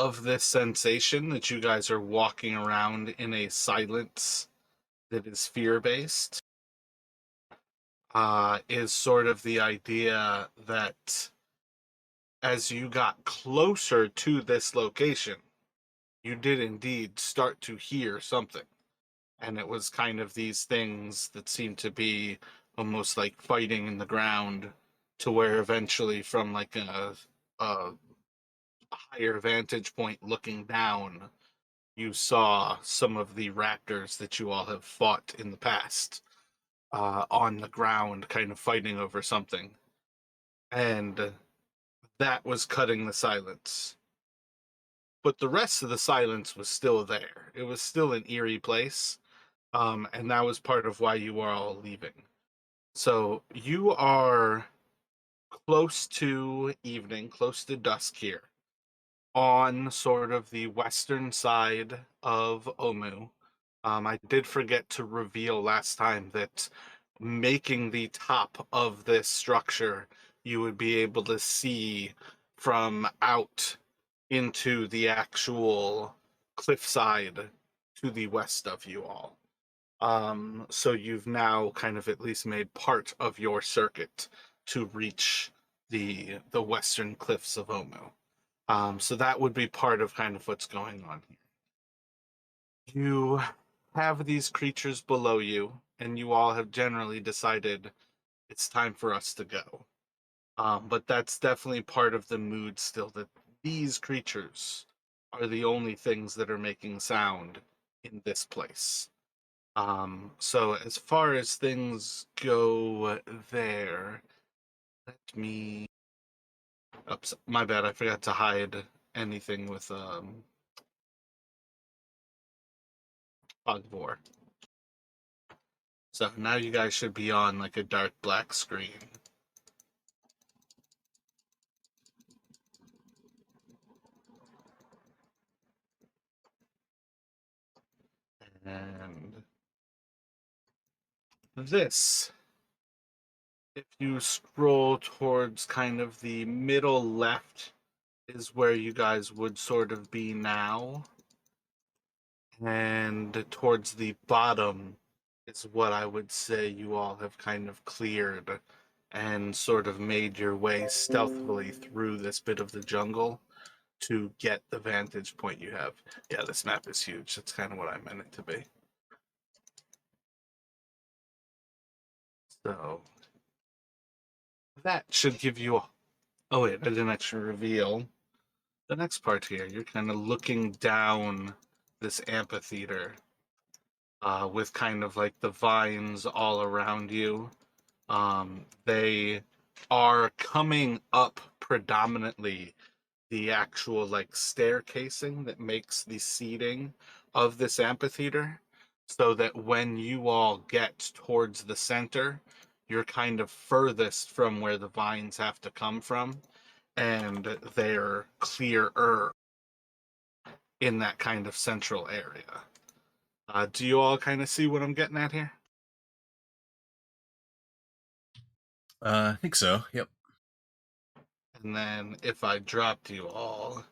of this sensation that you guys are walking around in a silence that is fear-based is sort of the idea that as you got closer to this location, you did indeed start to hear something. And it was kind of these things that seemed to be almost like fighting in the ground, to where eventually from like a higher vantage point looking down, you saw some of the raptors that you all have fought in the past on the ground, kind of fighting over something. And that was cutting the silence. But the rest of the silence was still there. It was still an eerie place. And that was part of why you were all leaving. So you are close to evening, close to dusk here, on sort of the western side of Omu. I did forget to reveal last time that making the top of this structure, you would be able to see from out into the actual cliffside to the west of you all. So you've now kind of at least made part of your circuit to reach the western cliffs of Omu. So that would be part of kind of what's going on here. You have these creatures below you, and you all have generally decided it's time for us to go. But that's definitely part of the mood still, that these creatures are the only things that are making sound in this place. So as far as things go there, let me... Oops, my bad, I forgot to hide anything with Ogvor. So now you guys should be on like a dark black screen. And this, if you scroll towards kind of the middle left, is where you guys would sort of be now. And towards the bottom is what I would say you all have kind of cleared and sort of made your way stealthily through this bit of the jungle to get the vantage point you have. Yeah, this map is huge. That's kind of what I meant it to be. So that should give you a... Oh wait, I didn't actually reveal the next part here. You're kind of looking down this amphitheater with kind of like the vines all around you. They are coming up predominantly the actual like staircasing that makes the seating of this amphitheater, so that when you all get towards the center, you're kind of furthest from where the vines have to come from, and they're clearer in that kind of central area. Do you all kind of see what I'm getting at here? I think so. Yep. And then if I dropped you all,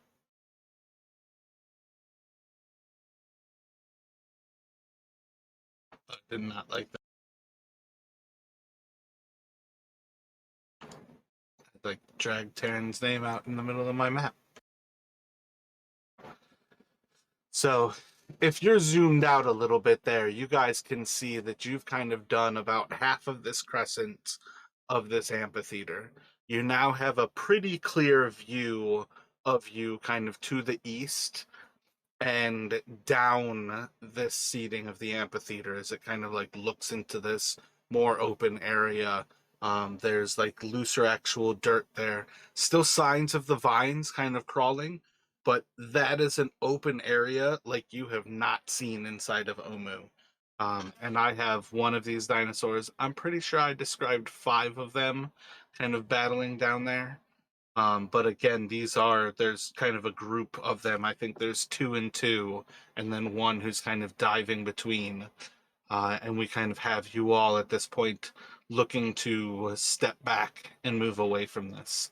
I did not like that. I like drag Terran's name out in the middle of my map. So if you're zoomed out a little bit there, you guys can see that you've kind of done about half of this crescent of this amphitheater. You now have a pretty clear view of you kind of to the east and down this seating of the amphitheater as it kind of like looks into this more open area. There's like looser actual dirt there. Still signs of the vines kind of crawling, but that is an open area like you have not seen inside of Omu. And I have one of these dinosaurs. I'm pretty sure I described 5 of them kind of battling down there. But again, there's kind of a group of them. I think there's 2 and 2, and then one who's kind of diving between. And we kind of have you all at this point looking to step back and move away from this.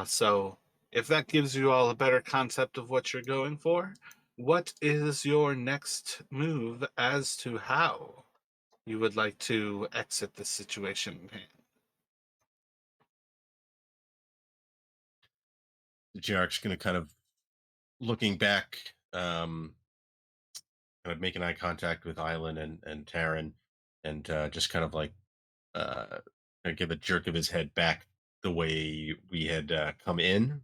So if that gives you all a better concept of what you're going for, what is your next move as to how you would like to exit the situation in hand? Jarek's going to kind of looking back, kind of making eye contact with Island and Taryn, and just kind of like uh, give a jerk of his head back the way we had come in,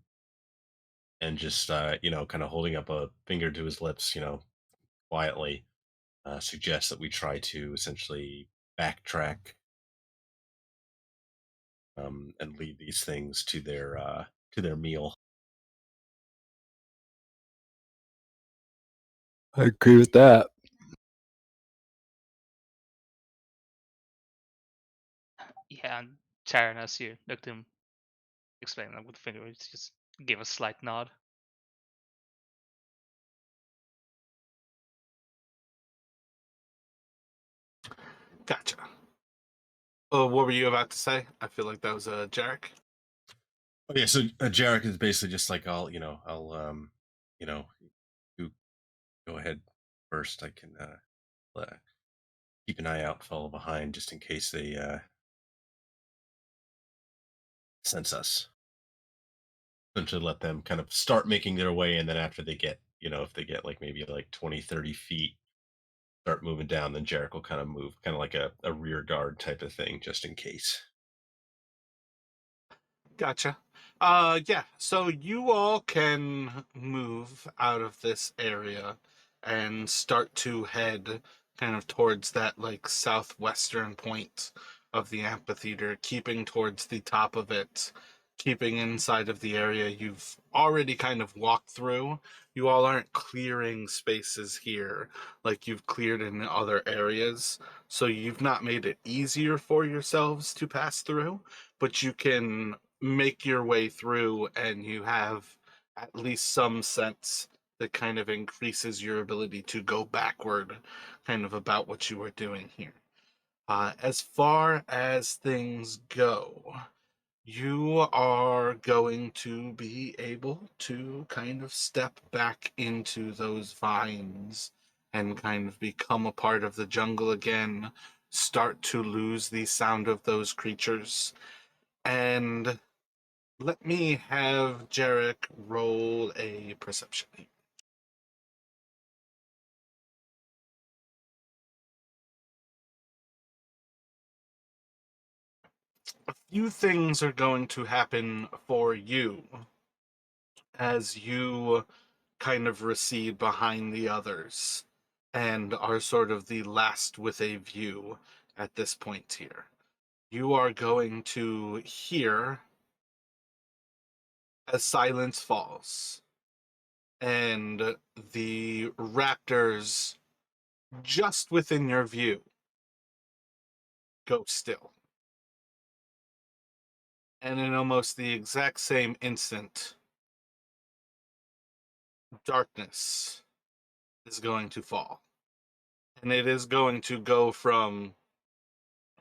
and just kind of holding up a finger to his lips, quietly suggests that we try to essentially backtrack and leave these things to their meal. I agree with that. Yeah, and Charon, as you looked him explain that with the finger, he just gave a slight nod. Gotcha. Oh, what were you about to say? I feel like that was Jarek. Oh yeah, so Jarek is basically just like I'll you know you go ahead first. I can uh, keep an eye out, follow behind, just in case they sense us. Essentially, let them kind of start making their way, and then after they get, if they get like maybe like 20, 30 feet, start moving down, then Jarek will kind of move, kind of like a rear guard type of thing, just in case. Gotcha. Yeah, so you all can move out of this area and start to head kind of towards that like southwestern point of the amphitheater, keeping towards the top of it, keeping inside of the area you've already kind of walked through. You all aren't clearing spaces here like you've cleared in other areas, so you've not made it easier for yourselves to pass through, but you can make your way through and you have at least some sense that kind of increases your ability to go backward kind of about what you are doing here. As far as things go, you are going to be able to kind of step back into those vines and kind of become a part of the jungle again, start to lose the sound of those creatures. And let me have Jarek roll a perception. A few things are going to happen for you as you kind of recede behind the others and are sort of the last with a view at this point here. You are going to hear as silence falls and the raptors just within your view go still. And in almost the exact same instant, darkness is going to fall. And it is going to go from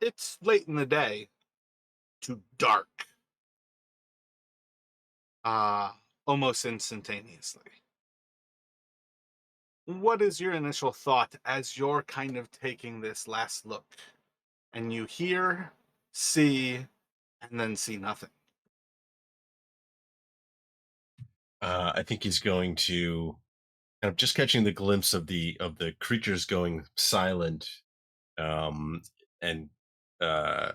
it's late in the day to dark, uh, almost instantaneously. What is your initial thought as you're kind of taking this last look and you hear, see, and then see nothing? I think he's going to kind of just catching the glimpse of the creatures going silent, um, and uh,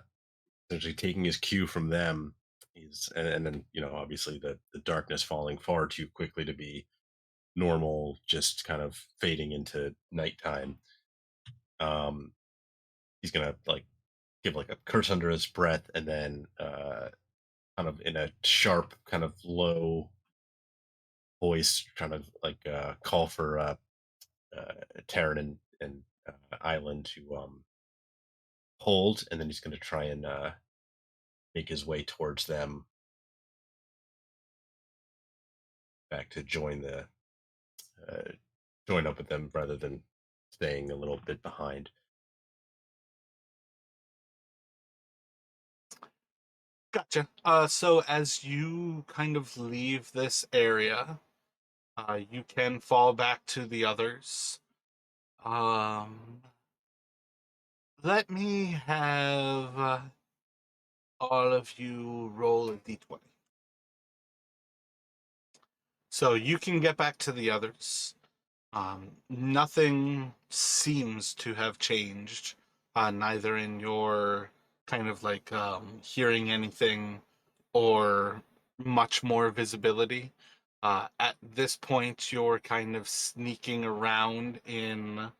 essentially taking his cue from them. And then obviously the darkness falling far too quickly to be normal, just kind of fading into nighttime. Um, he's gonna like give like a curse under his breath, and then kind of in a sharp, kind of low voice, trying to like call for uh, Terran and Island to hold, and then he's going to try and make his way towards them, back to uh, join up with them rather than staying a little bit behind. Gotcha. So as you kind of leave this area, you can fall back to the others. Let me have all of you roll a d20. So you can get back to the others. Nothing seems to have changed, neither in your kind of like hearing anything or much more visibility. At this point, you're kind of sneaking around in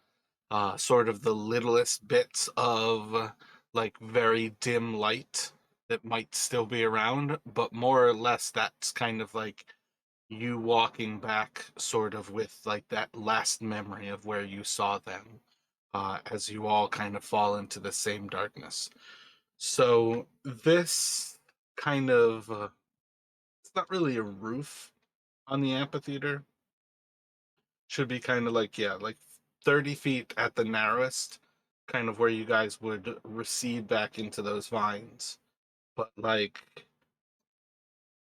sort of the littlest bits of like very dim light that might still be around, but more or less that's kind of like you walking back sort of with like that last memory of where you saw them as you all kind of fall into the same darkness. So this kind of it's not really a roof on the amphitheater. Should be kind of like, yeah, like 30 feet at the narrowest, kind of where you guys would recede back into those vines. But like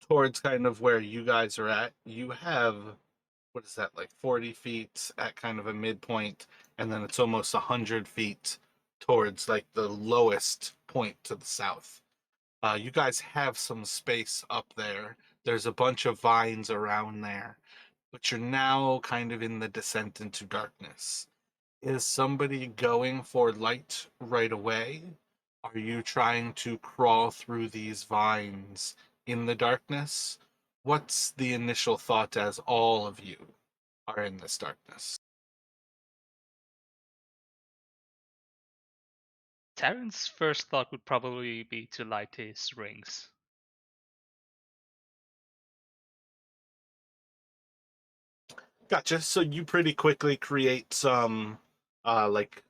towards kind of where you guys are at, you have, what is that, like 40 feet at kind of a midpoint, and then it's almost 100 feet towards like the lowest point to the south. You guys have some space up there. There's a bunch of vines around there, but you're now kind of in the descent into darkness. Is somebody going for light right away? Are you trying to crawl through these vines in the darkness? What's the initial thought as all of you are in this darkness? Terran's first thought would probably be to light his rings. Gotcha. So you pretty quickly create some like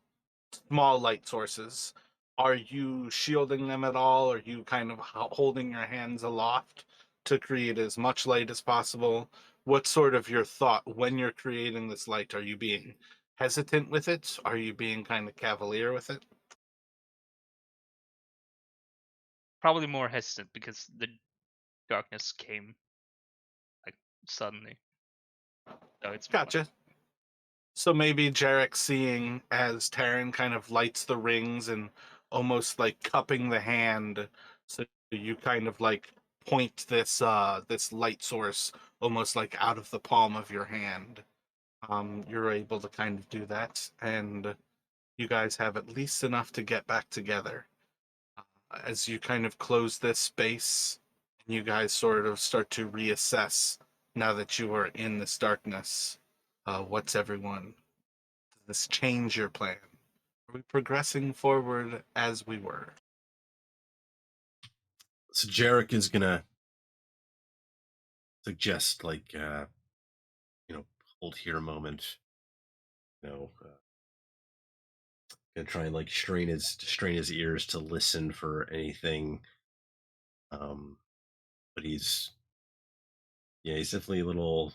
small light sources. Are you shielding them at all? Are you kind of holding your hands aloft to create as much light as possible? What's sort of your thought when you're creating this light? Are you being hesitant with it? Are you being kind of cavalier with it? Probably more hesitant because the darkness came like suddenly. So it's more like, Gotcha. So maybe Jarek seeing as Taryn kind of lights the rings and almost like cupping the hand, so you kind of like point this light source almost like out of the palm of your hand. You're able to kind of do that, and you guys have at least enough to get back together. As you kind of close this space, and you guys sort of start to reassess now that you are in this darkness. What's everyone this change your plan? Are we progressing forward as we were? So Jarek is gonna suggest, like, hold here a moment. Gonna try and like strain his ears to listen for anything. Um, but he's definitely a little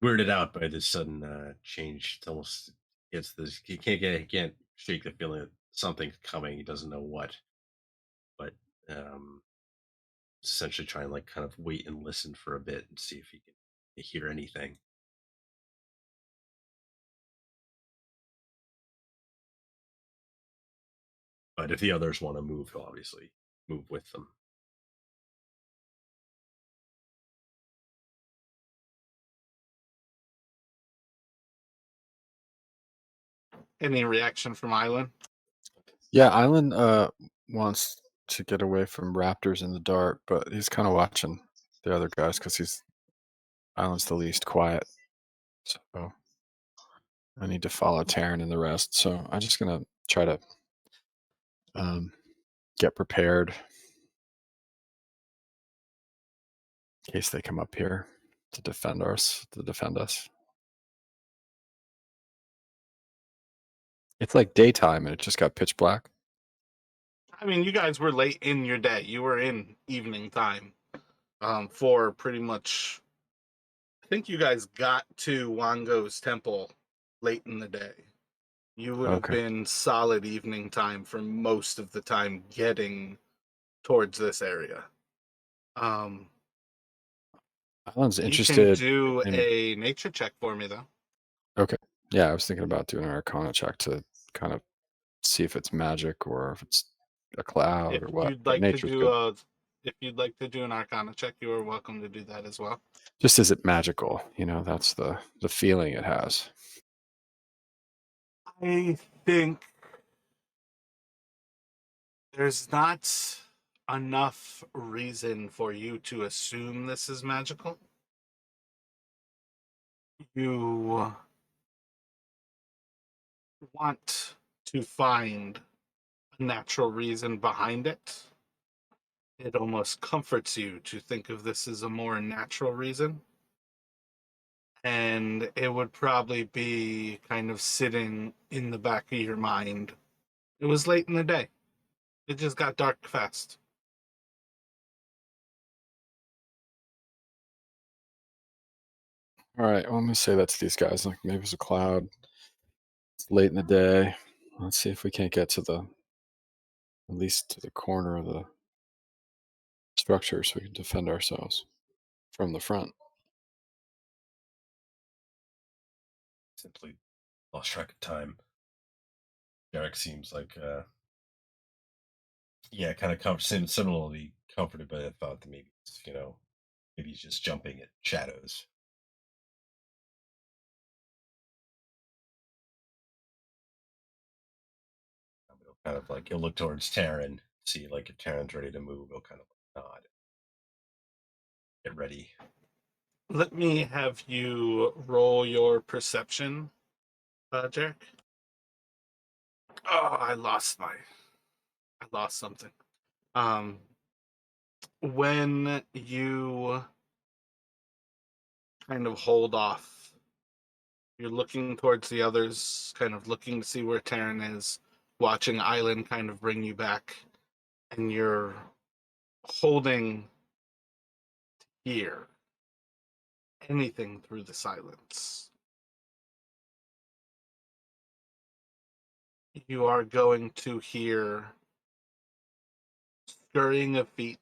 weirded out by this sudden change. It's almost gets this. He can't shake the feeling that something's coming. He doesn't know what, but um, essentially try and like kind of wait and listen for a bit and see if he can hear anything. But if the others want to move, he'll obviously move with them. Any reaction from Island? Yeah, Island wants to get away from raptors in the dark, but he's kind of watching the other guys because Island's the least quiet. So I need to follow Taryn and the rest. So I'm just gonna try to get prepared in case they come up here to defend us. It's like daytime and it just got pitch black. I mean, you guys were late in your day. You were in evening time for pretty much. I think you guys got to Wango's temple late in the day. You would have Okay. been solid evening time for most of the time getting towards this area. Um, Island's you can interested. do in- a nature check for me though. Okay. Yeah, I was thinking about doing an Arcana check to kind of see if it's magic or if it's a cloud If or what. you'd But like to nature's do good. an Arcana check, you are welcome to do that as well. Just is it magical? That's the feeling it has. I think there's not enough reason for you to assume this is magical. You want to find a natural reason behind it. It almost comforts you to think of this as a more natural reason. And it would probably be kind of sitting in the back of your mind. It was late in the day. It just got dark fast. All right, well, let me say that to these guys. Like maybe it's a cloud. It's late in the day. Let's see if we can't get at least to the corner of the structure so we can defend ourselves from the front. Simply lost track of time. Derek seems like, kind of similarly comforted by the thought that maybe maybe he's just jumping at shadows. He'll kind of he'll look towards Taryn, see if Taryn's ready to move. He'll kind of nod, get ready. Let me have you roll your perception, Jack. Oh, I lost something. When you kind of hold off, you're looking towards the others, kind of looking to see where Taryn is, watching Island kind of bring you back, and you're holding to hear anything through the silence. You are going to hear scurrying of feet,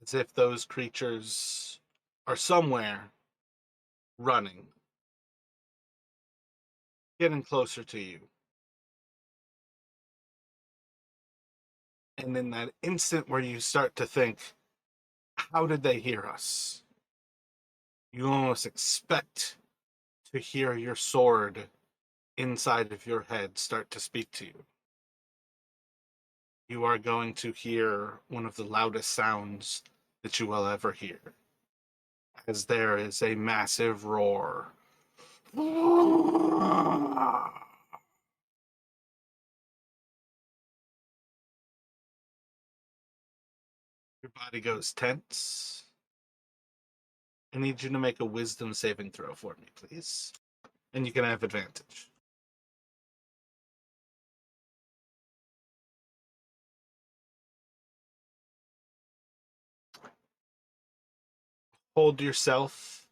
as if those creatures are somewhere running, getting closer to you. And in that instant where you start to think, how did they hear us? You almost expect to hear your sword inside of your head start to speak to you. You are going to hear one of the loudest sounds that you will ever hear, as there is a massive roar. Your body goes tense. I need you to make a wisdom saving throw for me, please. And you can have advantage. Hold yourself.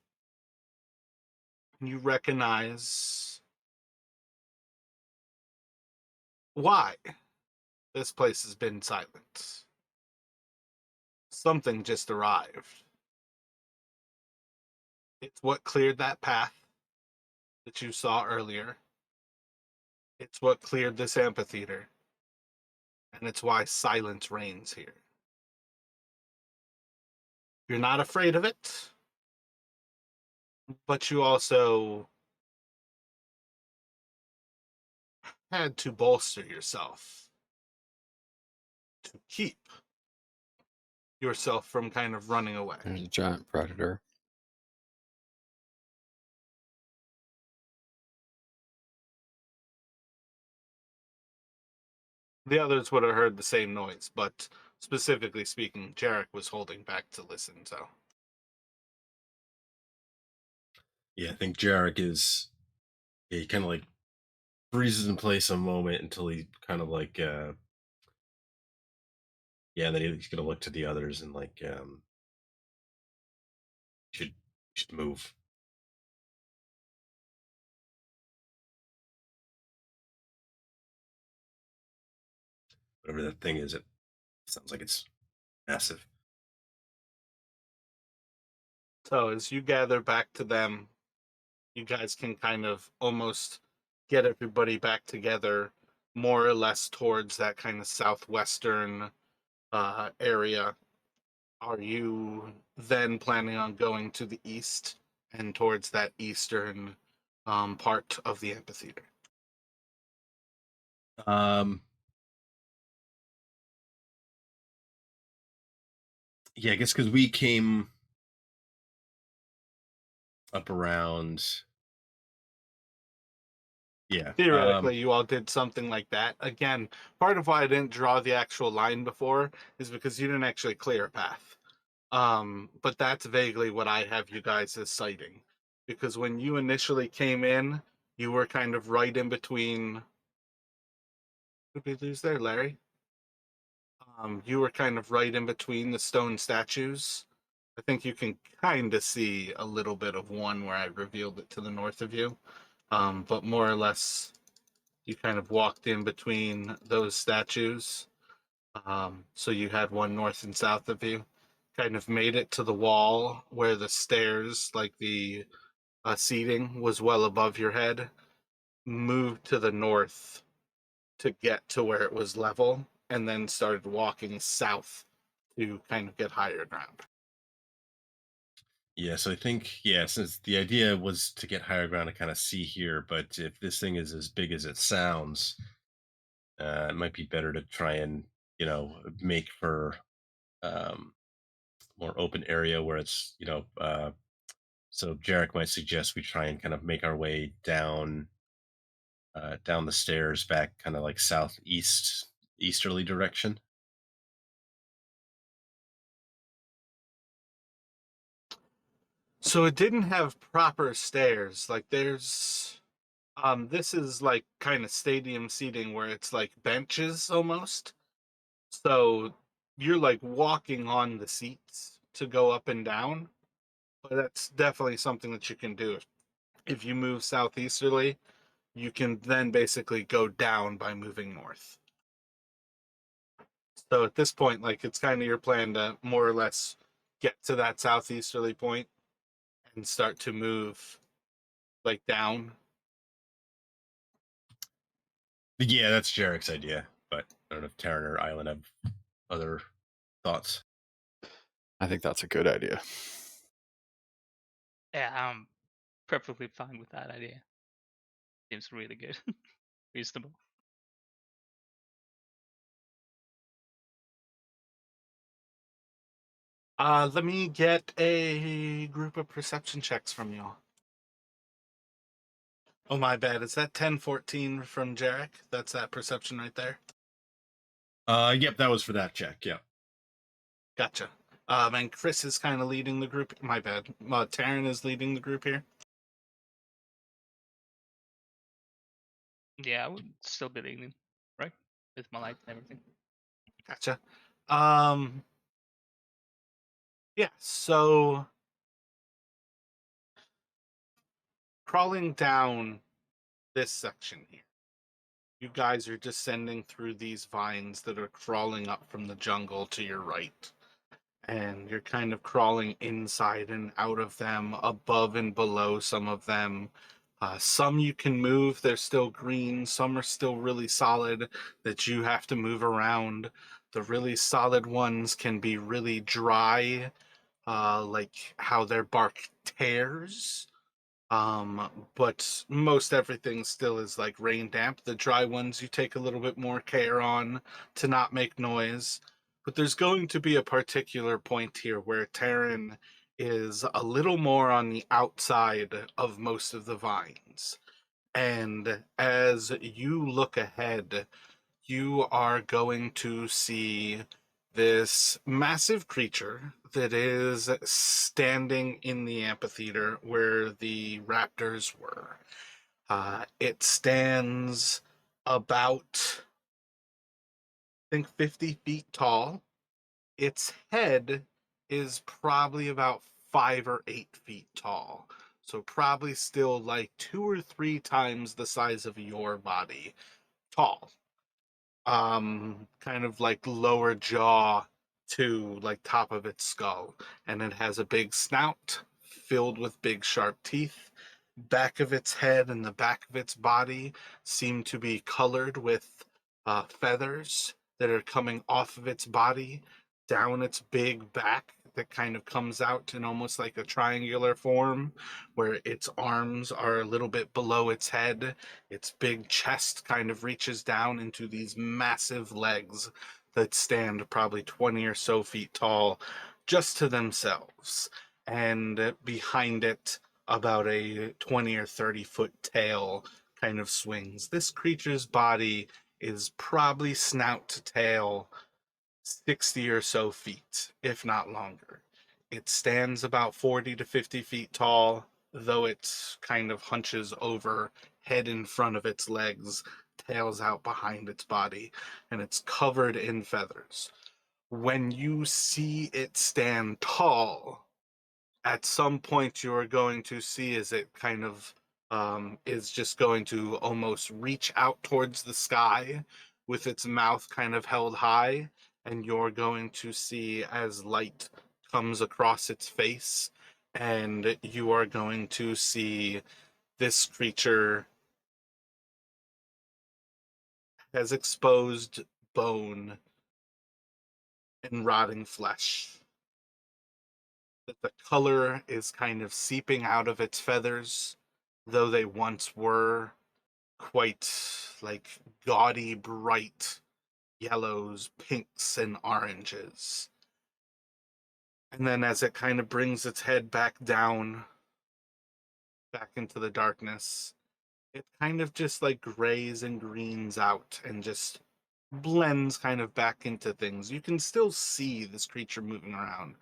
And you recognize why this place has been silent. Something just arrived. It's what cleared that path that you saw earlier. It's what cleared this amphitheater. And it's why silence reigns here. You're not afraid of it, but you also had to bolster yourself to keep yourself from kind of running away. There's a giant predator. The others would have heard the same noise, but specifically speaking, Jarek was holding back to listen, so. Yeah, I think Jarek is. He kind of freezes in place a moment until he kind of and then he's gonna look to the others and should should move. Whatever that thing is, it sounds like it's massive. So as you gather back to them, you guys can kind of almost get everybody back together more or less towards that kind of southwestern area. Are you then planning on going to the east and towards that eastern part of the amphitheater? Yeah, I guess because we came up around. Yeah. Theoretically, you all did something like that. Again, part of why I didn't draw the actual line before is because you didn't actually clear a path. But that's vaguely what I have you guys as citing. Because when you initially came in, you were kind of right in between. Did we lose there, Larry? You were kind of right in between the stone statues. I think you can kind of see a little bit of one where I revealed it to the north of you. But more or less, you kind of walked in between those statues. So you had one north and south of you. Kind of made it to the wall where the stairs, like the seating, was well above your head. Moved to the north to get to where it was level, and then started walking south to kind of get higher ground. Yeah, so I think, since the idea was to get higher ground to kind of see here, but if this thing is as big as it sounds, it might be better to try and, make for um, more open area where it's, so Jarek might suggest we try and kind of make our way down the stairs back kind of like southeast easterly direction. So it didn't have proper stairs. Like there's this is like kind of stadium seating where it's like benches almost. So you're like walking on the seats to go up and down. But that's definitely something that you can do. If you move southeasterly, you can then basically go down by moving north. So at this point, like it's kind of your plan to more or less get to that southeasterly point and start to move like down. Yeah, that's Jarek's idea, but I don't know if Taryn or Island have other thoughts. I think that's a good idea. Yeah, I'm perfectly fine with that idea. Seems really good. Reasonable. Let me get a group of perception checks from you all. Oh, my bad. Is that 1014 from Jarek? That's that perception right there. Yep, that was for that check. Yeah. Gotcha. And Chris is kind of leading the group. My bad. Taryn is leading the group here. Yeah, I would still be leaning, right? With my light and everything. Gotcha. Yeah, so crawling down this section here, you guys are descending through these vines that are crawling up from the jungle to your right. And you're kind of crawling inside and out of them, above and below some of them. Some you can move, they're still green. Some are still really solid that you have to move around. The really solid ones can be really dry, like how their bark tears. But most everything still is like rain damp. The dry ones you take a little bit more care on to not make noise. But there's going to be a particular point here where Taryn is a little more on the outside of most of the vines. And as you look ahead, you are going to see this massive creature that is standing in the amphitheater where the raptors were. It stands about, I think, 50 feet tall. Its head is probably about 5 or 8 feet tall. So probably still like 2 or 3 times the size of your body tall. Kind of like lower jaw to like top of its skull, and it has a big snout filled with big sharp teeth. Back of its head and the back of its body seem to be colored with feathers that are coming off of its body down its big back that kind of comes out in almost like a triangular form, where its arms are a little bit below its head. Its big chest kind of reaches down into these massive legs that stand probably 20 or so feet tall just to themselves. And behind it, about a 20 or 30-foot tail kind of swings. This creature's body is probably snout to tail 60 or so feet, if not longer. It stands about 40 to 50 feet tall, though it kind of hunches over, head in front of its legs, tails out behind its body, and it's covered in feathers. When you see it stand tall, at some point you are going to see as it kind of is just going to almost reach out towards the sky with its mouth kind of held high, and you're going to see as light comes across its face, and you are going to see this creature has exposed bone and rotting flesh. That the color is kind of seeping out of its feathers, though they once were quite like gaudy, bright yellows, pinks, and oranges. And then as it kind of brings its head back down, back into the darkness, it kind of just like grays and greens out and just blends kind of back into things. You can still see this creature moving around,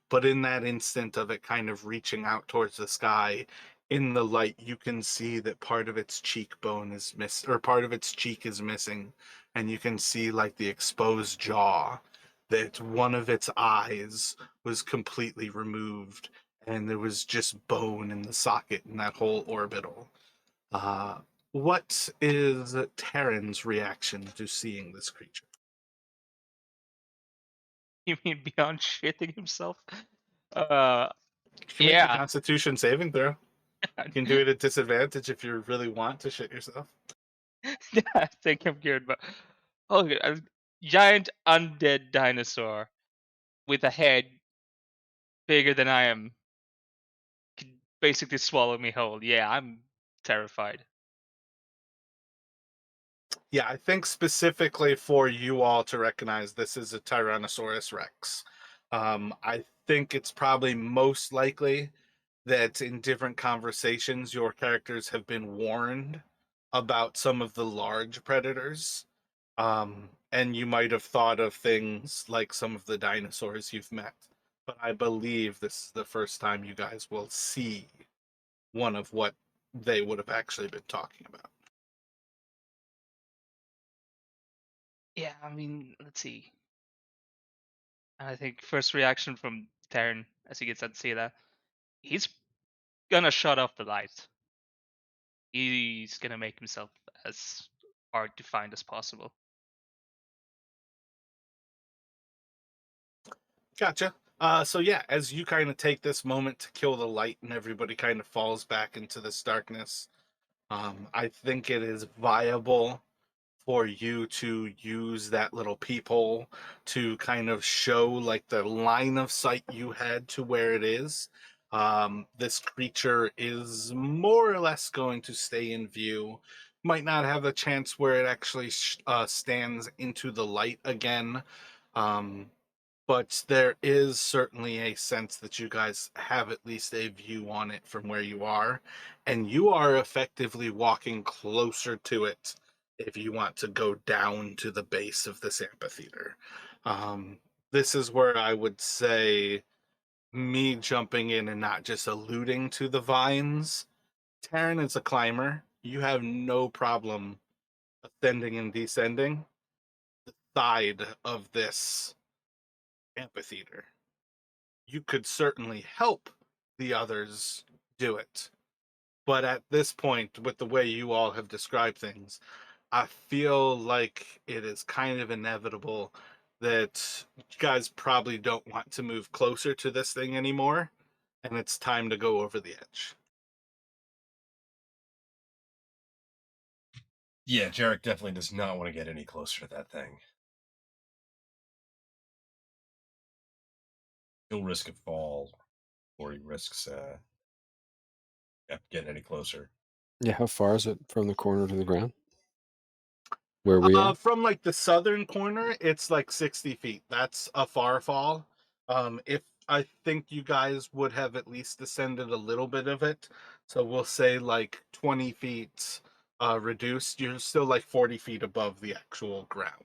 but in that instant of it kind of reaching out towards the sky, in the light, you can see that part of its cheekbone is or part of its cheek is missing, and you can see like the exposed jaw, that one of its eyes was completely removed, and there was just bone in the socket in that whole orbital. What is Terran's reaction to seeing this creature? You mean beyond shitting himself? Uh, You can make a yeah. Constitution saving throw. You can do it at disadvantage if you really want to shit yourself. I think I'm good, but okay, a giant undead dinosaur with a head bigger than I am could basically swallow me whole. Yeah, I'm terrified. Yeah, I think specifically for you all to recognize this is a Tyrannosaurus Rex. I think it's probably most likely that in different conversations, your characters have been warned about some of the large predators. And you might have thought of things like some of the dinosaurs you've met. But I believe this is the first time you guys will see one of what they would have actually been talking about. Yeah, I mean, let's see. I think first reaction from Terran as he gets to see that, he's gonna shut off the light. He's gonna make himself as hard to find as possible. Gotcha. So yeah, as you kind of take this moment to kill the light and everybody kind of falls back into this darkness, I think it is viable for you to use that little peephole to kind of show like the line of sight you had to where it is. This creature is more or less going to stay in view. Might not have a chance where it actually stands into the light again. But there is certainly a sense that you guys have at least a view on it from where you are, and you are effectively walking closer to it if you want to go down to the base of this amphitheater. This is where I would say me jumping in and not just alluding to the vines. Taryn is a climber. You have no problem ascending and descending the side of this amphitheater. You could certainly help the others do it. But at this point, with the way you all have described things, I feel like it is kind of inevitable that you guys probably don't want to move closer to this thing anymore, and it's time to go over the edge. Yeah, Jarek definitely does not want to get any closer to that thing. He'll risk a fall, or he risks getting any closer. Yeah, how far is it from the corner to the ground? Where we are? From like the southern corner, it's like 60 feet. That's a far fall. If I think you guys would have at least descended a little bit of it, so we'll say like 20 feet reduced, you're still like 40 feet above the actual ground.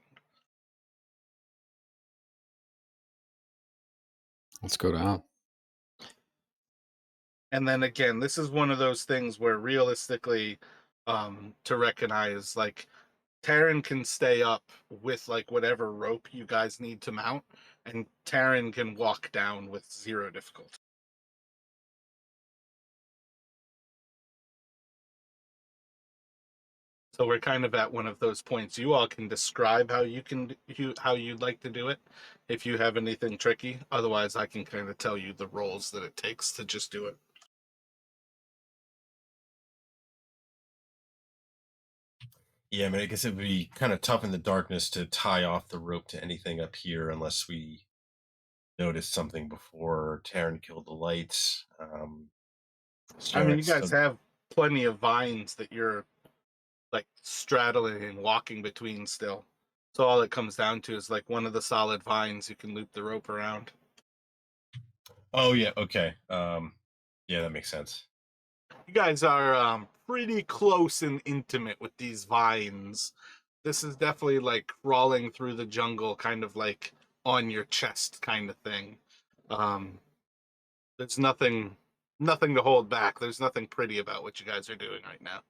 Let's go down. And then again, this is one of those things where realistically, to recognize, like, Terran can stay up with like whatever rope you guys need to mount, and Terran can walk down with 0 difficulty. So we're kind of at one of those points. You all can describe how how you'd like to do it if you have anything tricky. Otherwise, I can kind of tell you the roles that it takes to just do it. Yeah, I mean, I guess it would be kind of tough in the darkness to tie off the rope to anything up here unless we noticed something before Terran killed the lights. I mean, you Jarek's guys still- have plenty of vines that you're like straddling and walking between still. So all it comes down to is like one of the solid vines you can loop the rope around. Oh yeah, okay. Yeah, that makes sense. You guys are pretty close and intimate with these vines. This is definitely like crawling through the jungle, kind of like on your chest kind of thing. There's nothing to hold back. There's nothing pretty about what you guys are doing right now.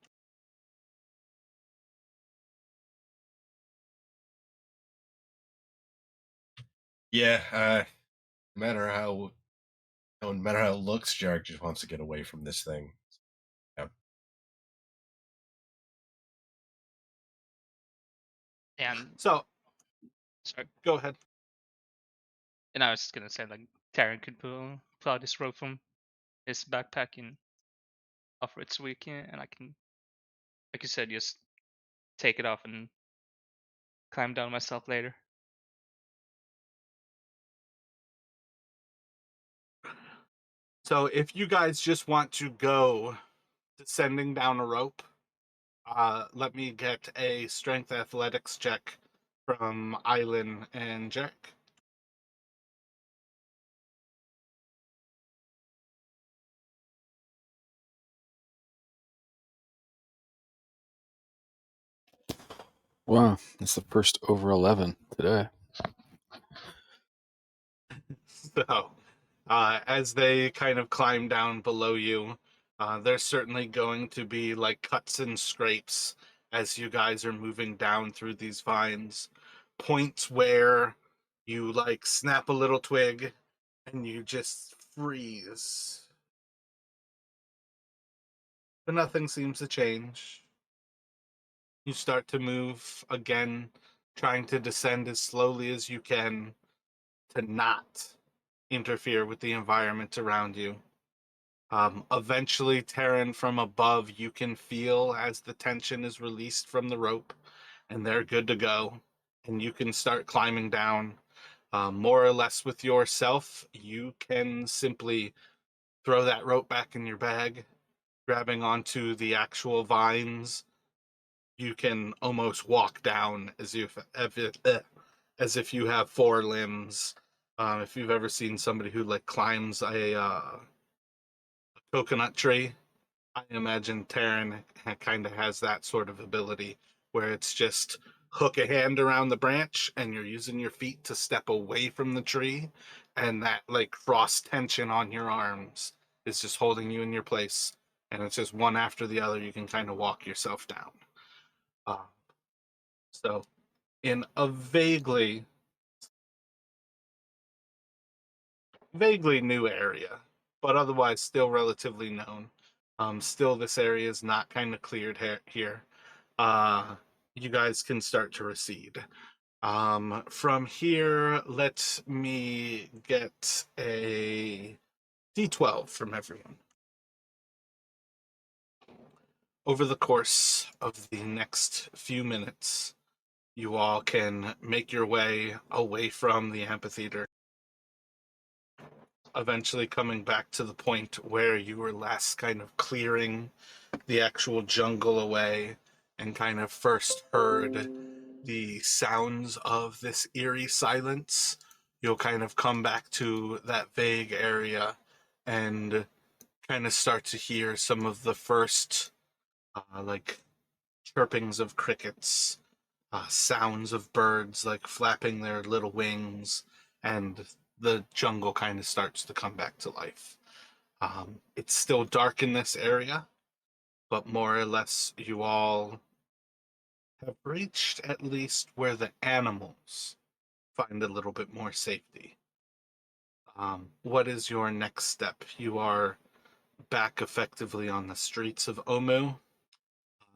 Yeah, no matter how it looks, Jarek just wants to get away from this thing. Yeah. And So sorry, go ahead. and I was just gonna say like Terran could pull out this rope from his backpack and offer it to Wiki, and I can, like you said, just take it off and climb down myself later. So if you guys just want to go descending down a rope, let me get a strength athletics check from Eileen and Jack. Wow, that's the first over 11 today. So, as they kind of climb down below you, there's certainly going to be like cuts and scrapes as you guys are moving down through these vines. Points where you like snap a little twig and you just freeze. But nothing seems to change. You start to move again, trying to descend as slowly as you can to not interfere with the environment around you. Eventually, Terran, from above, you can feel as the tension is released from the rope, and they're good to go. And you can start climbing down. More or less with yourself, you can simply throw that rope back in your bag, grabbing onto the actual vines. You can almost walk down as if you have 4 limbs. If you've ever seen somebody who like climbs a coconut tree, I imagine Terran kind of has that sort of ability where it's just hook a hand around the branch and you're using your feet to step away from the tree, and that like cross tension on your arms is just holding you in your place, and it's just one after the other. You can kind of walk yourself down. So in a vaguely new area, but otherwise still relatively known. Still, this area is not kind of cleared here. You guys can start to recede. From here, let me get a D12 from everyone. Over the course of the next few minutes, you all can make your way away from the amphitheater, eventually coming back to the point where you were last kind of clearing the actual jungle away and kind of first heard the sounds of this eerie silence. You'll kind of come back to that vague area and kind of start to hear some of the first like chirpings of crickets, sounds of birds like flapping their little wings, and the jungle kind of starts to come back to life. It's still dark in this area, but more or less you all have reached at least where the animals find a little bit more safety. What is your next step? You are back effectively on the streets of Omu.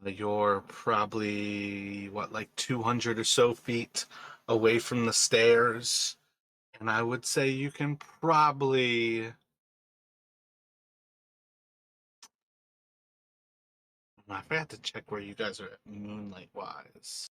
You're probably, what, like 200 or so feet away from the stairs. And I would say you can probably. I forgot to check where you guys are at moonlight wise.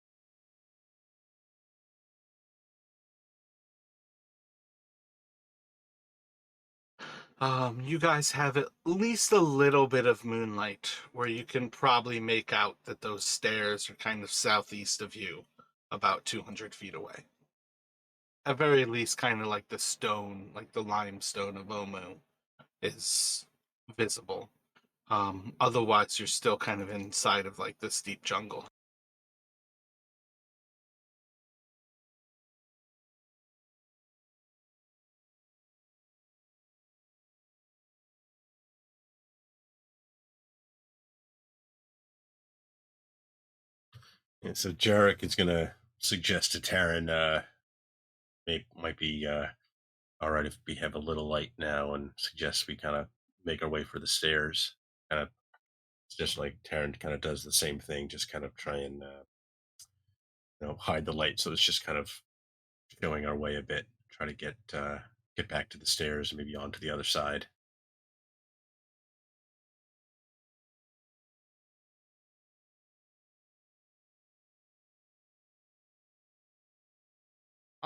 You guys have at least a little bit of moonlight where you can probably make out that those stairs are kind of southeast of you, about 200 feet away. At very least, kind of like the stone, like the limestone of Omu, is visible. Otherwise, you're still kind of inside of like this deep jungle. And so Jarek is going to suggest to Taryn, might be all right if we have a little light now, and suggest we kind of make our way for the stairs. Kind of, it's just like Taryn kind of does the same thing, just kind of try and hide the light, so it's just kind of showing our way a bit, try to get back to the stairs and maybe onto the other side.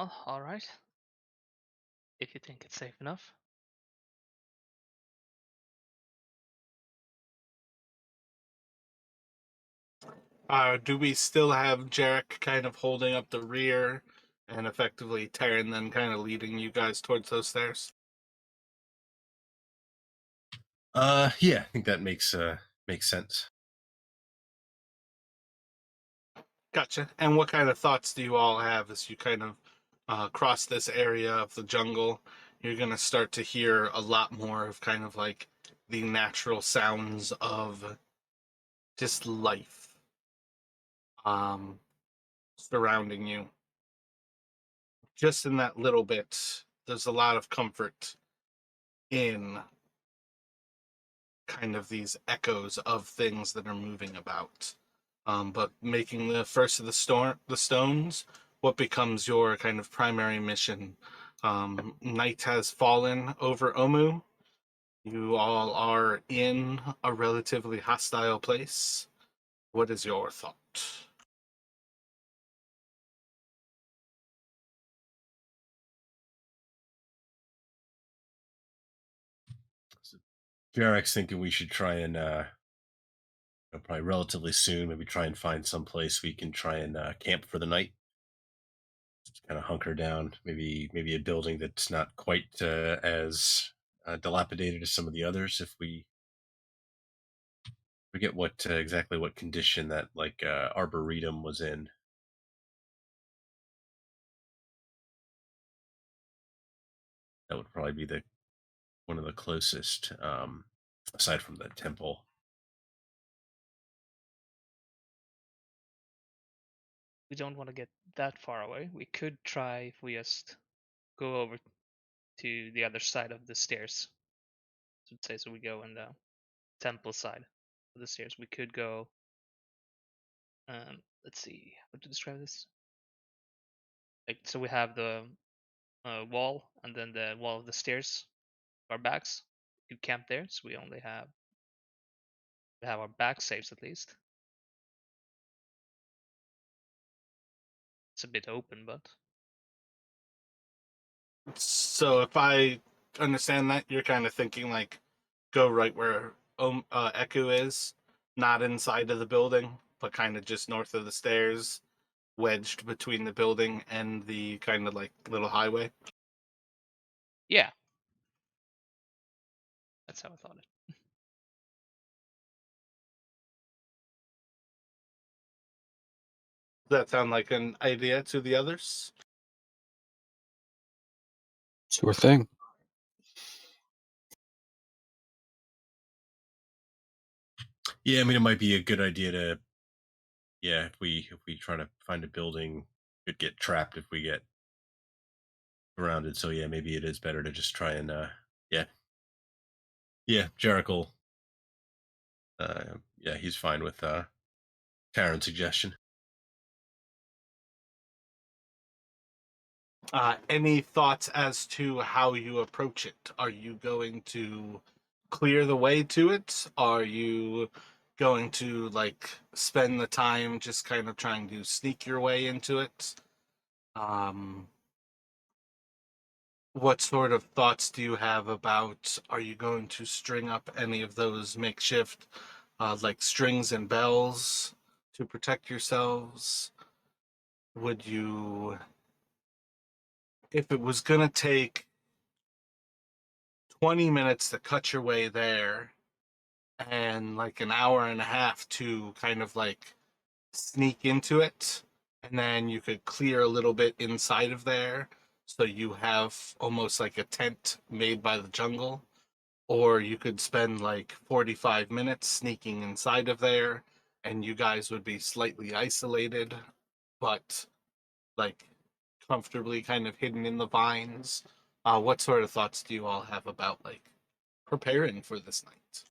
Oh, all right. If you think it's safe enough. Do we still have Jarek kind of holding up the rear and effectively Taryn then kind of leading you guys towards those stairs? Yeah, I think that makes sense. Gotcha. And what kind of thoughts do you all have as you kind of cross this area of the jungle? You're going to start to hear a lot more of kind of like the natural sounds of just life surrounding you. Just in that little bit, there's a lot of comfort in kind of these echoes of things that are moving about. But making the first of the stones, what becomes your kind of primary mission? Night has fallen over Omu. You all are in a relatively hostile place. What is your thought? So Jarek's thinking we should try and probably relatively soon, maybe try and find some place we can try and camp for the night. Just kind of hunker down. Maybe a building that's not quite as dilapidated as some of the others. If we forget what exactly what condition that like arboretum was in. That would probably be the one of the closest, aside from the temple. We don't want to get that far away. We could try if we just go over to the other side of the stairs. So say so we go on the temple side of the stairs. We could go let's see how to describe this. Like, so we have the wall and then the wall of the stairs, our backs. You camp there, so we only have our back saves at least. It's a bit open, but So if I understand that, you're kind of thinking like go right where Echo is, not inside of the building, but kind of just north of the stairs, wedged between the building and the kind of like little highway. yeah, that's how I thought it. Does that sound like an idea to the others? Sure thing. Yeah, I mean, it might be a good idea to, yeah, if we try to find a building, could get trapped if we get surrounded. So yeah, maybe it is better to just try and yeah, yeah, Jericho. Yeah, he's fine with Taryn's suggestion. Any thoughts as to how you approach it? Are you going to clear the way to it? Are you going to like spend the time just kind of trying to sneak your way into it? What sort of thoughts do you have about, are you going to string up any of those makeshift like strings and bells to protect yourselves? Would you, if it was going to take 20 minutes to cut your way there and like an hour and a half to kind of like sneak into it, and then you could clear a little bit inside of there so you have almost like a tent made by the jungle, or you could spend like 45 minutes sneaking inside of there and you guys would be slightly isolated but like comfortably kind of hidden in the vines. What sort of thoughts do you all have about like preparing for this night?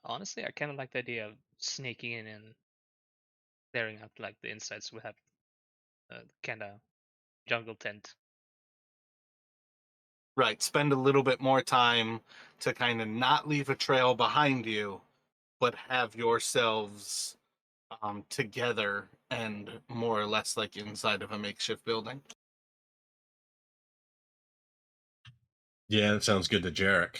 Honestly, I kind of like the idea of sneaking in and clearing out like the inside, so we have kind of jungle tent. Right, spend a little bit more time to kind of not leave a trail behind you, but have yourselves together and more or less like inside of a makeshift building. Yeah, that sounds good to Jarek.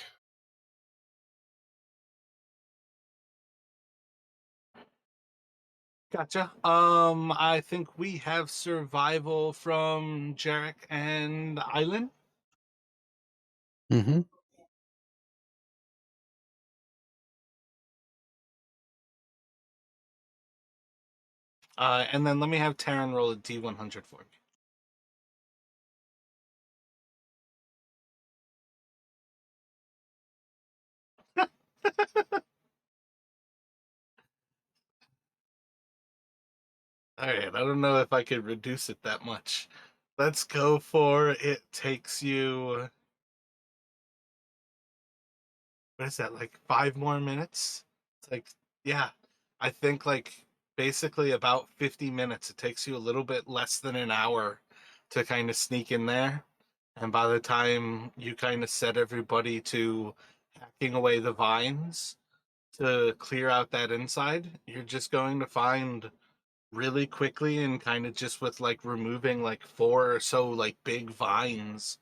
Gotcha. I think we have survival from Jarek and Island. Mm-hmm. And then let me have Taryn roll a D100 for me. All right, I don't know if I could reduce it that much. Let's go for it takes you, what is that, like 5 more minutes? It's like, yeah, I think like basically about 50 minutes. It takes you a little bit less than an hour to kind of sneak in there. And by the time you kind of set everybody to hacking away the vines to clear out that inside, you're just going to find really quickly and kind of just with like removing like 4 or so like big vines,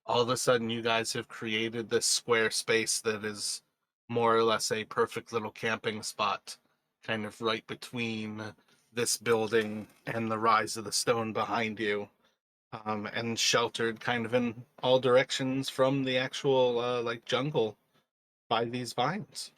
all of a sudden you guys have created this square space that is more or less a perfect little camping spot, kind of right between this building and the rise of the stone behind you, and sheltered kind of in all directions from the actual like jungle by these vines.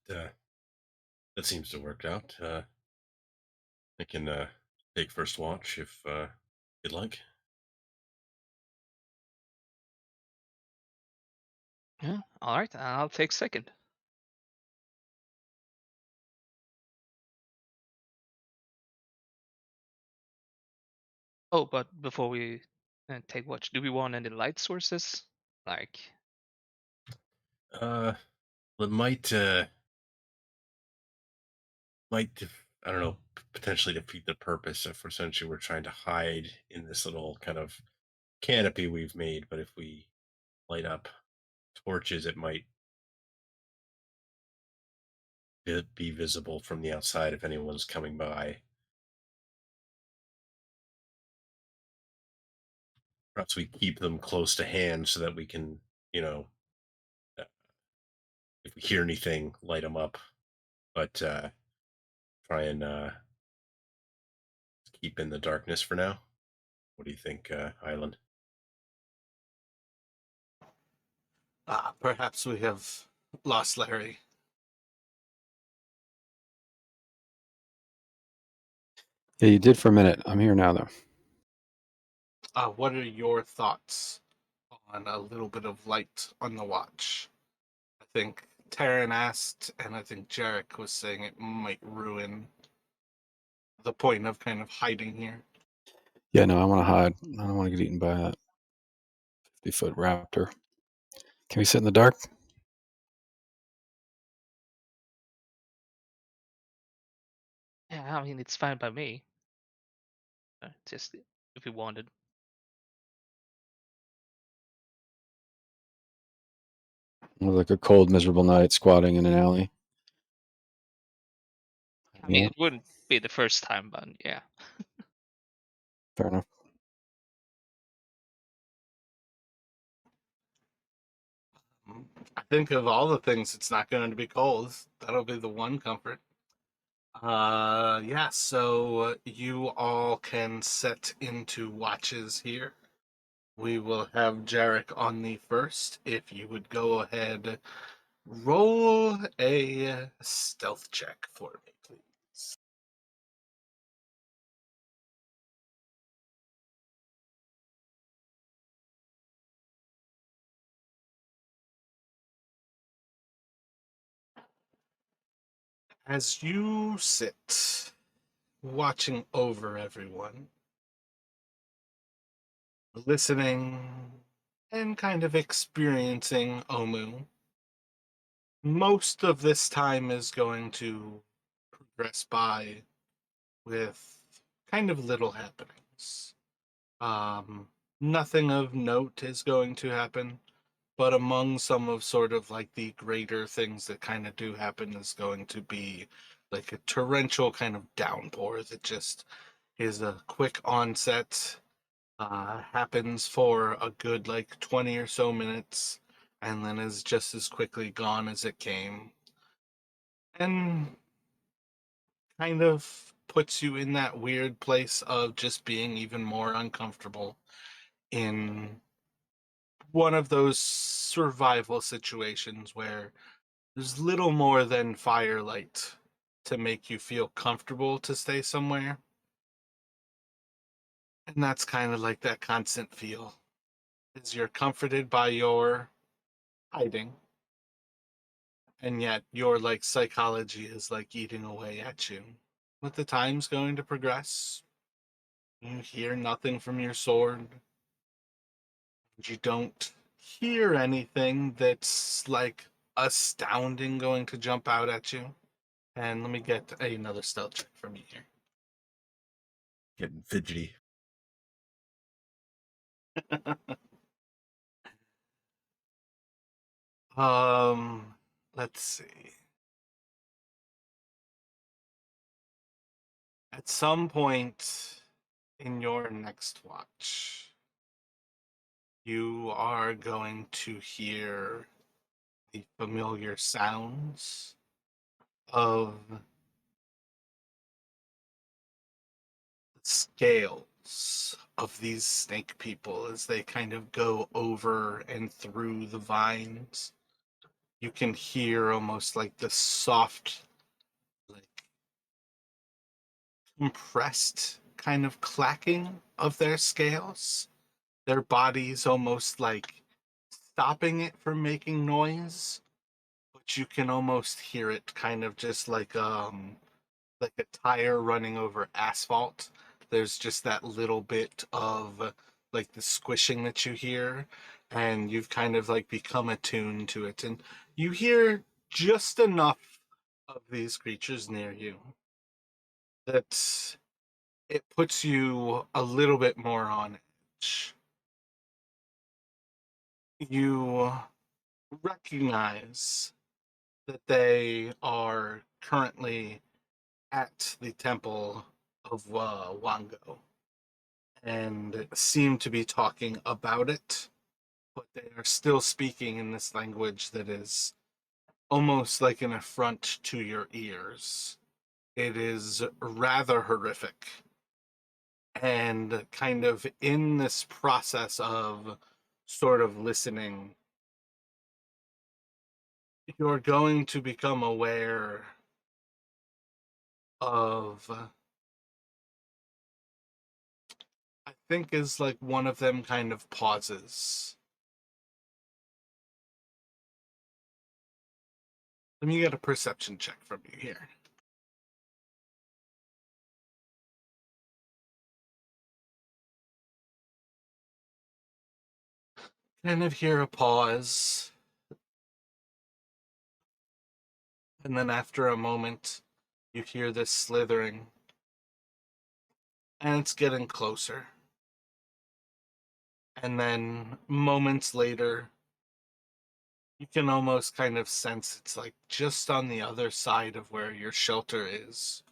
But that seems to work out. I can take first watch if you'd like. Yeah, all right, I'll take second. Oh, but before we take watch, do we want any light sources? Like, It I don't know, potentially defeat the purpose if essentially we're trying to hide in this little kind of canopy we've made. But if we light up torches, it might be visible from the outside if anyone's coming by. Perhaps we keep them close to hand so that we can, uh, if we hear anything, light them up. But try and keep in the darkness for now. What do you think, Island? Perhaps we have lost Larry. Yeah, you did for a minute. I'm here now, though. What are your thoughts on a little bit of light on the watch? I think Taryn asked, and I think Jarek was saying it might ruin the point of kind of hiding here. Yeah, no, I want to hide. I don't want to get eaten by that 50-foot raptor. Can we sit in the dark? yeah, I mean, it's fine by me. Just if we wanted. It was like a cold, miserable night squatting in an alley. I mean, Yeah, it wouldn't be the first time, but yeah. fair enough. I think of all the things, it's not going to be cold. That'll be the one comfort. Yeah, so you all can set into watches here. We will have Jarek on the first. If you would go ahead, roll a stealth check for me, please. As you sit watching over everyone, listening and kind of experiencing Omu, most of this time is going to progress by with kind of little happenings. Nothing of note is going to happen, but among some of sort of like the greater things that kind of do happen is going to be like a torrential kind of downpour that just is a quick onset, happens for a good like 20 or so minutes, and then is just as quickly gone as it came. And kind of puts you in that weird place of just being even more uncomfortable in one of those survival situations where there's little more than firelight to make you feel comfortable to stay somewhere. And that's kind of like that constant feel. Is you're comforted by your hiding, and yet your like psychology is like eating away at you. With the time's going to progress, you hear nothing from your sword. You don't hear anything that's like astounding going to jump out at you. And let me get another stealth check from you here. Getting fidgety. Let's see. At some point in your next watch, you are going to hear the familiar sounds of scales of these snake people as they kind of go over and through the vines. You can hear almost like the soft, like compressed kind of clacking of their scales. Their bodies almost like stopping it from making noise, but you can almost hear it kind of just like a tire running over asphalt there's just that little bit of like the squishing that you hear, and you've kind of like become attuned to it, and you hear just enough of these creatures near you that it puts you a little bit more on edge. You recognize that they are currently at the temple of Wango and seem to be talking about it, but they are still speaking in this language that is almost like an affront to your ears. It is rather horrific. And kind of in this process of sort of listening, you're going to become aware of, I think is like one of them kind of pauses. Let me get a perception check from you here. Kind of hear a pause. And then after a moment, you hear this slithering. And it's getting closer. And then moments later, you can almost kind of sense it's like just on the other side of where your shelter is,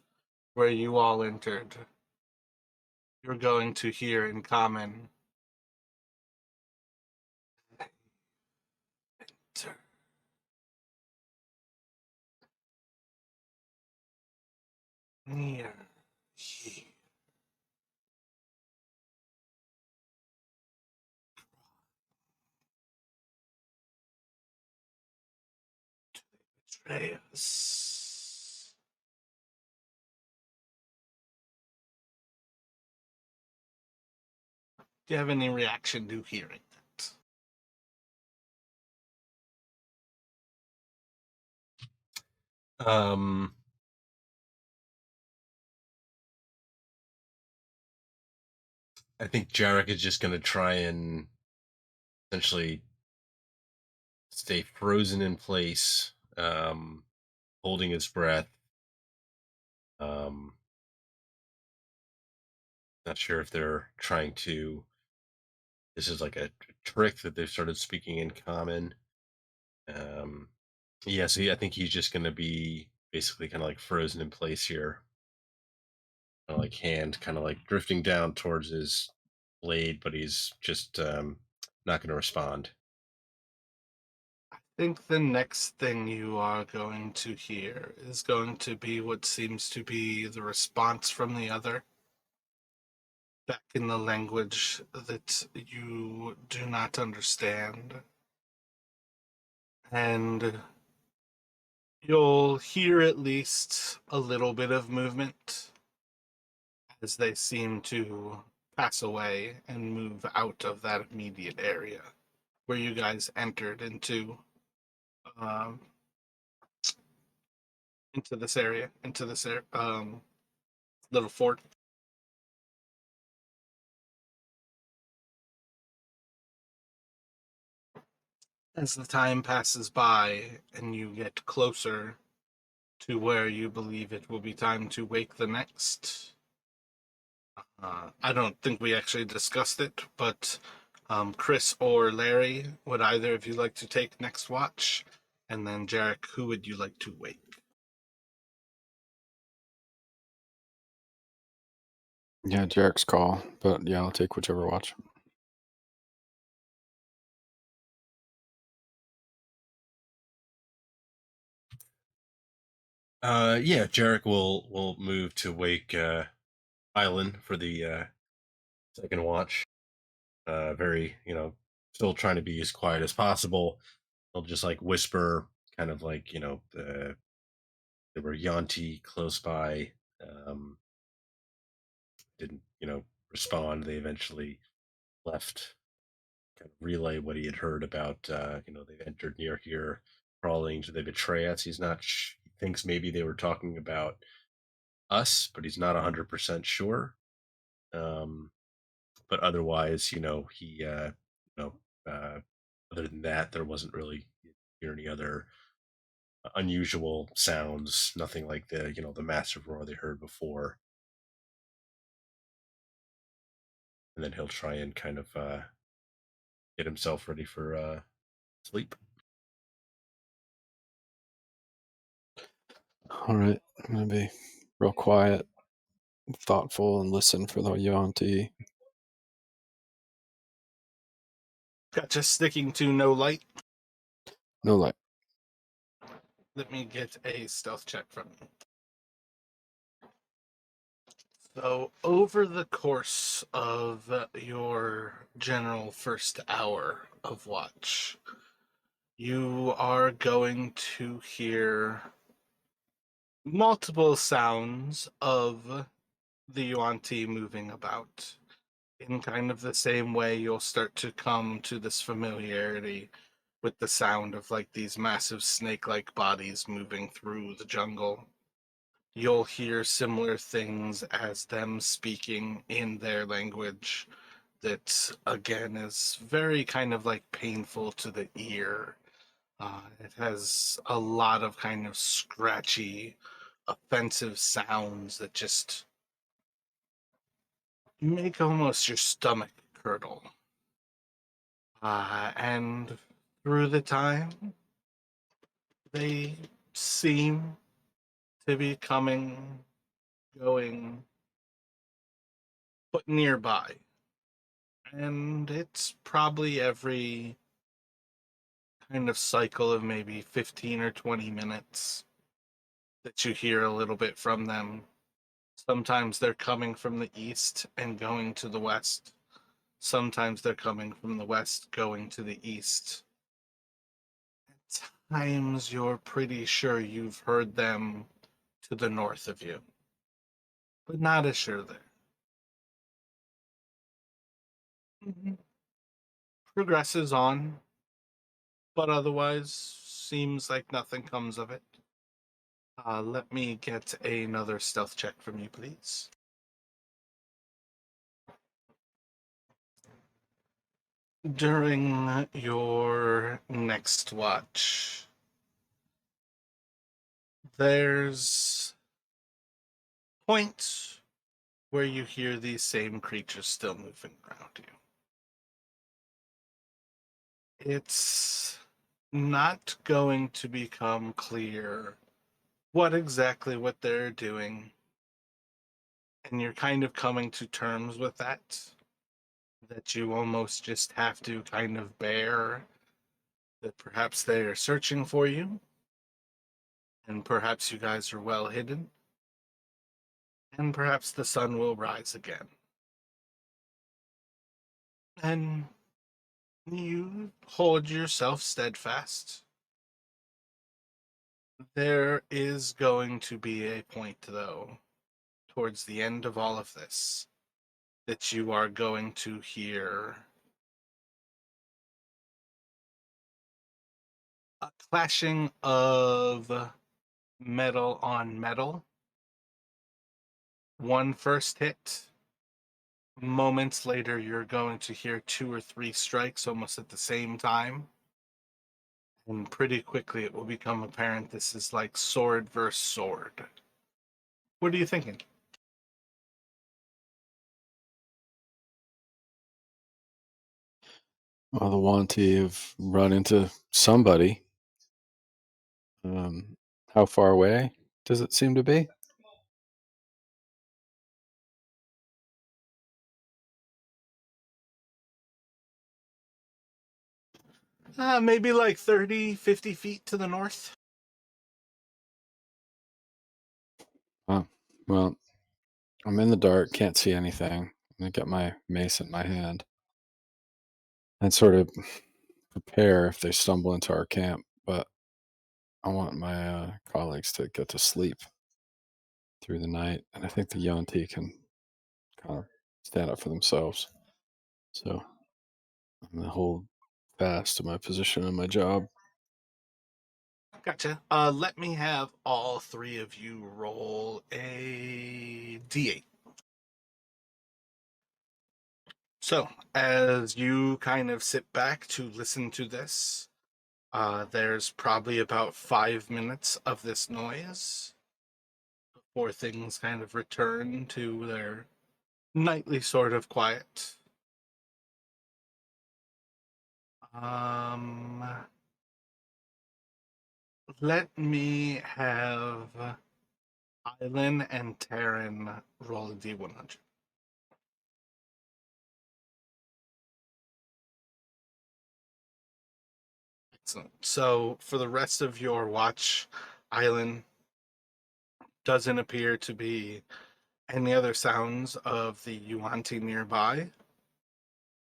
where you all entered. You're going to hear in common, enter near ye. Betray us. Do you have any reaction to hearing that? I think Jarek is just going to try and essentially stay frozen in place, holding his breath. Not sure if they're trying to. This is like a trick that they've started speaking in common. Yeah, so I think he's just going to be basically kind of like frozen in place here, kind of like hand, kind of like drifting down towards his blade, but he's just not going to respond. I think the next thing you are going to hear is going to be what seems to be the response from the other, back in the language that you do not understand. And you'll hear at least a little bit of movement as they seem to pass away and move out of that immediate area where you guys entered um, into this area, little fort. As the time passes by and you get closer to where you believe it will be time to wake the next, I don't think we actually discussed it, but Chris or Larry, would either of you like to take next watch? And then Jarek, who would you like to wake? Yeah, Jarek's call, but yeah, I'll take whichever watch. Yeah, Jarek will move to wake Island for the second watch. Very, still trying to be as quiet as possible. He'll just like whisper, kind of like, there were Yanti close by. Didn't, respond. They eventually left, kind of relay what he had heard about, they've entered near here, crawling. Do they betray us? He's not, he thinks maybe they were talking about us, but he's not 100% sure. But otherwise, he, other than that, there wasn't really hear any other unusual sounds. Nothing like the massive roar they heard before. And then he'll try and kind of get himself ready for sleep. All right, I'm gonna be real quiet, thoughtful, and listen for the Yuan-Ti. Gotcha. Sticking to no light. No light. Let me get a stealth check from you. So, over the course of your general first hour of watch, you are going to hear multiple sounds of the Yuan-Ti moving about. In kind of the same way, you'll start to come to this familiarity with the sound of like these massive snake-like bodies moving through the jungle. You'll hear similar things as them speaking in their language that, again, is very kind of like painful to the ear. It has a lot of kind of scratchy, offensive sounds that just make almost your stomach curdle. And through the time, they seem to be coming, going, but nearby. And it's probably every kind of cycle of maybe 15 or 20 minutes that you hear a little bit from them. Sometimes they're coming from the east and going to the west. Sometimes they're coming from the west going to the east. At times you're pretty sure you've heard them to the north of you, but not as sure there. Progresses on, but otherwise seems like nothing comes of it. Let me get another stealth check from you, please. During your next watch, there's points where you hear these same creatures still moving around you. It's not going to become clear what they're doing, and you're kind of coming to terms with that you almost just have to kind of bear that perhaps they are searching for you, and perhaps you guys are well hidden, and perhaps the sun will rise again. And you hold yourself steadfast. There is going to be a point, though, towards the end of all of this, that you are going to hear a clashing of metal on metal. One first hit. Moments later, you're going to hear 2 or 3 strikes almost at the same time. And pretty quickly, it will become apparent this is like sword versus sword. What are you thinking? Well, the Yuan-Ti have run into somebody. How far away does it seem to be? Maybe like 30, 50 feet to the north. Well, I'm in the dark, can't see anything. I got my mace in my hand and sort of prepare if they stumble into our camp. But I want my colleagues to get to sleep through the night, and I think the Yuan-Ti can kind of stand up for themselves. So I'm gonna hold fast to my position and my job. Gotcha. Let me have all 3 of you roll a d8. So, as you kind of sit back to listen to this, there's probably about 5 minutes of this noise before things kind of return to their nightly sort of quiet. Let me have Island and Terran roll a D100. Excellent. So for the rest of your watch, Island, doesn't appear to be any other sounds of the Yuan-Ti nearby.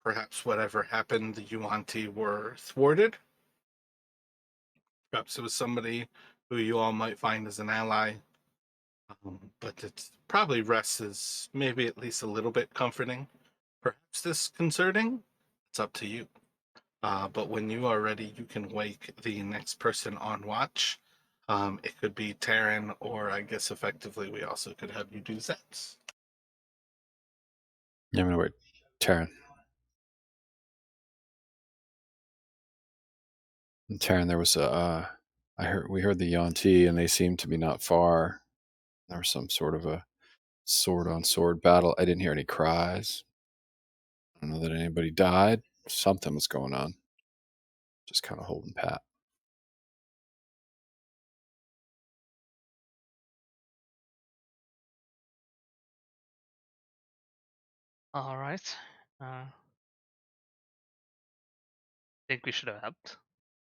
Perhaps whatever happened, the Yuan-Ti were thwarted. Perhaps it was somebody who you all might find as an ally. But it probably rests as maybe at least a little bit comforting. Perhaps disconcerting? It's up to you. But when you are ready, you can wake the next person on watch. It could be Terran, or I guess effectively we also could have you do Zets. Yeah, I'm gonna wait. Terran. And Terran, there was a. We heard the Yuan-Ti, and they seemed to be not far. There was some sort of a sword on sword battle. I didn't hear any cries. I don't know that anybody died. Something was going on. Just kind of holding pat. All right. Think we should have helped.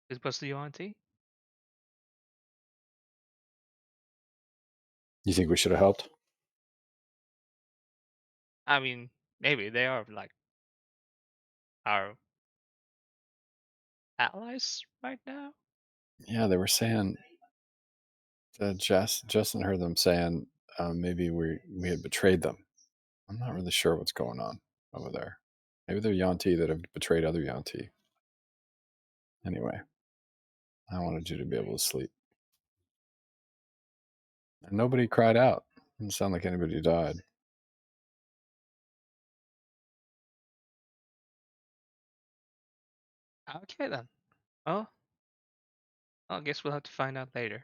It was the UNT. You think we should have helped? I mean, maybe they are like our allies right now. Yeah, they were saying that Justin heard them saying maybe we had betrayed them. I'm not really sure what's going on over there. Maybe they're Yuan-Ti that have betrayed other Yuan-Ti. Anyway, I wanted you to be able to sleep. And nobody cried out. Didn't sound like anybody died. Okay then. Oh, I guess we'll have to find out later.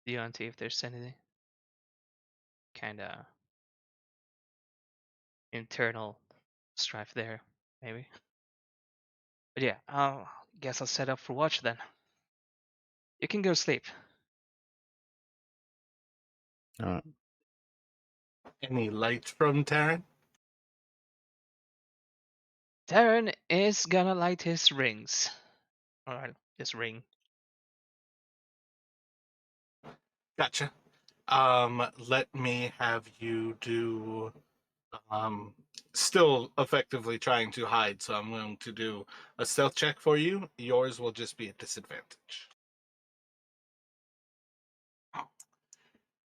The UNT if there's anything kind of internal strife there, maybe. But yeah, I guess I'll set up for watch then. You can go sleep. All right. Any light from Terran? Terran is gonna light his rings. Alright, his ring. Gotcha. Let me have you do still effectively trying to hide, so I'm going to do a stealth check for you. Yours will just be a disadvantage.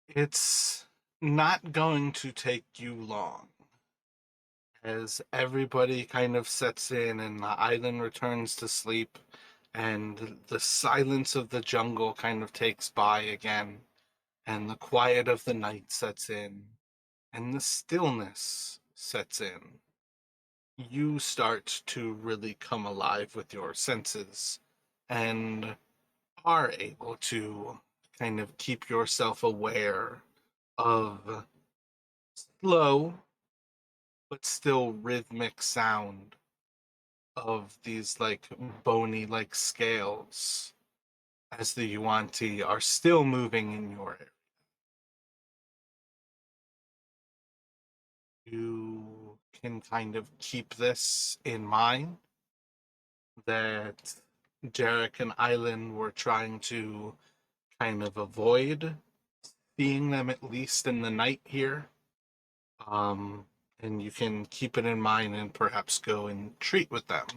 It's not going to take you long. As everybody kind of sets in and the island returns to sleep, and the silence of the jungle kind of takes by again, and the quiet of the night sets in, and the stillness sets in, you start to really come alive with your senses and are able to kind of keep yourself aware of slow but still rhythmic sound of these like bony like scales as the Yuan-Ti are still moving in your area. You can kind of keep this in mind that Jarek and Island were trying to kind of avoid seeing them at least in the night here. And you can keep it in mind and perhaps go and treat with them.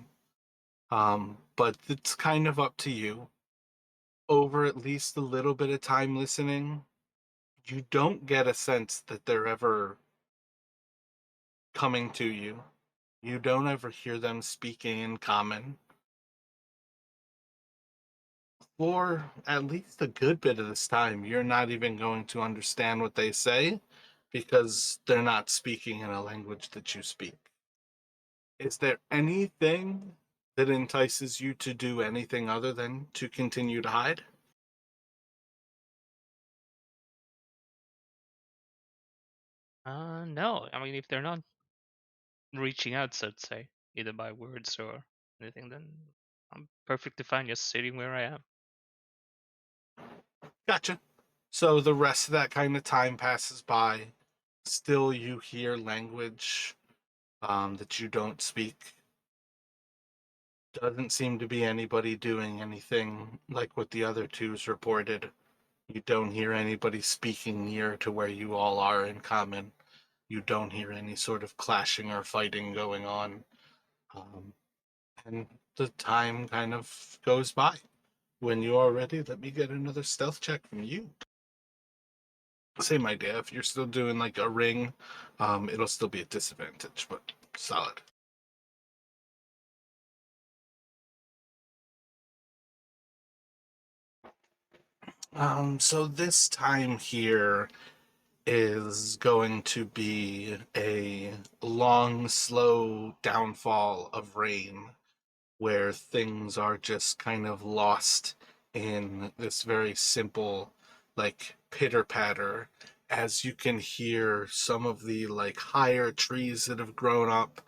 But it's kind of up to you. Over at least a little bit of time listening, you don't get a sense that they're ever coming to you. You don't ever hear them speaking in common. For at least a good bit of this time, you're not even going to understand what they say because they're not speaking in a language that you speak. Is there anything that entices you to do anything other than to continue to hide? No. I mean, if they're not reaching out, so to say, either by words or anything, then I'm perfectly fine just sitting where I am. Gotcha. So the rest of that kind of time passes by. Still, you hear language that you don't speak. Doesn't seem to be anybody doing anything like what the other two's reported. You don't hear anybody speaking near to where you all are in common. You don't hear any sort of clashing or fighting going on. Um, and the time kind of goes by. When you are ready, let me get another stealth check from you. Same idea. If you're still doing like a ring, it'll still be a disadvantage, but solid. So this time here is going to be a long, slow downfall of rain where things are just kind of lost in this very simple, like, pitter patter as you can hear some of the like higher trees that have grown up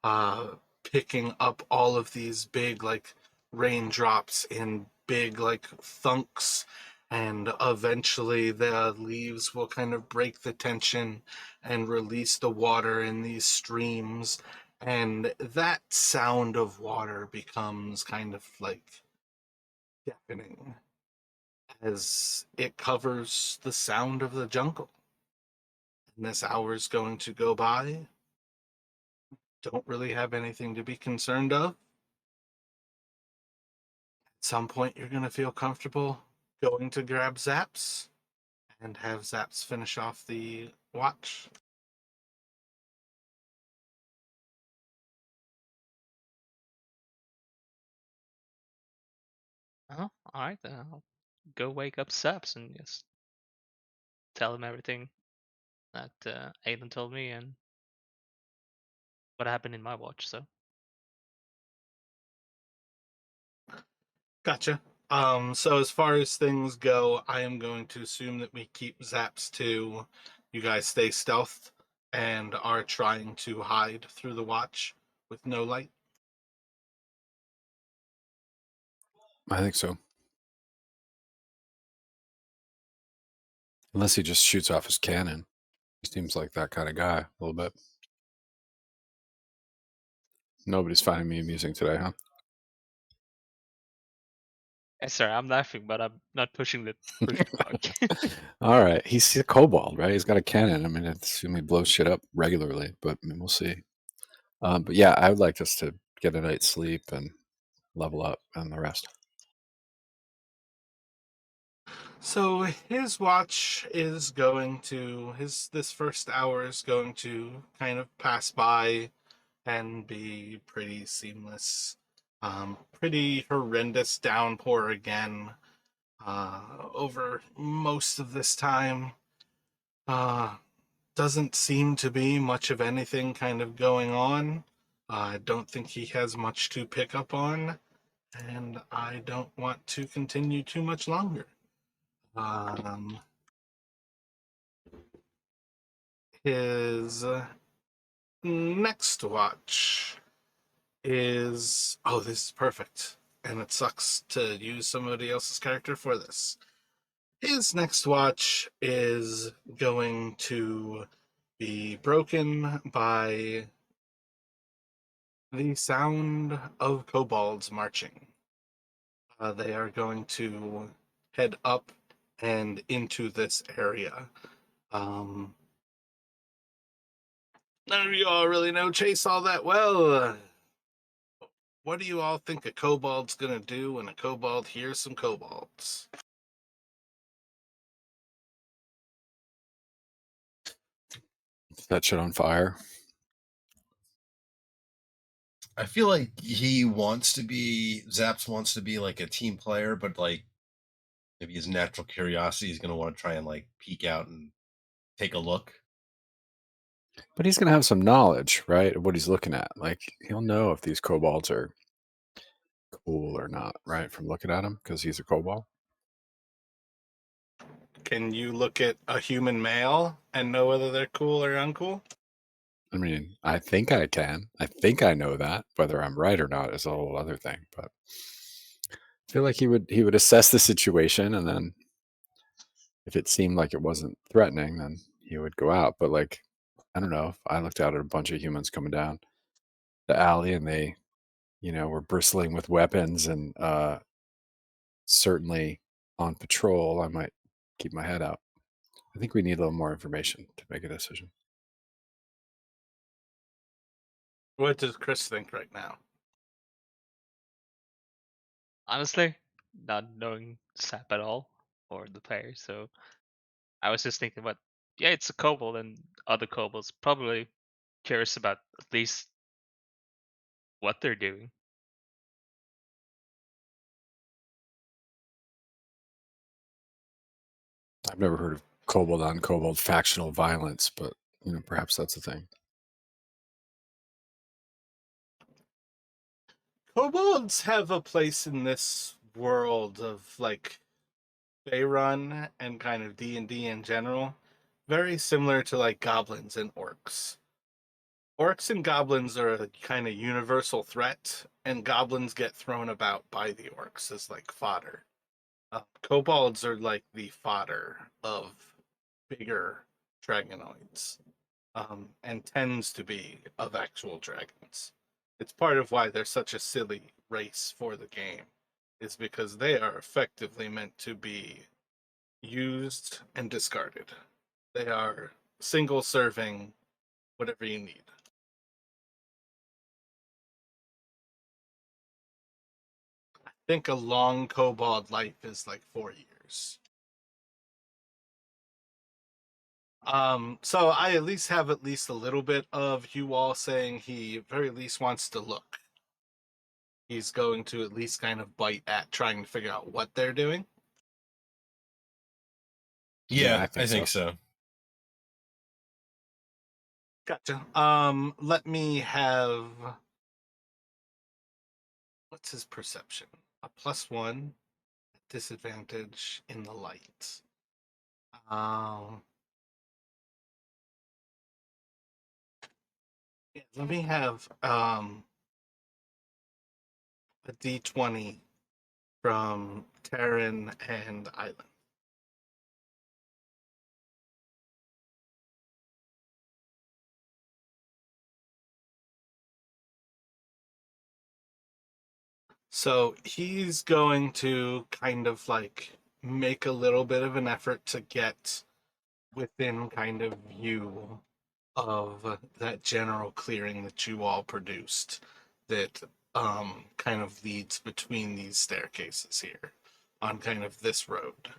uh picking up all of these big like raindrops in big like thunks, and eventually the leaves will kind of break the tension and release the water in these streams, and that sound of water becomes kind of like deafening as it covers the sound of the jungle. And this hour is going to go by. Don't really have anything to be concerned of. At some point, you're going to feel comfortable going to grab Zaps and have Zaps finish off the watch. Oh, all right, then I'll go wake up Saps and just tell him everything that Aiden told me and what happened in my watch. So Gotcha. So as far as things go, I am going to assume that we keep Zaps to you guys stay stealth and are trying to hide through the watch with no light. I think so. Unless he just shoots off his cannon. He seems like that kind of guy a little bit. Nobody's finding me amusing today, huh? sorry, I'm laughing, but I'm not pushing the pushback. All right. He's a kobold, right? He's got a cannon. I mean, I assume he blows shit up regularly, but I mean, we'll see. But yeah, I would like us to get a night's sleep and level up and the rest. So his watch is going to this first hour is going to kind of pass by and be pretty seamless. Pretty horrendous downpour again over most of this time. Doesn't seem to be much of anything kind of going on. I don't think he has much to pick up on, and I don't want to continue too much longer. His next watch is this is perfect, and it sucks to use somebody else's character for this. His next watch is going to be broken by the sound of kobolds marching. They are going to head up and into this area. None of you all really know Chase all that well. What do you all think a kobold's gonna do when a kobold hears some kobolds? Set shit on fire. I feel like Zaps wants to be like a team player, but like maybe his natural curiosity is going to want to try and like peek out and take a look. But he's gonna have some knowledge, right, of what he's looking at. Like he'll know if these kobolds are cool or not, right, from looking at him because he's a kobold. Can you look at a human male and know whether they're cool or uncool? I mean, I think I can. I think I know that. Whether I'm right or not is a whole other thing. But I feel like he would assess the situation, and then if it seemed like it wasn't threatening, then he would go out. But like, I don't know if I looked out at a bunch of humans coming down the alley and they, were bristling with weapons and certainly on patrol, I might keep my head out. I think we need a little more information to make a decision. What does Chris think right now? Honestly, not knowing Sap at all or the player, so I was just thinking about, yeah, it's a kobold, and other kobolds probably curious about at least what they're doing. I've never heard of kobold on kobold factional violence, but perhaps that's a thing. Kobolds have a place in this world of like Faerun and kind of D&D in general, very similar to like goblins and orcs. Orcs and goblins are a kind of universal threat, and goblins get thrown about by the orcs as like fodder. Kobolds are like the fodder of bigger dragonoids, and tends to be of actual dragons. It's part of why they're such a silly race for the game, is because they are effectively meant to be used and discarded. They are single serving, whatever you need. I think a long kobold life is like 4 years. So I at least have at least a little bit of you all saying he very least wants to look. He's going to at least kind of bite at trying to figure out what they're doing. Yeah, I think so. Gotcha. Let me have, what's his perception? A +1 disadvantage in the light. Yeah, let me have a D20 from Terran and Island. So he's going to kind of like make a little bit of an effort to get within kind of view of that general clearing that you all produced that kind of leads between these staircases here on kind of this road.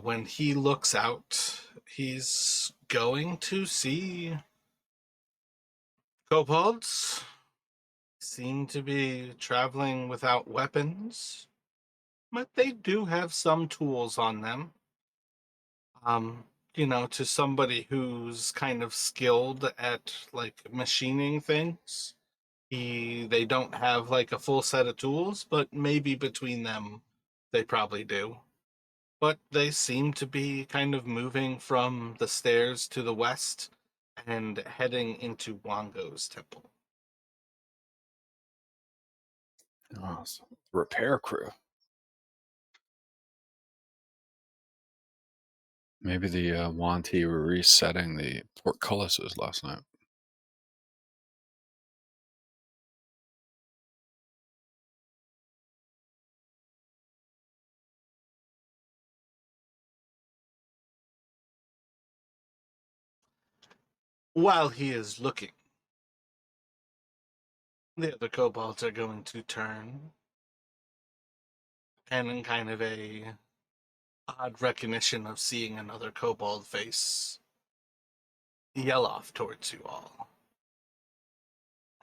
When he looks out, he's going to see kobolds seem to be traveling without weapons, but they do have some tools on them. To somebody who's kind of skilled at like machining things, they don't have like a full set of tools, but maybe between them they probably do. But they seem to be kind of moving from the stairs to the west and heading into Wango's temple. Awesome. Repair crew. Maybe the Wanti were resetting the portcullises last night. While he is looking, the other kobolds are going to turn and in kind of a odd recognition of seeing another kobold face, yell off towards you all.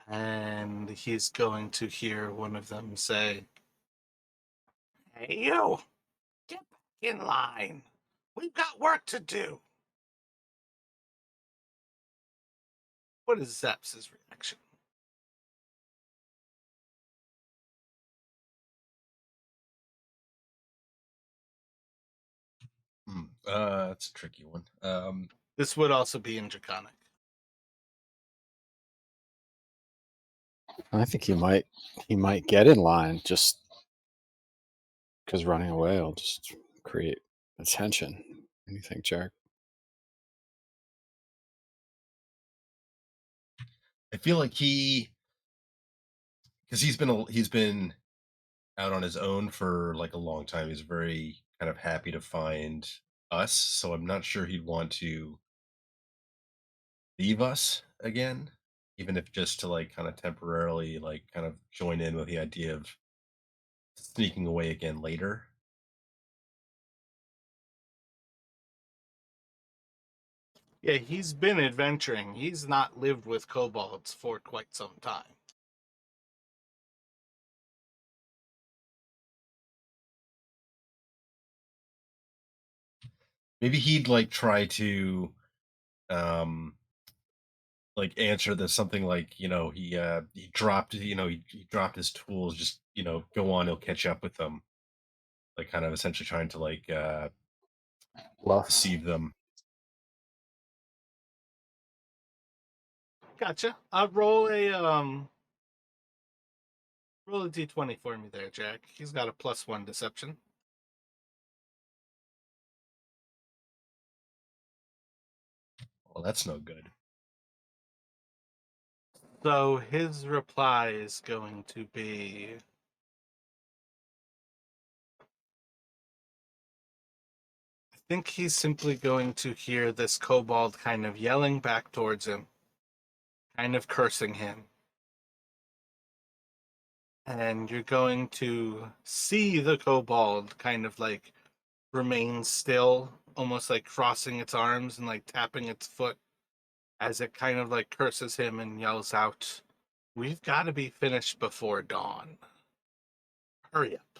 And he's going to hear one of them say, "Hey, you! Get back in line! We've got work to do!" What is Zeps' reaction? That's a tricky one. This would also be in Draconic. I think he might get in line just because running away will just create attention. What do you think, Jared? I feel like because he's been out on his own for like a long time. He's very kind of happy to find us, so I'm not sure he'd want to leave us again, even if just to like kind of temporarily like kind of join in with the idea of sneaking away again later. Yeah, he's been adventuring. He's not lived with kobolds for quite some time. Maybe he'd like try to um like answer this something like, he dropped, he dropped his tools, just, go on, he'll catch up with them, like kind of essentially trying to like Bluff. deceive them. Gotcha. Roll a d20 for me there, Jack. He's got a +1 deception. Well, that's no good. So his reply is going to be, I think he's simply going to hear this kobold kind of yelling back towards him, kind of cursing him. And you're going to see the kobold kind of like remain still, almost like crossing its arms and like tapping its foot as it kind of like curses him and yells out, "We've got to be finished before dawn. Hurry up."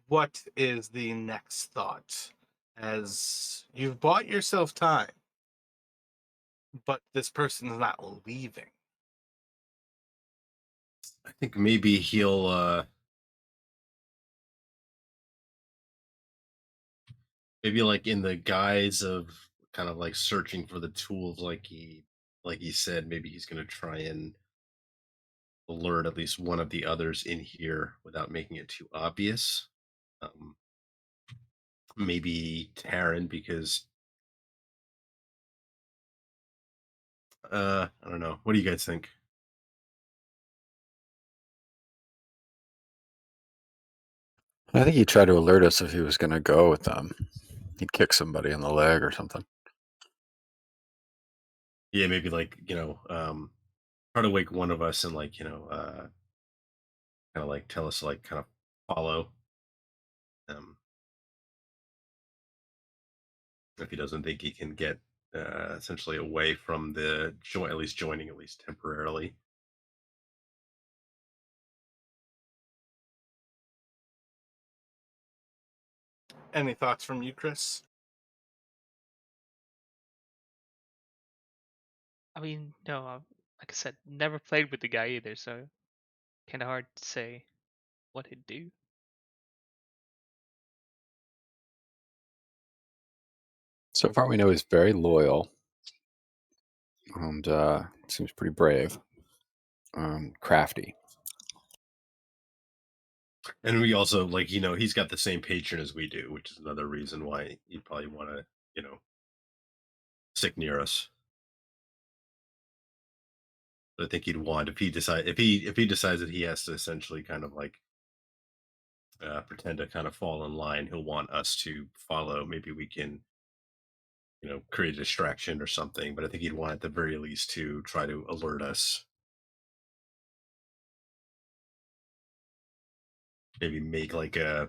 What is the next thought? As you've bought yourself time, but this person is not leaving. I think maybe he'll maybe like in the guise of kind of like searching for the tools like he said, maybe he's going to try and alert at least one of the others in here without making it too obvious. um Maybe Taryn, because I don't know, what do you guys think? I think he'd try to alert us if he was going to go with them. He'd kick somebody in the leg or something. Yeah, maybe like, try to wake one of us and like, kind of like tell us to like kind of follow. um if he doesn't think he can get essentially away from the join, at least joining, at least temporarily. Any thoughts from you, Chris? I mean, no, like I said, never played with the guy either, so kind of hard to say what he'd do. So far, we know he's very loyal and seems pretty brave, crafty. And we also like, he's got the same patron as we do, which is another reason why he'd probably want to, stick near us. But I think he'd want, if he decides that he has to essentially kind of like pretend to kind of fall in line, he'll want us to follow. Maybe we can, create a distraction or something. But I think he'd want at the very least to try to alert us. Maybe make like a,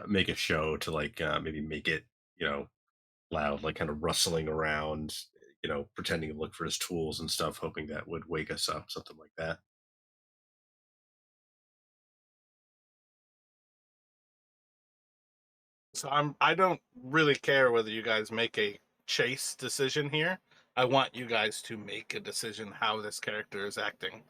make a show to like maybe make it, loud, like kind of rustling around, pretending to look for his tools and stuff, hoping that would wake us up, something like that. So I don't really care whether you guys make a chase decision here. I want you guys to make a decision how this character is acting.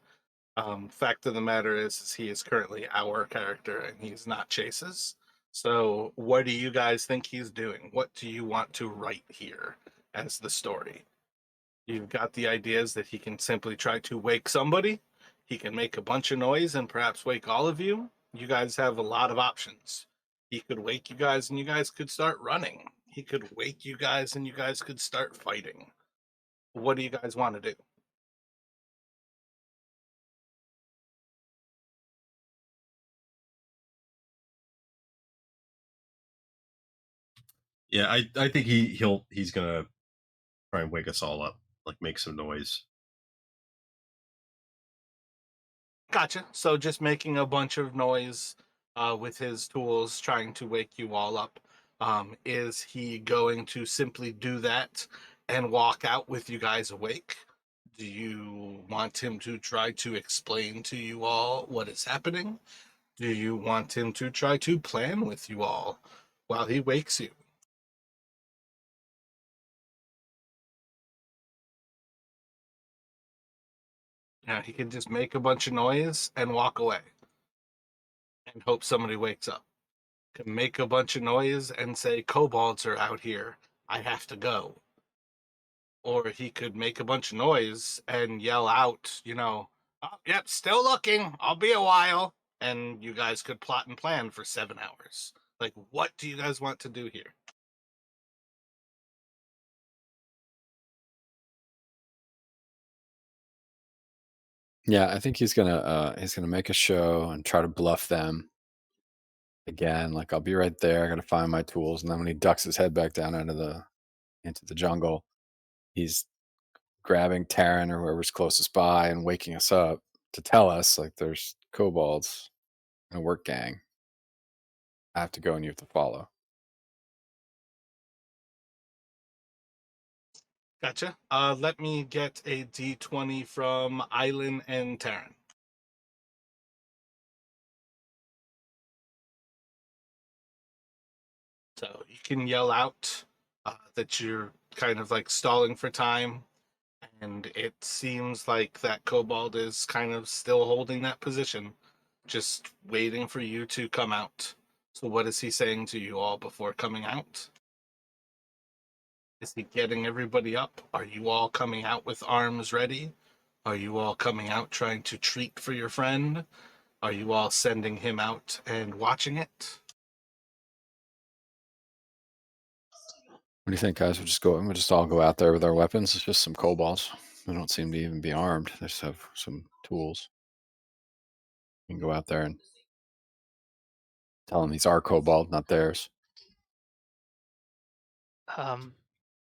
Fact of the matter is he is currently our character and he's not Chase's. So, what do you guys think he's doing? What do you want to write here as the story? You've got the ideas that he can simply try to wake somebody. He can make a bunch of noise and perhaps wake all of you. You guys have a lot of options. He could wake you guys and you guys could start running. He could wake you guys and you guys could start fighting. What do you guys want to do? Yeah, I think he's gonna try and wake us all up, like make some noise. Gotcha. So just making a bunch of noise with his tools, trying to wake you all up. Is he going to simply do that and walk out with you guys awake? Do you want him to try to explain to you all what is happening? Do you want him to try to plan with you all while he wakes you? Now he can just make a bunch of noise and walk away and hope somebody wakes up. Can make a bunch of noise and say kobolds are out here. I have to go. Or he could make a bunch of noise and yell out, oh, yep, still looking. I'll be a while. And you guys could plot and plan for 7 hours. Like, what do you guys want to do here? Yeah, I think he's gonna make a show and try to bluff them again. Like, I'll be right there. I gotta find my tools, and then when he ducks his head back down into the jungle, he's grabbing Taryn or whoever's closest by and waking us up to tell us like there's kobolds in a work gang. I have to go and you have to follow. Gotcha. Let me get a d20 from Eileen and Taryn. So you can yell out that you're kind of like stalling for time, and it seems like that kobold is kind of still holding that position, just waiting for you to come out. So what is he saying to you all before coming out? Is he getting everybody up? Are you all coming out with arms ready? Are you all coming out trying to treat for your friend? Are you all sending him out and watching it? What do you think, guys? We'll just all go out there with our weapons. It's just some kobolds. They don't seem to even be armed. They just have some tools. We can go out there and tell them he's our kobold, not theirs.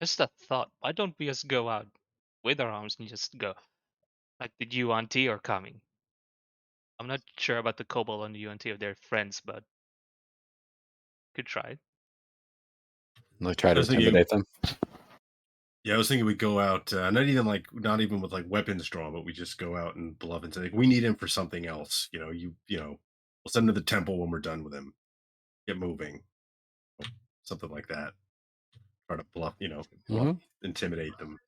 Just a thought. Why don't we just go out with our arms and just go? Like the UNT are coming. I'm not sure about the Kobold and the UNT if they're friends, but could try. Like try I to was thinking- intimidate them. Yeah, I was thinking we go out, not even with like weapons drawn, but we just go out and bluff and say, like, we need him for something else. We'll send him to the temple when we're done with him. Get moving, something like that. Try to bluff, intimidate them.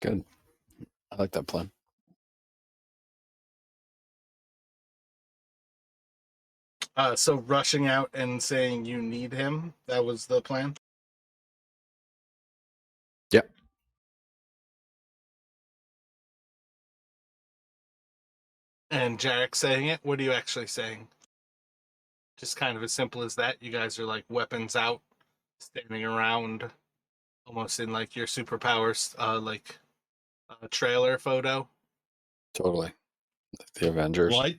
Good. I like that plan. So rushing out and saying you need him, that was the plan? Yep. And Jarek saying it, what are you actually saying? Just kind of as simple as that. You guys are like weapons out, standing around, almost in like your superpowers, trailer photo. Totally. Like the Avengers. Well,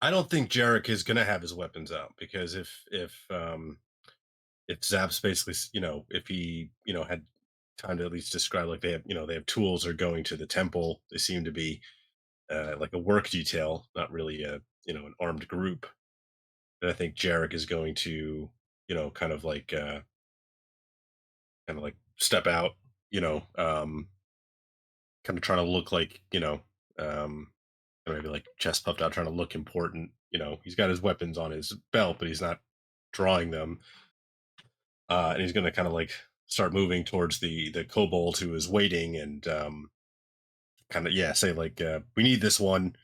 I don't think Jarek is gonna have his weapons out because if Zap's basically, if he, had time to at least describe like they have tools or going to the temple, they seem to be like a work detail, not really an armed group. And I think Jarek is going to, kind of like step out, kind of trying to look like, maybe like chest puffed out, trying to look important. He's got his weapons on his belt, but he's not drawing them. And he's going to kind of like start moving towards the kobold who is waiting, and kind of, yeah, say like, we need this one.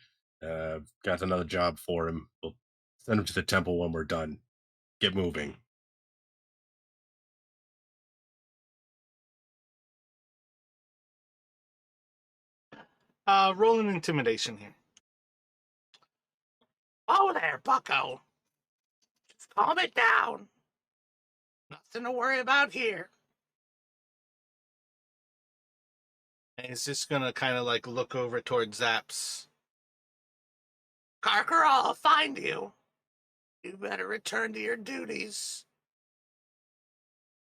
Got another job for him. We'll send him to the temple when we're done. Get moving. Roll an intimidation here. Oh there, bucko. Just calm it down. Nothing to worry about here. And he's just gonna kind of like look over towards Zaps. Karkaral, I'll find you. You better return to your duties.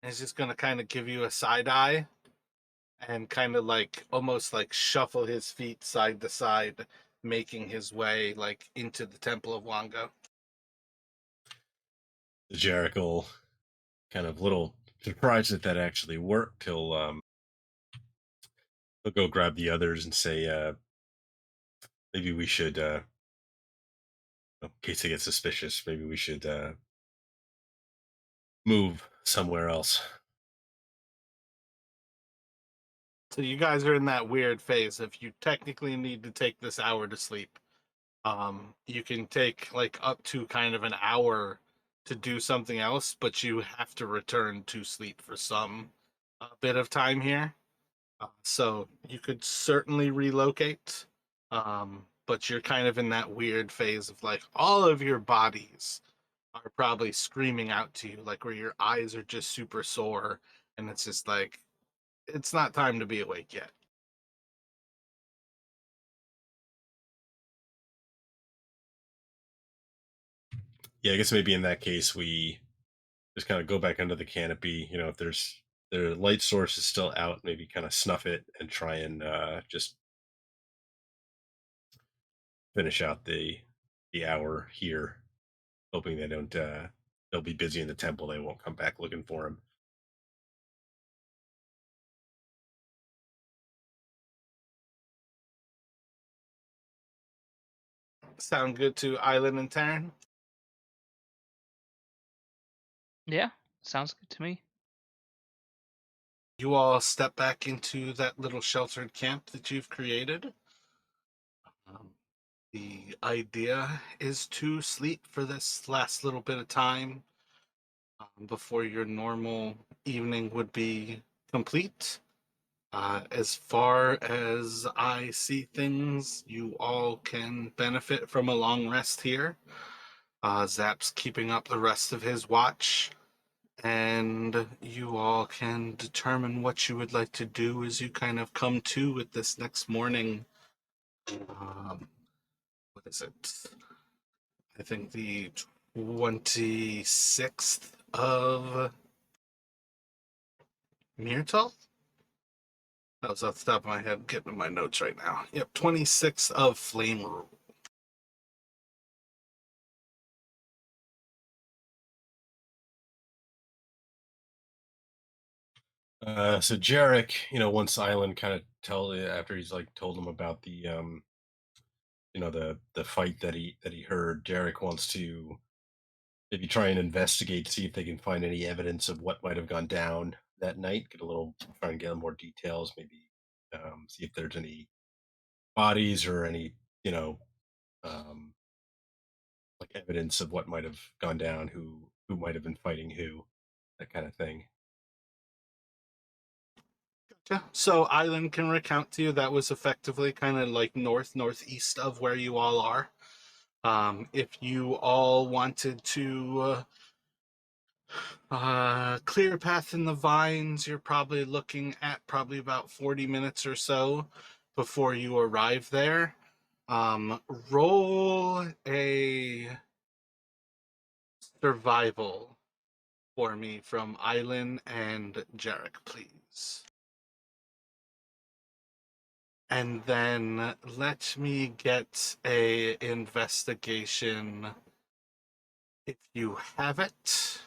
And he's just gonna kind of give you a side eye and kind of like almost like shuffle his feet side to side, making his way like into the Temple of Wango. Jarek will kind of little surprised that that actually worked. He'll go grab the others and say, maybe we should, in case they get suspicious, maybe we should move somewhere else. So you guys are in that weird phase. If you technically need to take this hour to sleep, you can take like up to kind of an hour to do something else, but you have to return to sleep for some bit of time here. So you could certainly relocate, but you're kind of in that weird phase of like all of your bodies are probably screaming out to you, like where your eyes are just super sore, and it's just like it's not time to be awake yet. Yeah, I guess maybe in that case we just kind of go back under the canopy. You know, if the light source is still out, maybe kind of snuff it and try and just finish out the hour here, hoping they don't. They'll be busy in the temple. They won't come back looking for him. Sound good to Island and Taryn? Yeah, sounds good to me. You all step back into that little sheltered camp that you've created. The idea is to sleep for this last little bit of time before your normal evening would be complete. As far as I see things, you all can benefit from a long rest here. Zap's keeping up the rest of his watch, and you all can determine what you would like to do as you kind of come to with this next morning. What is it? I think the 26th of Myrtle? That was off the top of my head, getting to my notes right now. Yep, 26th of Flame Rule. So Jarek, you know, once Island kind of after he's like told him about the you know, the fight that he heard, Jarek wants to maybe try and investigate to see if they can find any evidence of what might have gone down that night. Try and get more details, maybe see if there's any bodies or any, you know, um, like evidence of what might have gone down, who might have been fighting who, that kind of thing. Yeah. So Island can recount to you that was effectively kind of like northeast of where you all are. If you all wanted to clear a path in the vines, you're probably looking at probably about 40 minutes or so before you arrive there. Roll a survival for me from Island and Jarek, please. And then let me get a investigation, if you have it,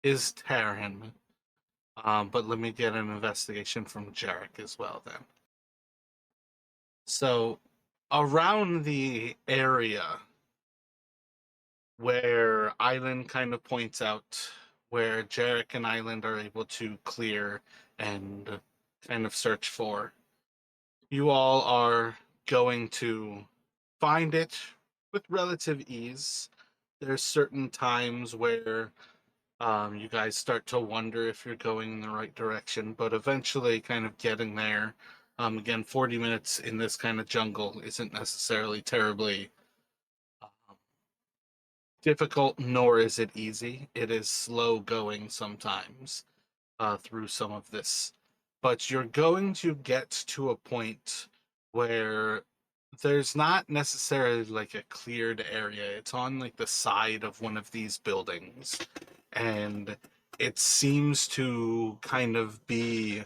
is Taryn. But let me get an investigation from Jarek as well then. So around the area where Island kind of points out where Jarek and Island are able to clear and kind of search for. You all are going to find it with relative ease. There's certain times where you guys start to wonder if you're going in the right direction, but eventually kind of getting there. Again, 40 minutes in this kind of jungle isn't necessarily terribly difficult, nor is it easy. It is slow going sometimes through some of this. But you're going to get to a point where there's not necessarily like a cleared area. It's on like the side of one of these buildings. And it seems to kind of be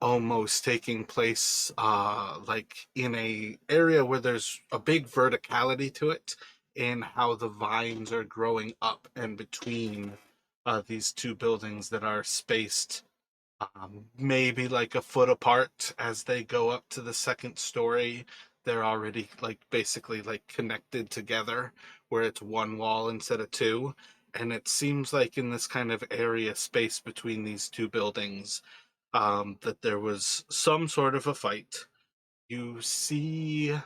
almost taking place like in a area where there's a big verticality to it in how the vines are growing up and between these two buildings that are spaced maybe like a foot apart. As they go up to the second story, they're already like basically like connected together where it's one wall instead of two. And it seems like in this kind of area space between these two buildings that there was some sort of a fight. You see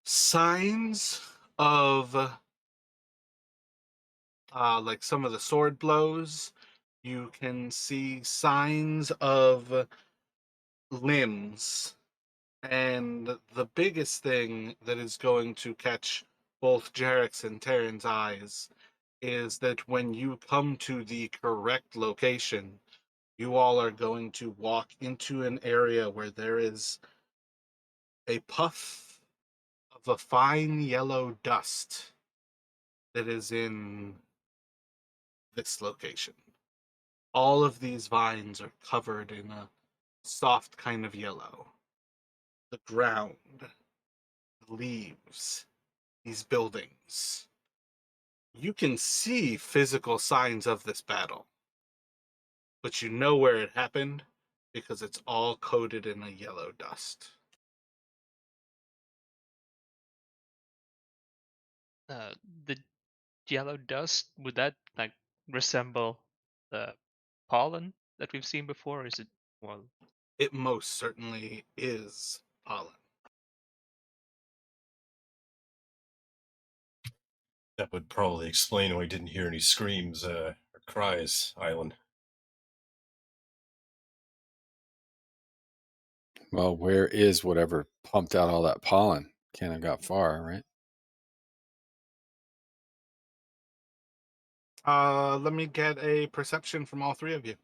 signs of like some of the sword blows. You can see signs of limbs. And the biggest thing that is going to catch both Jarek's and Terran's eyes is that when you come to the correct location, you all are going to walk into an area where there is a puff of a fine yellow dust that is in this location. All of these vines are covered in a soft kind of yellow. The ground, the leaves, these buildings. You can see physical signs of this battle, but you know where it happened because it's all coated in a yellow dust. The yellow dust, would that like resemble the pollen that we've seen before, or is it well? It most certainly is pollen. That would probably explain why I didn't hear any screams or cries, Island. Well, where is whatever pumped out all that pollen? Can't have got far, right? Let me get a perception from all three of you.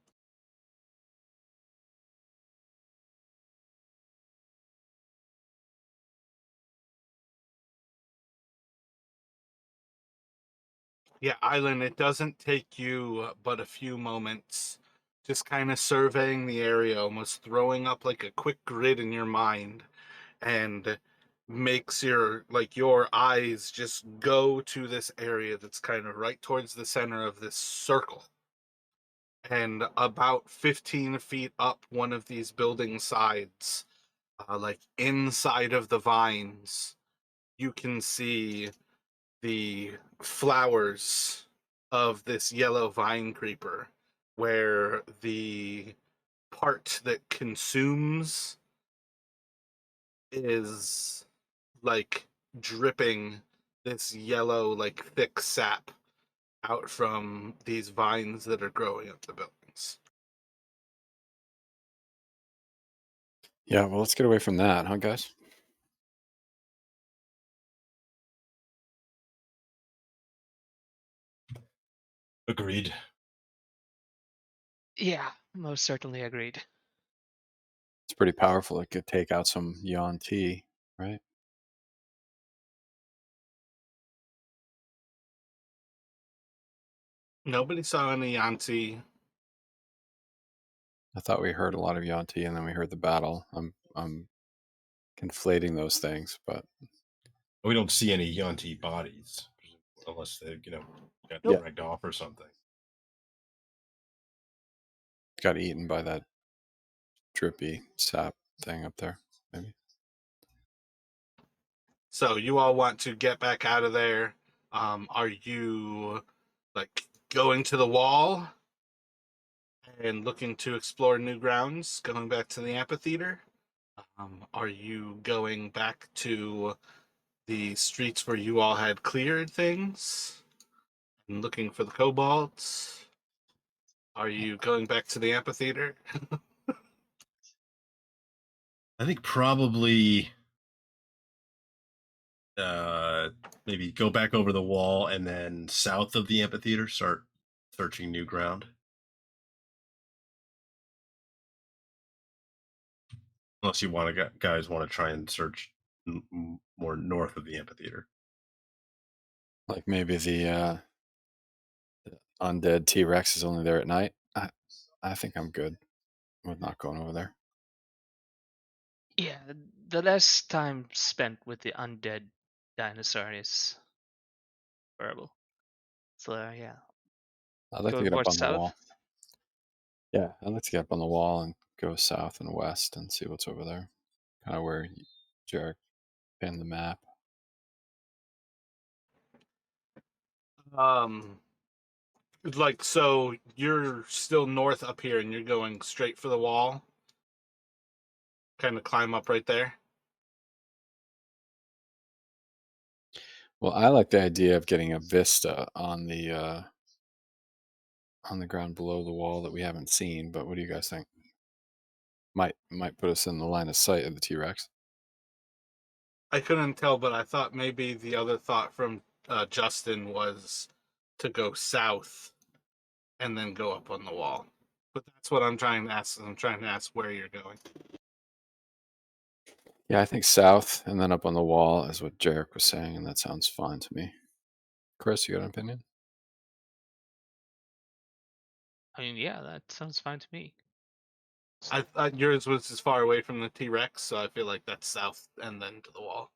Yeah, Island, it doesn't take you but a few moments just kind of surveying the area, almost throwing up like a quick grid in your mind, and makes your eyes just go to this area that's kind of right towards the center of this circle. And about 15 feet up one of these building sides, like inside of the vines, you can see the flowers of this yellow vine creeper, where the part that consumes is like dripping this yellow, like thick sap out from these vines that are growing up the buildings. Yeah, well, let's get away from that, huh, guys? Agreed. Yeah, most certainly agreed. It's pretty powerful. It could take out some Yuan Ti, right? Nobody saw any Yanti. I thought we heard a lot of Yuan Ti, and then we heard the battle. I'm conflating those things, but We don't see any Yuan-Ti bodies, unless they, got Yeah. dragged off or something. got eaten by that drippy sap thing up there, maybe. So you all want to get back out of there. Are you like going to the wall and looking to explore new grounds, going back to the amphitheater? Are you going back to the streets where you all had cleared things and looking for the kobolds? Are you going back to the amphitheater? I think probably maybe go back over the wall and then south of the amphitheater start searching new ground. Unless you want to guys want to try and search more north of the amphitheater. Like maybe the undead T-Rex is only there at night. I think I'm good with not going over there. Yeah, the less time spent with the undead dinosaur is horrible. So yeah, I'd like to go get up towards on the south. wall. Yeah, I'd like to get up on the wall and go south and west and see what's over there. Kind of where Jarek pinned the map. Like, so you're still north up here and you're going straight for the wall? Kind of climb up right there? Well, I like the idea of getting a vista on the ground below the wall that we haven't seen. But what do you guys think? Might put us in the line of sight of the T-Rex. I couldn't tell, but I thought maybe the other thought from Justin was to go south and then go up on the wall. But that's what I'm trying to ask. I'm trying to ask where you're going. Yeah, I think south and then up on the wall is what Jarek was saying, and that sounds fine to me. Chris, you got an opinion? I mean, yeah, that sounds fine to me. I thought yours was as far away from the T-Rex, so I feel like that's south and then to the wall.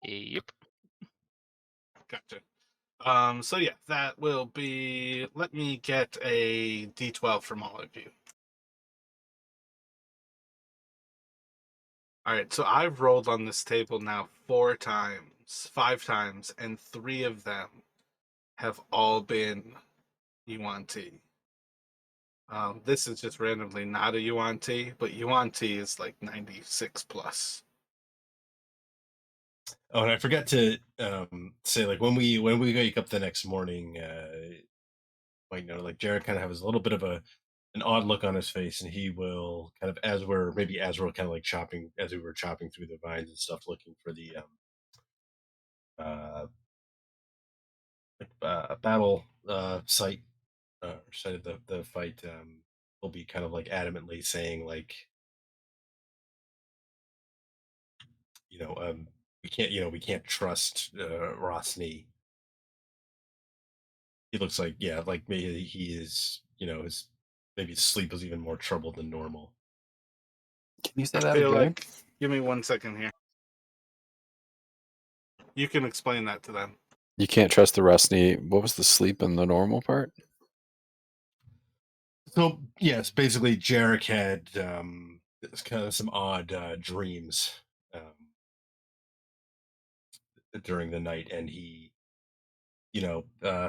Yep. Gotcha. So yeah, that will be. Let me get a D12 from all of you. All right, so I've rolled on this table now 5 times, and 3 of them have all been Yuan-Ti. This is just randomly not a Yuan-Ti, but Yuan-Ti is like 96 plus. Oh, and I forgot to say, like when we wake up the next morning, like like Jared kind of has a little bit of an odd look on his face, and he will kind of as we're kind of like chopping as we were chopping through the vines and stuff, looking for the battle site or site of the fight. He'll be kind of like adamantly saying like, we can't trust Rosny. He looks like, yeah, like maybe he is, maybe his sleep was even more troubled than normal. Can you say I that feel again? like, give me 1 second here. You can explain that to them. You can't trust the Rusty. What was the sleep and the normal part? So yes, basically Jarek had kind of some odd dreams during the night, and he,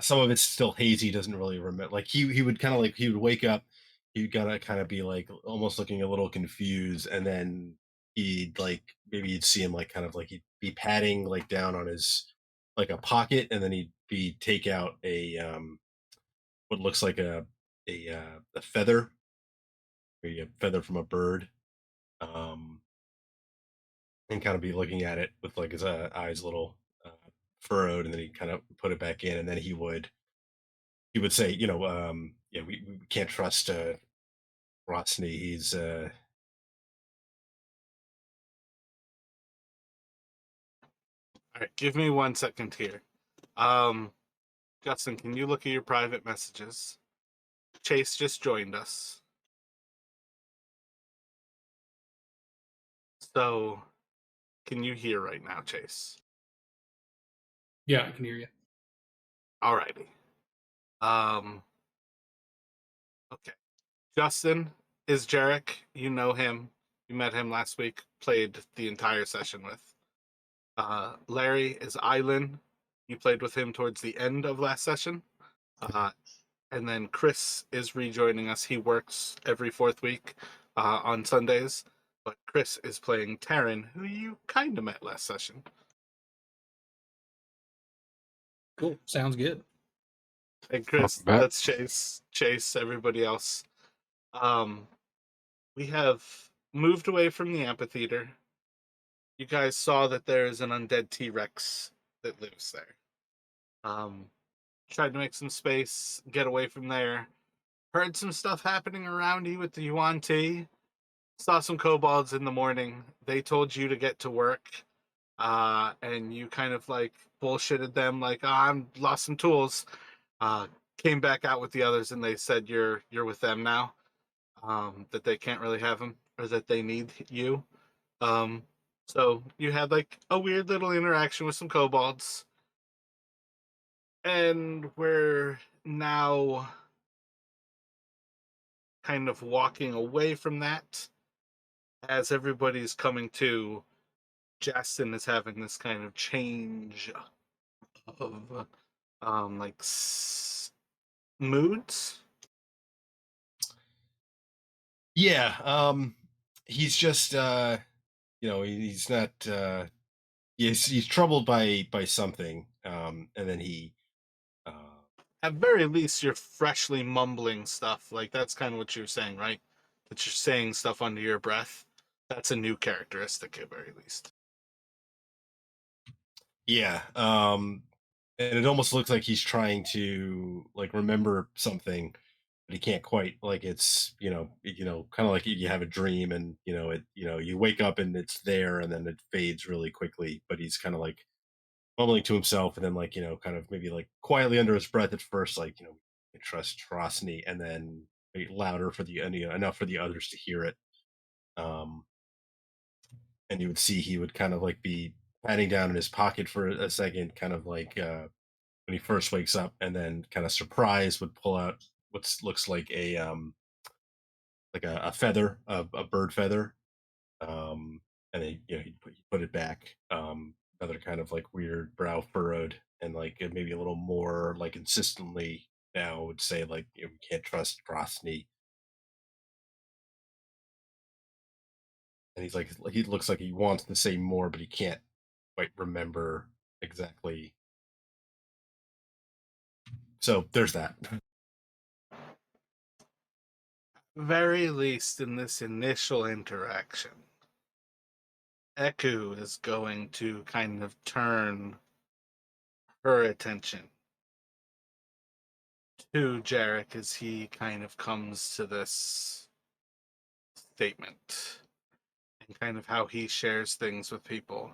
some of it's still hazy. Doesn't really remember. Like he would kind of like he would wake up, he'd gotta kind of be like almost looking a little confused, and then he'd like maybe you'd see him like kind of like he'd be patting like down on his like a pocket, and then he'd be take out a what looks like a feather, maybe a feather from a bird, um, and kind of be looking at it with like his eyes a little furrowed, and then he'd kind of put it back in, and then he would say, yeah, we can't trust Rosny. He's All right, give me 1 second here. Justin, can you look at your private messages? Chase just joined us. So, can you hear right now, Chase? Yeah, I can hear you. Alrighty. Okay. Justin is Jarek. You know him. You met him last week. Played the entire session with. Larry is Island. You played with him towards the end of last session. And then Chris is rejoining us. He works every fourth week on Sundays. But Chris is playing Taryn, who you kind of met last session. Cool. Sounds good. And Chris, Welcome back. that's Chase, everybody else. We have moved away from the amphitheater. You guys saw that there is an undead T-Rex that lives there. Tried to make some space, get away from there. Heard some stuff happening around you with the Yuan Ti. Saw some kobolds in the morning. They told you to get to work. And you kind of like bullshitted them like, oh, I'm lost some tools. Came back out with the others and they said you're with them now. That they can't really have them or that they need you. So you had like a weird little interaction with some kobolds. And we're now kind of walking away from that as everybody's coming to. Justin is having this kind of change of moods. Yeah, he's just he's not he's troubled by something, and then he At very least, you're freshly mumbling stuff. Like that's kind of what you're saying, right? That you're saying stuff under your breath. That's a new characteristic at very least. yeah, and it almost looks like he's trying to like remember something, but he can't quite. Like it's kind of like you have a dream and you wake up and it's there and then it fades really quickly, but he's kind of like mumbling to himself and then like kind of maybe like quietly under his breath at first, like trust Trosny, and then louder for the enough for the others to hear it. And you would see he would kind of like be patting down in his pocket for a second, kind of like when he first wakes up, and then kind of surprised would pull out what looks like a feather, a bird feather, and then he'd put it back. Another kind of like weird brow furrowed, and like maybe a little more like insistently now would say like we can't trust Grosny. And he's like he looks like he wants to say more, but he can't quite remember exactly. So there's that. Very least in this initial interaction, Eku is going to kind of turn her attention to Jarek as he kind of comes to this statement and kind of how he shares things with people.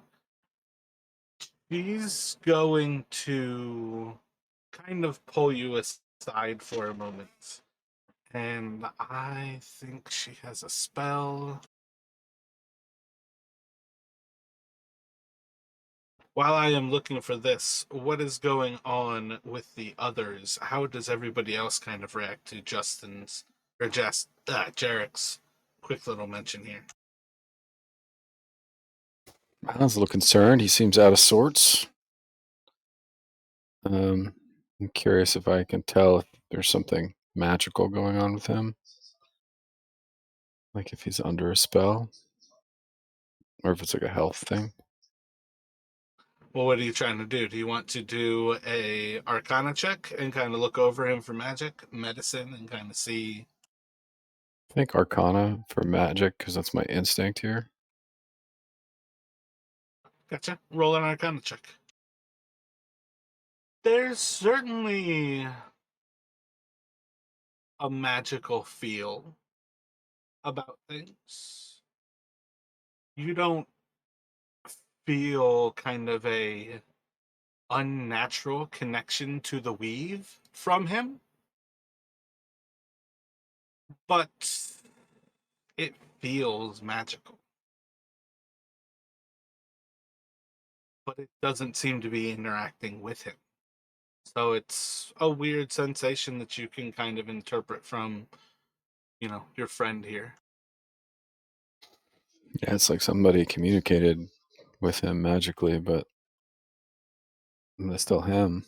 She's going to kind of pull you aside for a moment. And I think she has a spell. While I am looking for this, what is going on with the others? How does everybody else kind of react to Justin's or Jarek's quick little mention here? Alan's a little concerned. He seems out of sorts. I'm curious if I can tell if there's something magical going on with him. Like if he's under a spell. Or if it's like a health thing. Well, what are you trying to do? Do you want to do a Arcana check and kind of look over him for magic, medicine, and kind of see? I think Arcana for magic, because that's my instinct here. Gotcha. Roll an Arcana check. There's certainly a magical feel about things. You don't feel kind of a unnatural connection to the weave from him, but it feels magical. But it doesn't seem to be interacting with him. So it's a weird sensation that you can kind of interpret from, your friend here. Yeah, it's like somebody communicated with him magically, but That's still him.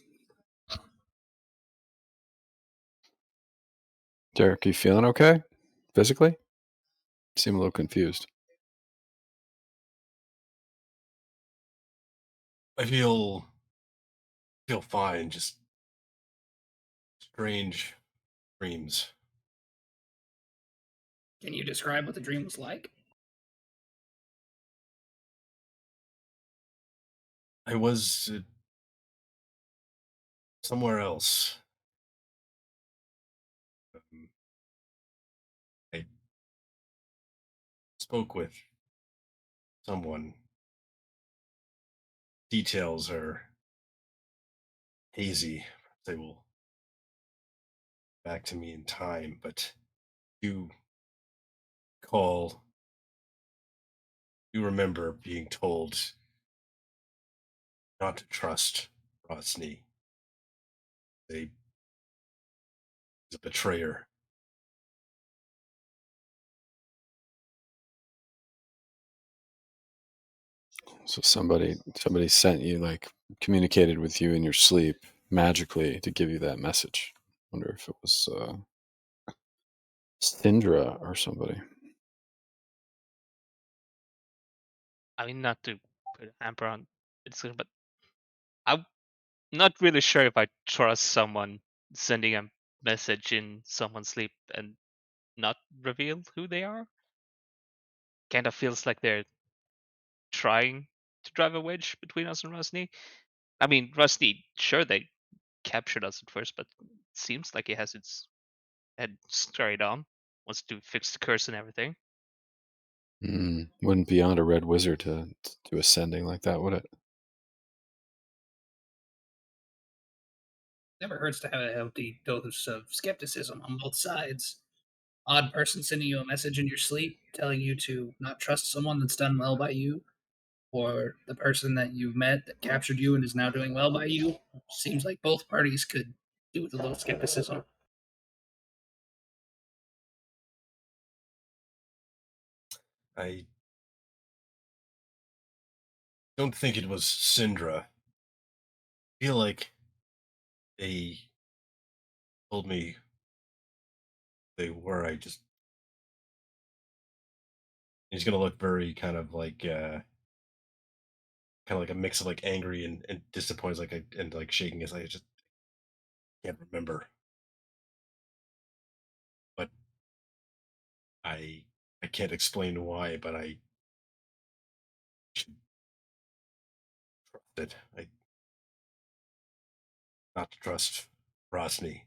Derek, you feeling okay? Physically? Seem a little confused. I feel fine, just strange dreams. Can you describe what the dream was like? I was somewhere else. I spoke with someone. Details are hazy. They will back to me in time, but you call. You remember being told not to trust Rosny. He's a betrayer. So somebody sent you, like, communicated with you in your sleep magically to give you that message. Wonder if it was Syndra or somebody. I mean, not to put a hamper on it's, but I'm not really sure if I trust someone sending a message in someone's sleep and not reveal who they are. Kind of feels like they're trying to drive a wedge between us and Rusty. I mean, Rusty, sure, they captured us at first, but it seems like he has its head straight on. Wants to fix the curse and everything. Wouldn't be on a red wizard to do ascending like that, would it? Never hurts to have a healthy dose of skepticism on both sides. Odd person sending you a message in your sleep telling you to not trust someone that's done well by you, or the person that you've met that captured you and is now doing well by you. Seems like both parties could do with a little skepticism. I don't think it was Syndra. I feel like they told me they were. He's gonna look very kind of like a mix of like angry and disappointed, and like shaking his head. I just can't remember. But I I can't explain why, but I should trust it. I not to trust Rosny.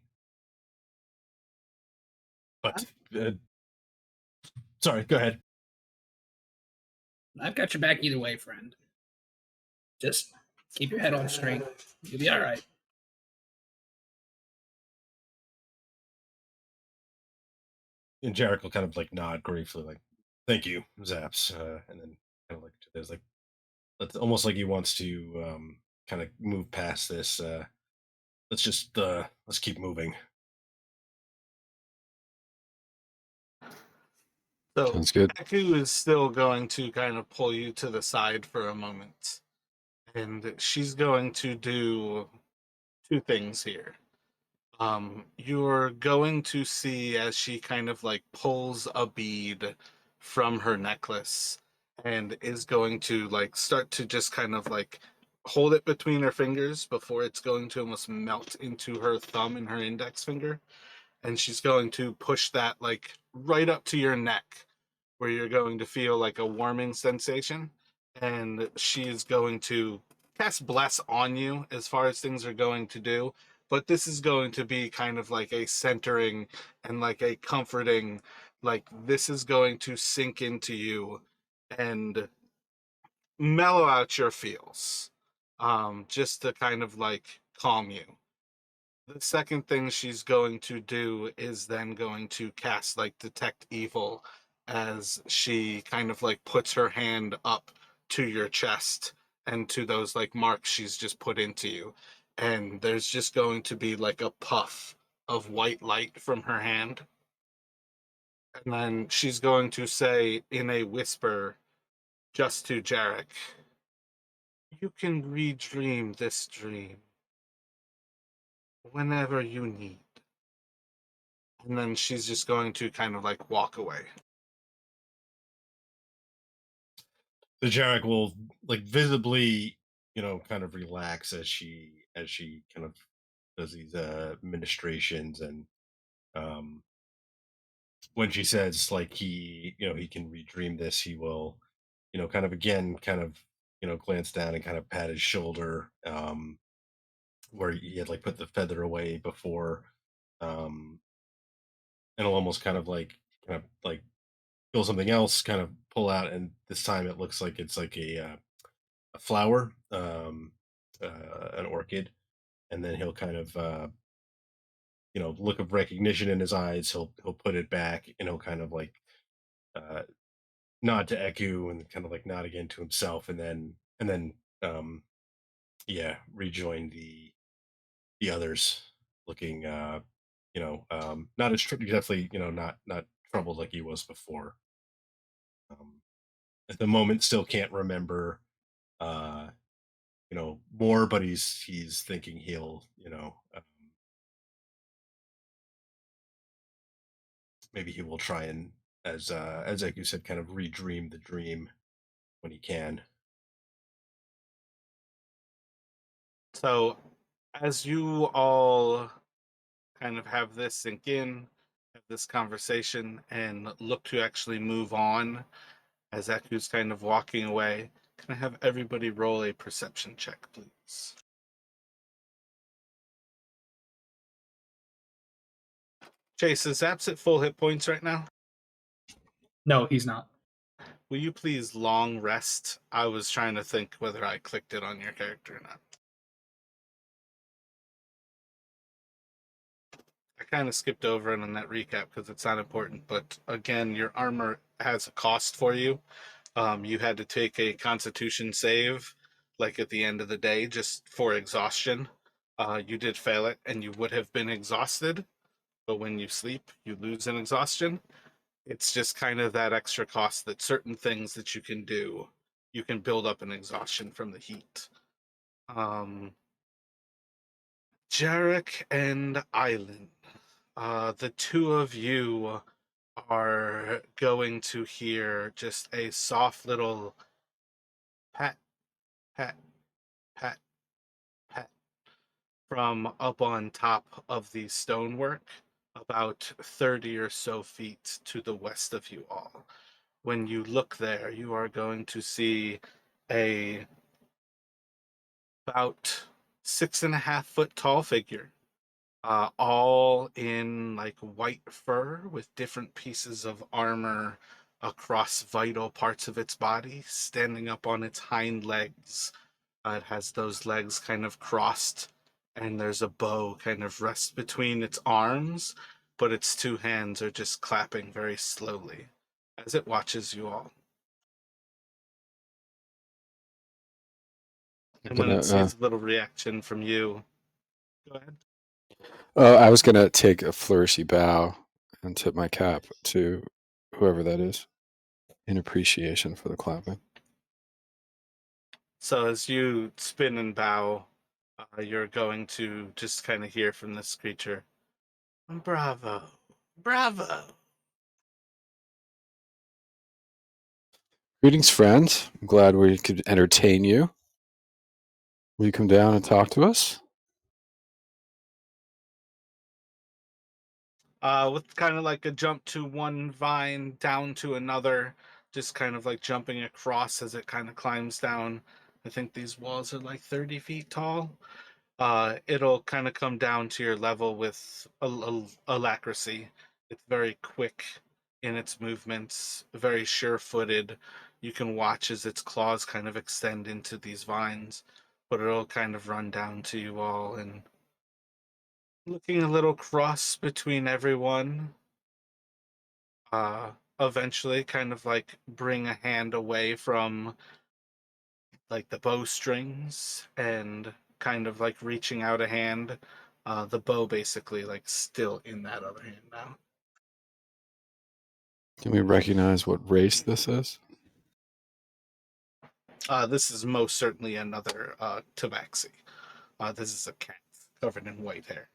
But sorry, go ahead. I've got your back either way, friend. Just keep your head on straight. You'll be all right. And Jarek will kind of like nod gratefully, like, "Thank you, Zaps," and then kind of like there's like it's almost like he wants to kind of move past this. Let's keep moving. So Sounds good. Eku is still going to kind of pull you to the side for a moment. And she's going to do two things here. You're going to see as she kind of like pulls a bead from her necklace and is going to like start to just kind of like hold it between her fingers before it's going to almost melt into her thumb and her index finger. And she's going to push that like right up to your neck where you're going to feel like a warming sensation. And she is going to cast Bless on you as far as things are going to do. But this is going to be kind of like a centering and like a comforting, like this is going to sink into you and mellow out your feels, just to kind of like calm you. The second thing she's going to do is then going to cast like Detect Evil as she kind of like puts her hand up to your chest and to those like marks she's just put into you. And there's just going to be like a puff of white light from her hand. And then she's going to say in a whisper just to Jarek, You can redream this dream whenever you need. And then she's just going to kind of like walk away. So Jarek will like visibly, kind of relax as she kind of does these ministrations, and um when she says like he can redream this, he will, kind of again kind of, glance down and kind of pat his shoulder, where he had like put the feather away before, um and he'll almost kind of like feel something else kind of pull out, and this time it looks like it's like a flower, an orchid, and then he'll kind of look of recognition in his eyes. He'll put it back, and he'll kind of like uh, nod to Eku and kind of like nod again to himself, and then um, yeah, rejoin the others, looking not as definitely not troubled like he was before. Um, at the moment, still can't remember uh more, but he's thinking he'll maybe he will try and, as like you said, kind of redream the dream when he can. So, as you all kind of have this sink in, have this conversation, and look to actually move on, as Eku's kind of walking away, can I have everybody roll a perception check, please? Chase, is Zaps at full hit points right now? No, he's not. Will you please long rest? I was trying to think whether I clicked it on your character or not. I kind of skipped over it on that recap because it's not important, but again, your armor has a cost for you. You had to take a constitution save, like at the end of the day, just for exhaustion. You did fail it, and you would have been exhausted, but when you sleep, you lose an exhaustion. It's just kind of that extra cost that certain things that you can do, you can build up an exhaustion from the heat. Jarek and Island, the two of you are going to hear just a soft little pat, pat, pat, pat from up on top of the stonework, about 30 or so feet to the west of you all. When you look there, you are going to see a about 6.5 foot tall figure, all in like white fur with different pieces of armor across vital parts of its body, standing up on its hind legs. It has those legs kind of crossed, and there's a bow kind of rests between its arms, but its two hands are just clapping very slowly as it watches you all. And when it sees a little reaction from you, go ahead. I was gonna take a flourishy bow and tip my cap to whoever that is in appreciation for the clapping. So as you spin and bow, you're going to just kind of hear from this creature, "Bravo, bravo." Greetings, friends. I'm glad we could entertain you. Will you come down and talk to us? With kind of like a jump to one vine, down to another, just kind of like jumping across as it kind of climbs down. I think these walls are like 30 feet tall. It'll kind of come down to your level with alacrity. It's very quick in its movements, very sure-footed. You can watch as its claws kind of extend into these vines, but it'll kind of run down to you all and looking a little cross between everyone. Eventually kind of like bring a hand away from like the bowstrings and kind of like reaching out a hand. The bow basically like still in that other hand now. Can we recognize what race this is? This is most certainly another tabaxi. This is a cat covered in white hair.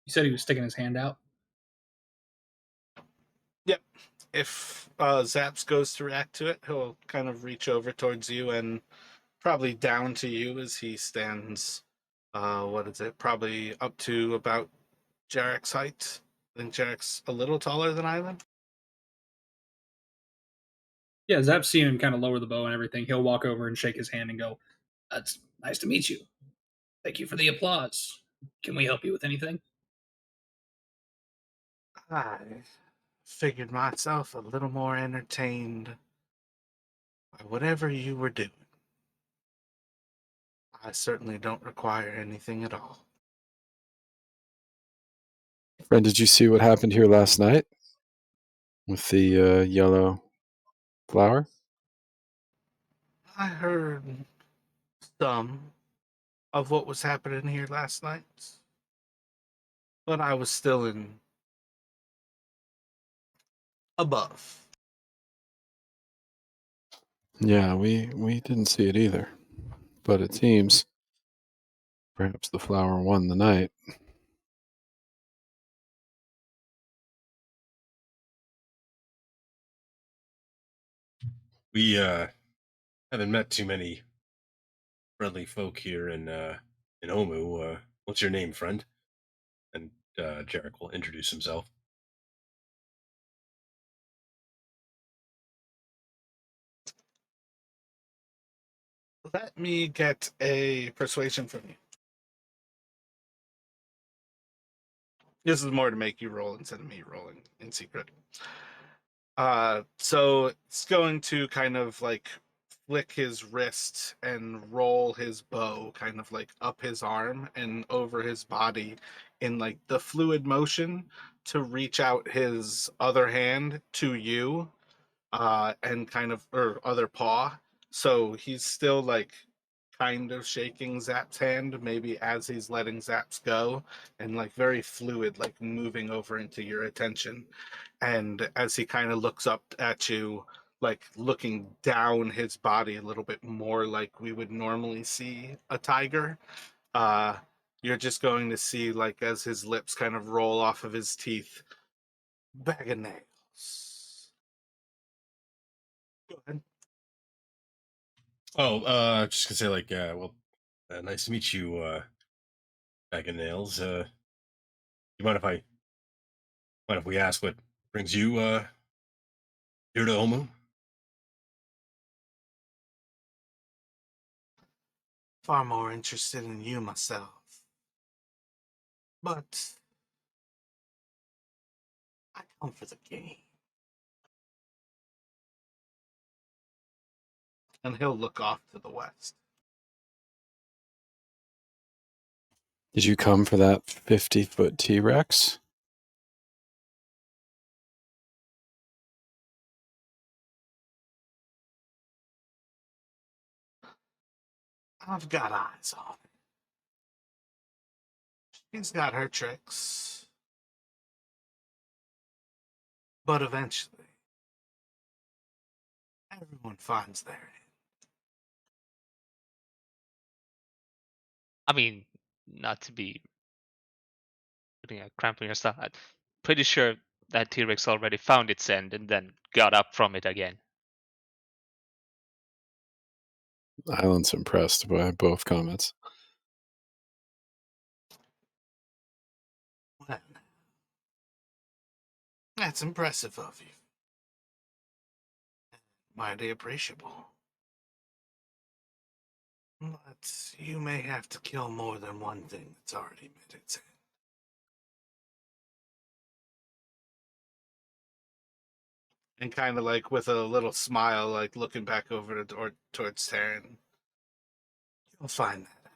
You said he was sticking his hand out. Yep. If Zaps goes to react to it, he'll kind of reach over towards you and probably down to you as he stands. What is it? Probably up to about Jarek's height. I think Jarek's a little taller than Island. Yeah, Zap's seeing him kind of lower the bow and everything. He'll walk over and shake his hand and go, "It's nice to meet you. Thank you for the applause. Can we help you with anything?" I figured myself a little more entertained by whatever you were doing. I certainly don't require anything at all. Friend, did you see what happened here last night with the yellow flower? I heard some of what was happening here last night, but I was still in above. Yeah, we didn't see it either, but it seems perhaps the flower won the night. We haven't met too many friendly folk here in Omu. What's your name, friend? And Jarek will introduce himself. Let me get a persuasion from you. This is more to make you roll instead of me rolling in secret. So it's going to kind of like flick his wrist and roll his bow kind of like up his arm and over his body in like the fluid motion to reach out his other hand to you, and kind of, or other paw. So he's still like kind of shaking Zap's hand, maybe as he's letting Zap's go, and like very fluid, like moving over into your attention. And as he kind of looks up at you, like looking down his body a little bit more like we would normally see a tiger, uh, you're just going to see, like, as his lips kind of roll off of his teeth, bag of nails. Go ahead. Oh, just gonna say like, nice to meet you, Bag of Nails. You mind if we ask what brings you here to Omu? Far more interested in you myself. But I come for the game. And he'll look off to the west. Did you come for that 50-foot T-Rex? I've got eyes on her. She's got her tricks. But eventually, everyone finds their end. I mean, not to be putting a cramp in your stuff. I'm pretty sure that T-Rex already found its end and then got up from it again. Island's impressed by both comments. Well, that's impressive of you. Mighty appreciable. But you may have to kill more than one thing that's already met its end. And kind of like with a little smile, like looking back over towards Taryn. You'll find that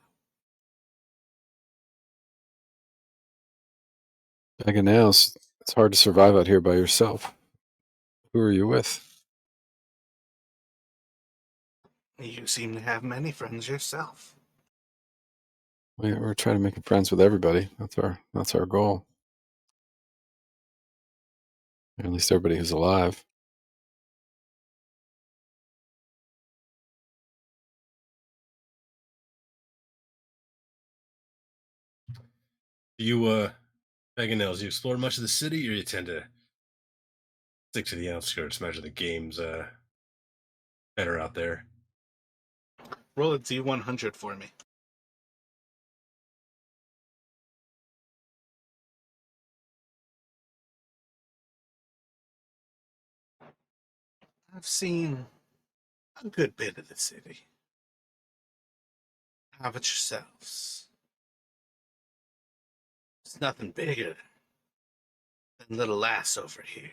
out. Bag of Nails, it's hard to survive out here by yourself. Who are you with? You seem to have many friends yourself. We're trying to make friends with everybody. That's our goal. At least everybody who's alive. You, Paganels, you explored much of the city, or you tend to stick to the outskirts? Imagine the game's better out there. Roll a D100 for me. I've seen a good bit of the city. How about yourselves? It's nothing bigger than little lass over here.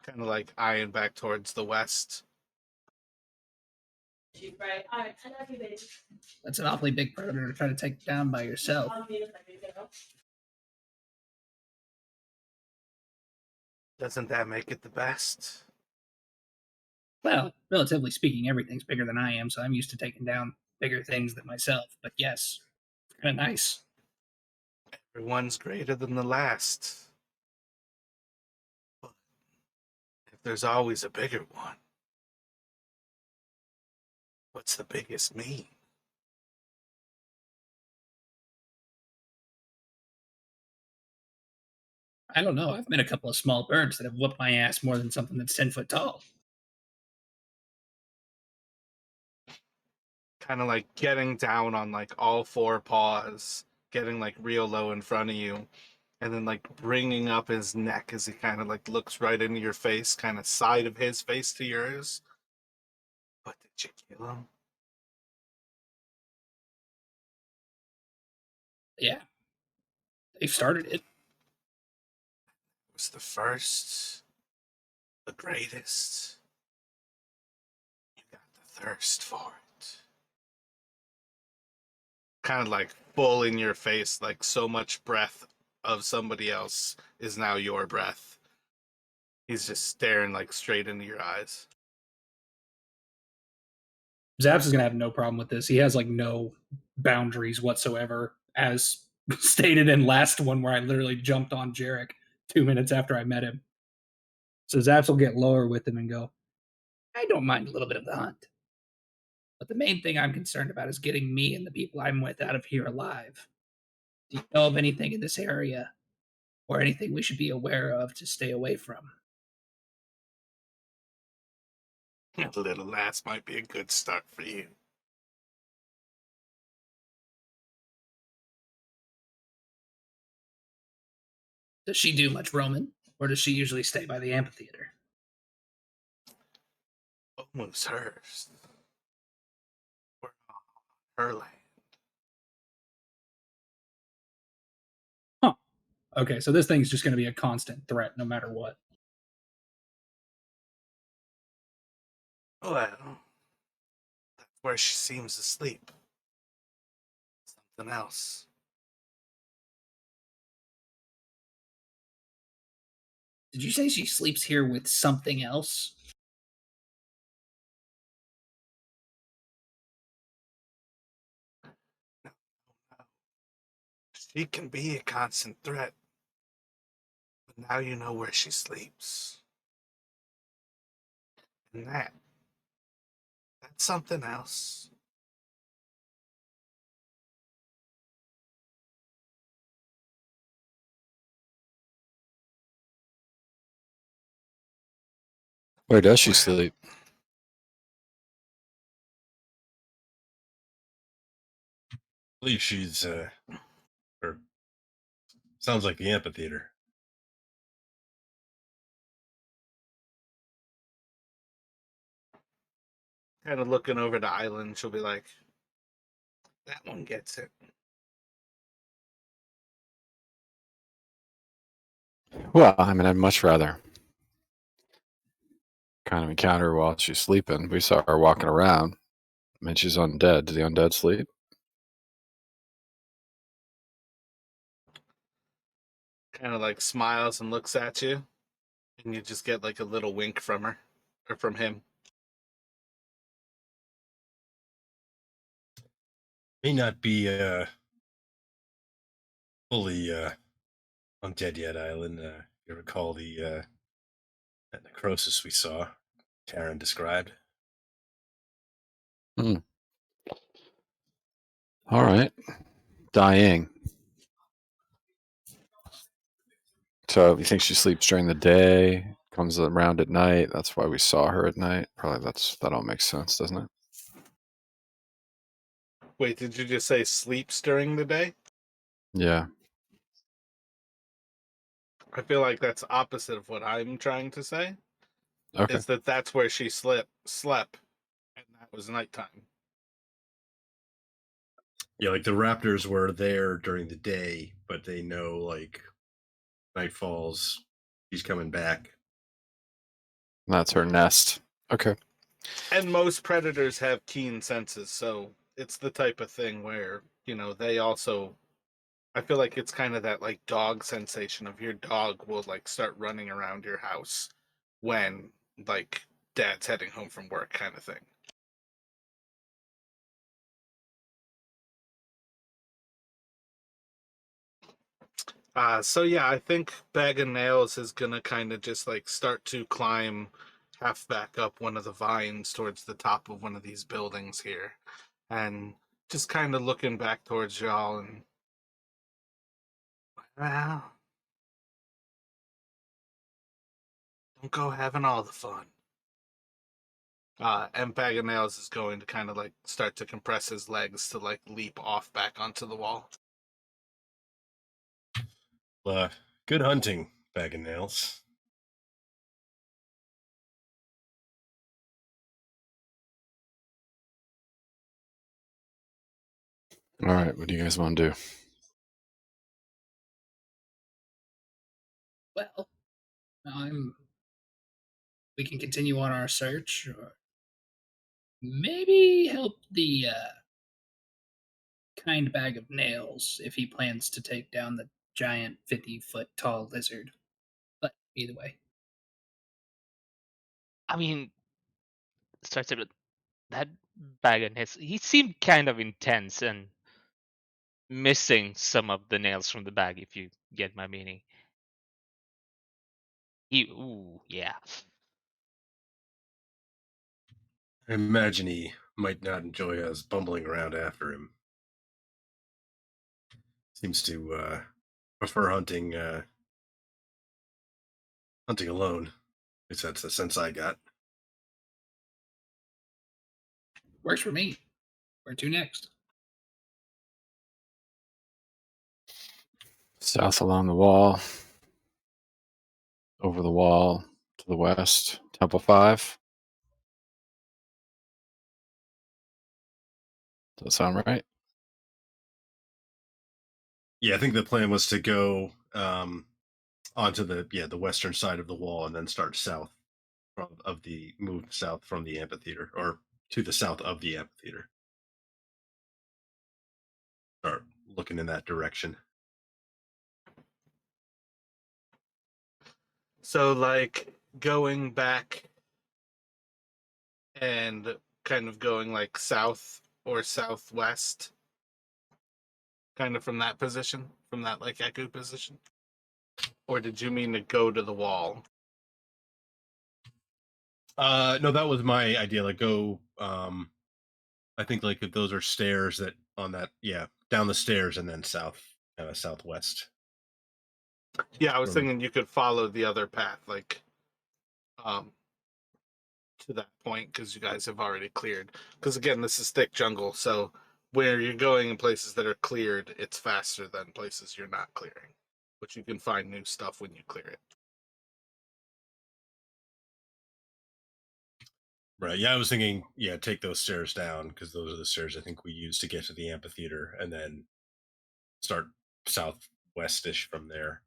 Kind of like eyeing back towards the west. That's an awfully big predator to try to take down by yourself. Doesn't that make it the best? Well, relatively speaking, everything's bigger than I am, so I'm used to taking down bigger things than myself. But yes, it's kind of nice. Everyone's greater than the last. But if there's always a bigger one, what's the biggest mean? I don't know. I've met a couple of small birds that have whooped my ass more than something that's 10 foot tall. Kind of like getting down on like all four paws, getting like real low in front of you, and then like bringing up his neck as he kind of like looks right into your face, kind of side of his face to yours. But did you kill him? Yeah. They've started it. It was the first, the greatest. You got the thirst for it. Kind of like full in your face, like so much breath of somebody else is now your breath. He's just staring like straight into your eyes. Zaps is going to have no problem with this. He has like no boundaries whatsoever, as stated in last one where I literally jumped on Jarek 2 minutes after I met him. So Zaps will get lower with him and go, I don't mind a little bit of the hunt. But the main thing I'm concerned about is getting me and the people I'm with out of here alive. Do you know of anything in this area or anything we should be aware of to stay away from? A little lass might be a good start for you. Does she do much roaming, or does she usually stay by the amphitheater? Almost hers. We're on her land. Okay, so this thing's just going to be a constant threat no matter what. Well, that's where she seems to sleep. Something else. Did you say she sleeps here with something else? No. She can be a constant threat. But now you know where she sleeps. And that's something else. Where does she Well, sleep? I believe she's, or sounds like the amphitheater. kind of looking over the island, she'll be like, that one gets it. Well, I mean, I'd much rather kind of encounter her while she's sleeping. We saw her walking around. I mean, she's undead. Do the undead sleep? Kind of like smiles and looks at you. And you just get like a little wink from her. Or from him. May not be fully undead yet, Island. You recall the that necrosis we saw, Taryn described? All right. Dying. So you think she sleeps during the day, comes around at night? That's why we saw her at night. Probably that all makes sense, doesn't it? Wait, did you just say sleeps during the day? Yeah. I feel like that's opposite of what I'm trying to say. Okay. Is that that's where she slept, and that was nighttime. Yeah, like the raptors were there during the day, but they know like night falls, he's coming back. That's her nest. Okay. And most predators have keen senses, so it's the type of thing where, they also, I feel like it's kind of that like dog sensation of your dog will like start running around your house when like dad's heading home from work kind of thing. So yeah, I think Bag of Nails is gonna kind of just like start to climb half back up one of the vines towards the top of one of these buildings here, and just kind of looking back towards y'all and, well, don't go having all the fun. And Bag of Nails is going to kind of like start to compress his legs to like leap off back onto the wall. Good hunting, Bag of Nails. All right. What do you guys want to do? Well, we can continue on our search, or maybe help the kind Bag of Nails if he plans to take down the giant 50-foot tall lizard. But either way, I mean, started with that bag and his. He seemed kind of intense and missing some of the nails from the bag, if you get my meaning. Yeah. I imagine he might not enjoy us bumbling around after him. Seems to prefer hunting alone. At least that's the sense I got. works for me. Where to next? South along the wall. Over the wall to the west. Temple 5. Does that sound right? Yeah, I think the plan was to go onto the western side of the wall and then start south move south from the amphitheater, or to the south of the amphitheater. Start looking in that direction. So like going back and kind of going like south or southwest, kind of from that position, from that like echo position? Or did you mean to go to the wall? No, that was my idea. Like go I think like if those are stairs that on that, yeah, down the stairs and then south, southwest. Yeah, I was Or- thinking you could follow the other path, like um to that point, because you guys have already cleared. Because again, this is thick jungle, so where you're going in places that are cleared, it's faster than places you're not clearing. But you can find new stuff when you clear it. Right. Yeah, I was thinking, yeah, take those stairs down because those are the stairs I think we use to get to the amphitheater, and then start southwestish from there.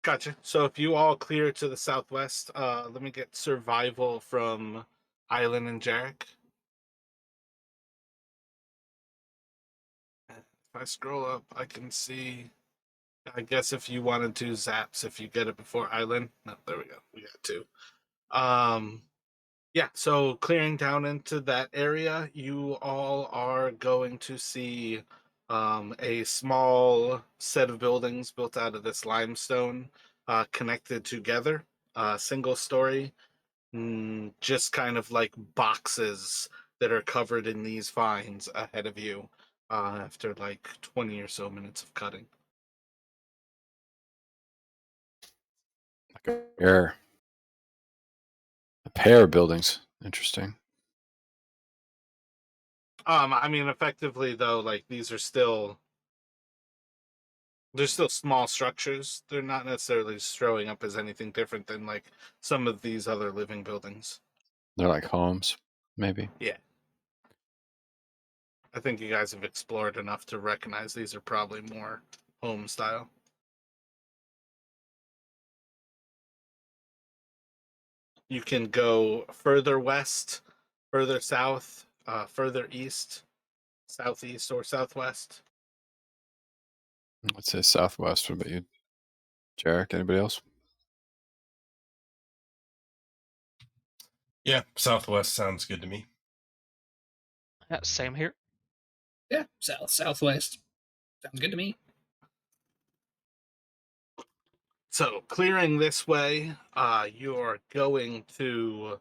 Gotcha. So if you all clear to the southwest, let me get survival from Island and Jarek. If I scroll up, I can see. I guess if you wanted to zaps, if you get it before Island. No, there we go. We got two. Yeah, so clearing down into that area, you all are going to see a small set of buildings built out of this limestone, connected together, single story. just kind of like boxes that are covered in these vines ahead of you after like 20 or so minutes of cutting. Like a pair of buildings. Interesting. I mean, effectively though, like these are still they're still small structures. They're not necessarily showing up as anything different than like some of these other living buildings. They're like homes, maybe. Yeah. I think you guys have explored enough to recognize these are probably more home style. You can go further west, further south, further east, southeast, or southwest. Let's say southwest. What about you, Jarek? Anybody else? Yeah, southwest sounds good to me. Yeah, same here. Yeah, southwest. Sounds good to me. So clearing this way, you're going to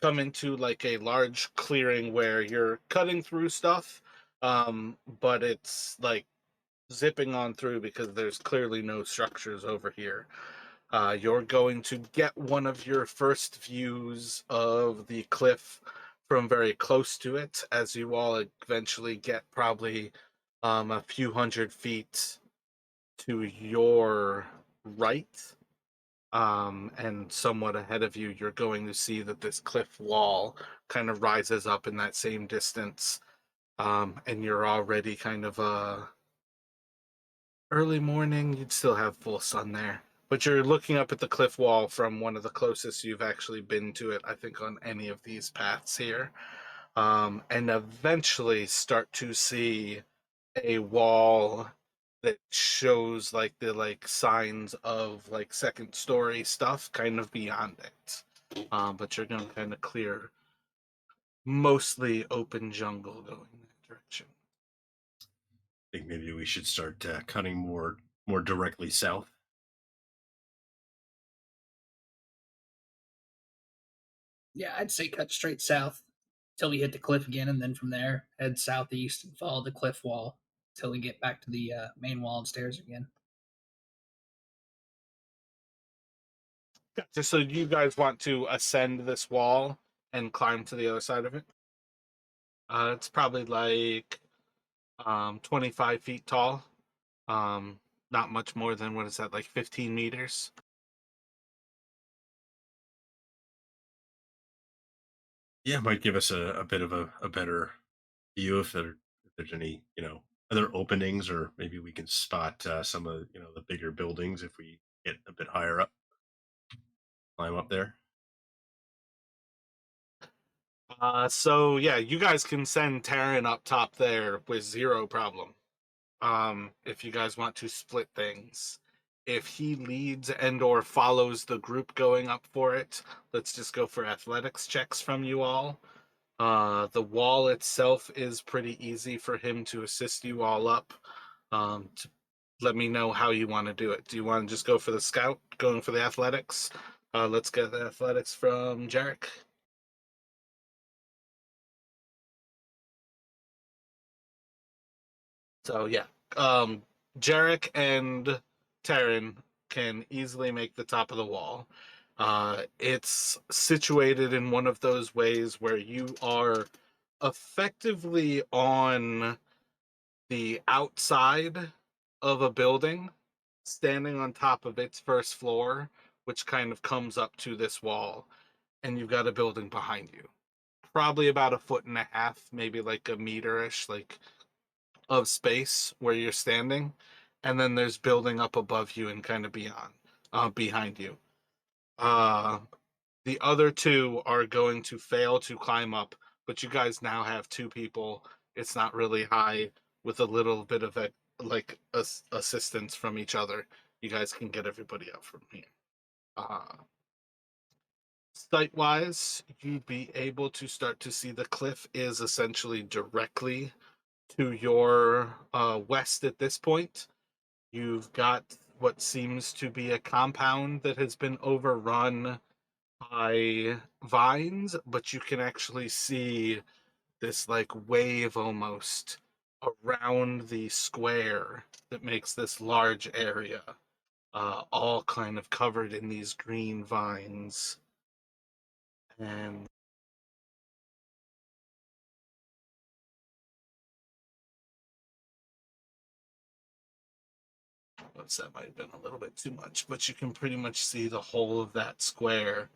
come into like a large clearing where you're cutting through stuff, but it's like zipping on through because there's clearly no structures over here. You're going to get one of your first views of the cliff from very close to it, as you all eventually get probably a few hundred feet to your right. And somewhat ahead of you, you're going to see that this cliff wall kind of rises up in that same distance. And you're already kind of early morning, you'd still have full sun there. But you're looking up at the cliff wall from one of the closest you've actually been to it, I think, on any of these paths here. And eventually start to see a wall that shows like the like signs of like second story stuff kind of beyond it. But you're going to kind of clear mostly open jungle going in that direction. I think maybe we should start cutting more directly south. Yeah, I'd say cut straight south till we hit the cliff again, and then from there head southeast and follow the cliff wall till we get back to the main wall and stairs again. Gotcha. So you guys want to ascend this wall and climb to the other side of it? It's probably like 25 feet tall. Not much more than, what is that, like 15 meters? Yeah, might give us a bit of a better view if there's any other openings, or maybe we can spot some of the bigger buildings if we get a bit higher up, climb up there. So yeah, you guys can send Taryn up top there with zero problem. If you guys want to split things. If he leads and or follows the group going up for it, let's just go for athletics checks from you all. The wall itself is pretty easy for him to assist you all up. To let me know how you want to do it. Do you want to just go for the scout, going for the athletics? Let's get the athletics from Jarek. So yeah, Jarek and Taryn can easily make the top of the wall. It's situated in one of those ways where you are effectively on the outside of a building, standing on top of its first floor, which kind of comes up to this wall, and you've got a building behind you. Probably about a foot and a half, maybe like a meter-ish, like of space where you're standing, and then there's building up above you and kind of beyond, behind you. The other two are going to fail to climb up, but you guys now have two people. It's not really high, with a little bit of assistance from each other. You guys can get everybody up from here. Sight wise, you'd be able to start to see the cliff is essentially directly to your west at this point. You've got what seems to be a compound that has been overrun by vines, but you can actually see this like wave almost around the square that makes this large area, all kind of covered in these green vines. And that might have been a little bit too much, but you can pretty much see the whole of that square,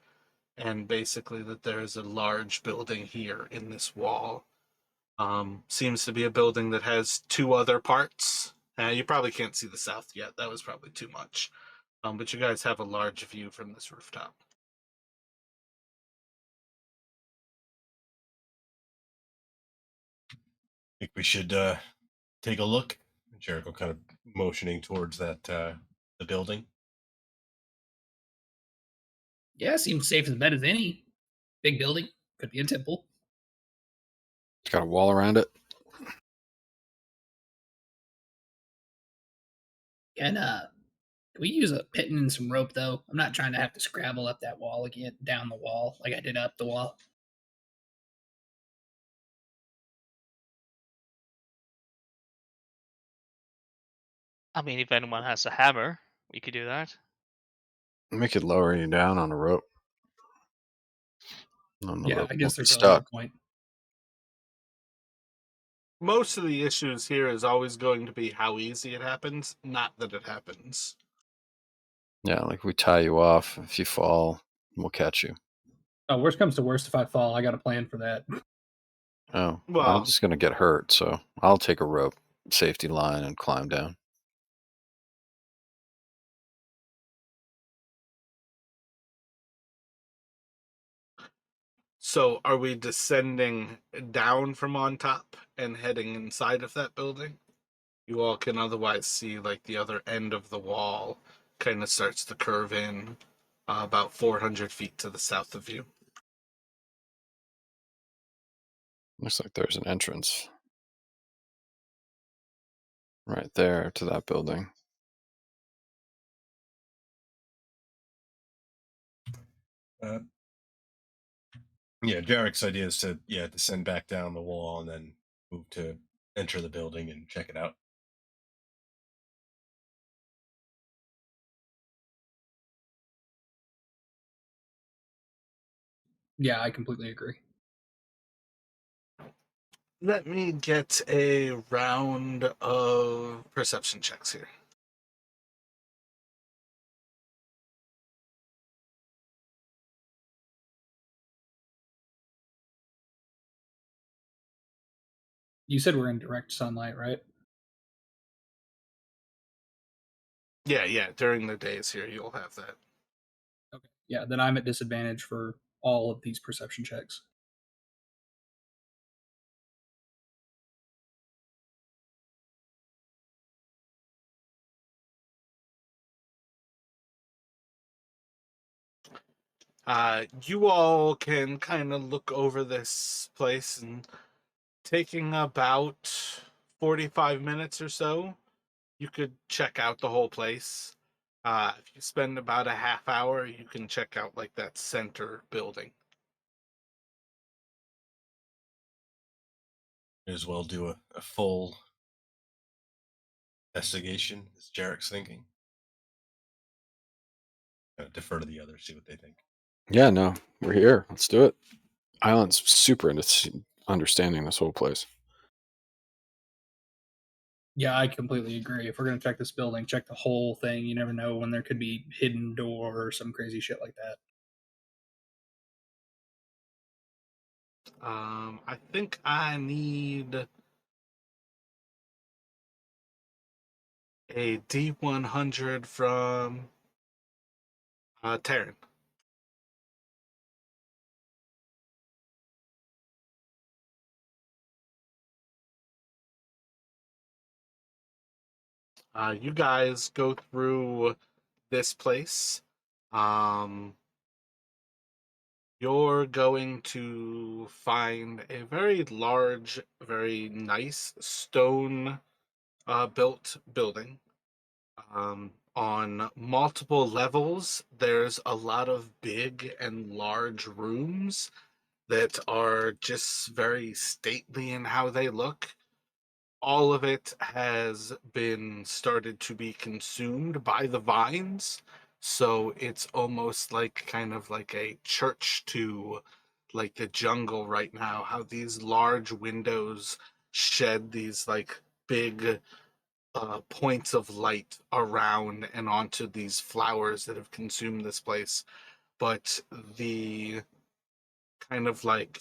and basically that there's a large building here in this wall. Seems to be a building that has two other parts. You probably can't see the south yet. That was probably too much. But you guys have a large view from this rooftop. I think we should take a look. Jericho kind of motioning towards that the building. Yeah, seems safe as a bet as any. Big building. Could be a temple. It's got a wall around it. Can we use a pitton and some rope though? I'm not trying to have to scrabble up that wall again, down the wall like I did up the wall. I mean, if anyone has a hammer, we could do that. We could lower you down on a rope. On the Yeah, rope I won't guess be there's a stuck. point. Most of the issues here is always going to be how easy it happens, not that it happens. Yeah, like we tie you off. If you fall, we'll catch you. Oh, worst comes to worst, if I fall, I got a plan for that. Oh, Well- I'm just gonna get hurt, so I'll take a rope, safety line, and climb down. So are we descending down from on top and heading inside of that building? You all can otherwise see like the other end of the wall kind of starts to curve in about 400 feet to the south of you. Looks like there's an entrance right there to that building. Yeah, Jarek's idea is to descend back down the wall and then move to enter the building and check it out. Yeah, I completely agree. Let me get a round of perception checks here. You said we're in direct sunlight, right? Yeah, during the days here, you'll have that. Okay. Yeah, then I'm at disadvantage for all of these perception checks. You all can kind of look over this place, and taking about 45 minutes or so, you could check out the whole place. If you spend about a half hour, you can check out like that center building. May as well do a full investigation, as Jarek's thinking. Defer to the others, see what they think. Yeah, no, we're here. Let's do it. Island's super into understanding this whole place. Yeah, I completely agree. If we're gonna check this building, check the whole thing. You never know when there could be hidden door or some crazy shit like that. I think I need a D100 from Taryn. You guys go through this place. You're going to find a very large, very nice stone built building. on multiple levels, there's a lot of big and large rooms that are just very stately in how they look. All of it has been started to be consumed by the vines, so it's almost like kind of like a church to like the jungle right now, how these large windows shed these like big points of light around and onto these flowers that have consumed this place. But the kind of like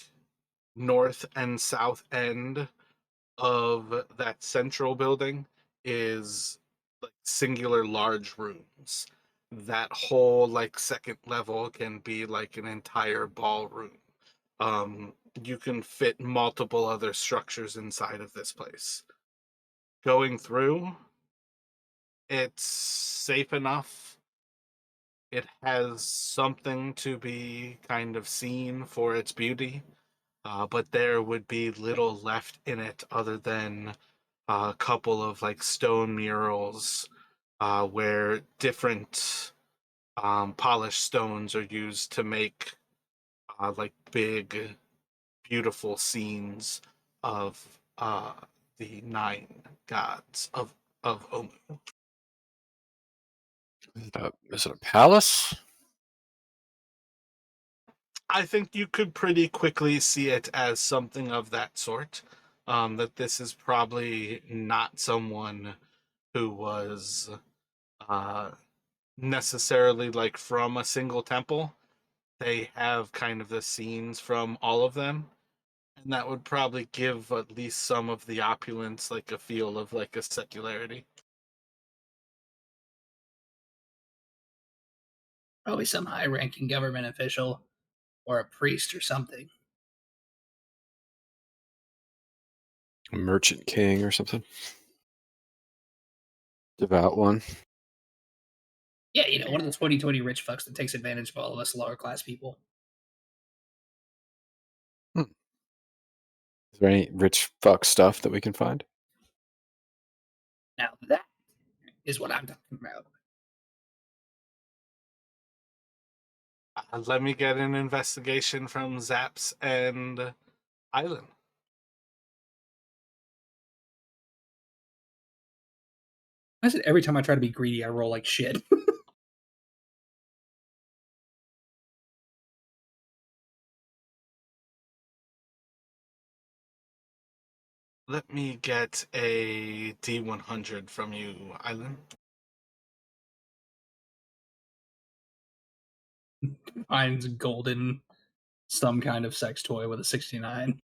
north and south end of that central building is like singular large rooms. That whole like second level can be like an entire ballroom. Um, you can fit multiple other structures inside of this place. Going through, it's safe enough. It has something to be kind of seen for its beauty, but there would be little left in it other than a couple of like stone murals where different polished stones are used to make like big, beautiful scenes of the nine gods of Omu. Is it a palace? I think you could pretty quickly see it as something of that sort. That this is probably not someone who was uh, necessarily like from a single temple. They have kind of the scenes from all of them, and that would probably give at least some of the opulence like a feel of like a secularity. Probably some high-ranking government official or a priest or something. A merchant king or something? Devout one? Yeah, you know, one of the 2020 rich fucks that takes advantage of all of us lower class people. Is there any rich fuck stuff that we can find? Now that is what I'm talking about. Let me get an investigation from Zaps and Island. I said every time I try to be greedy, I roll like shit. Let me get a D100 from you, Island. Mine's golden, some kind of sex toy with a 69.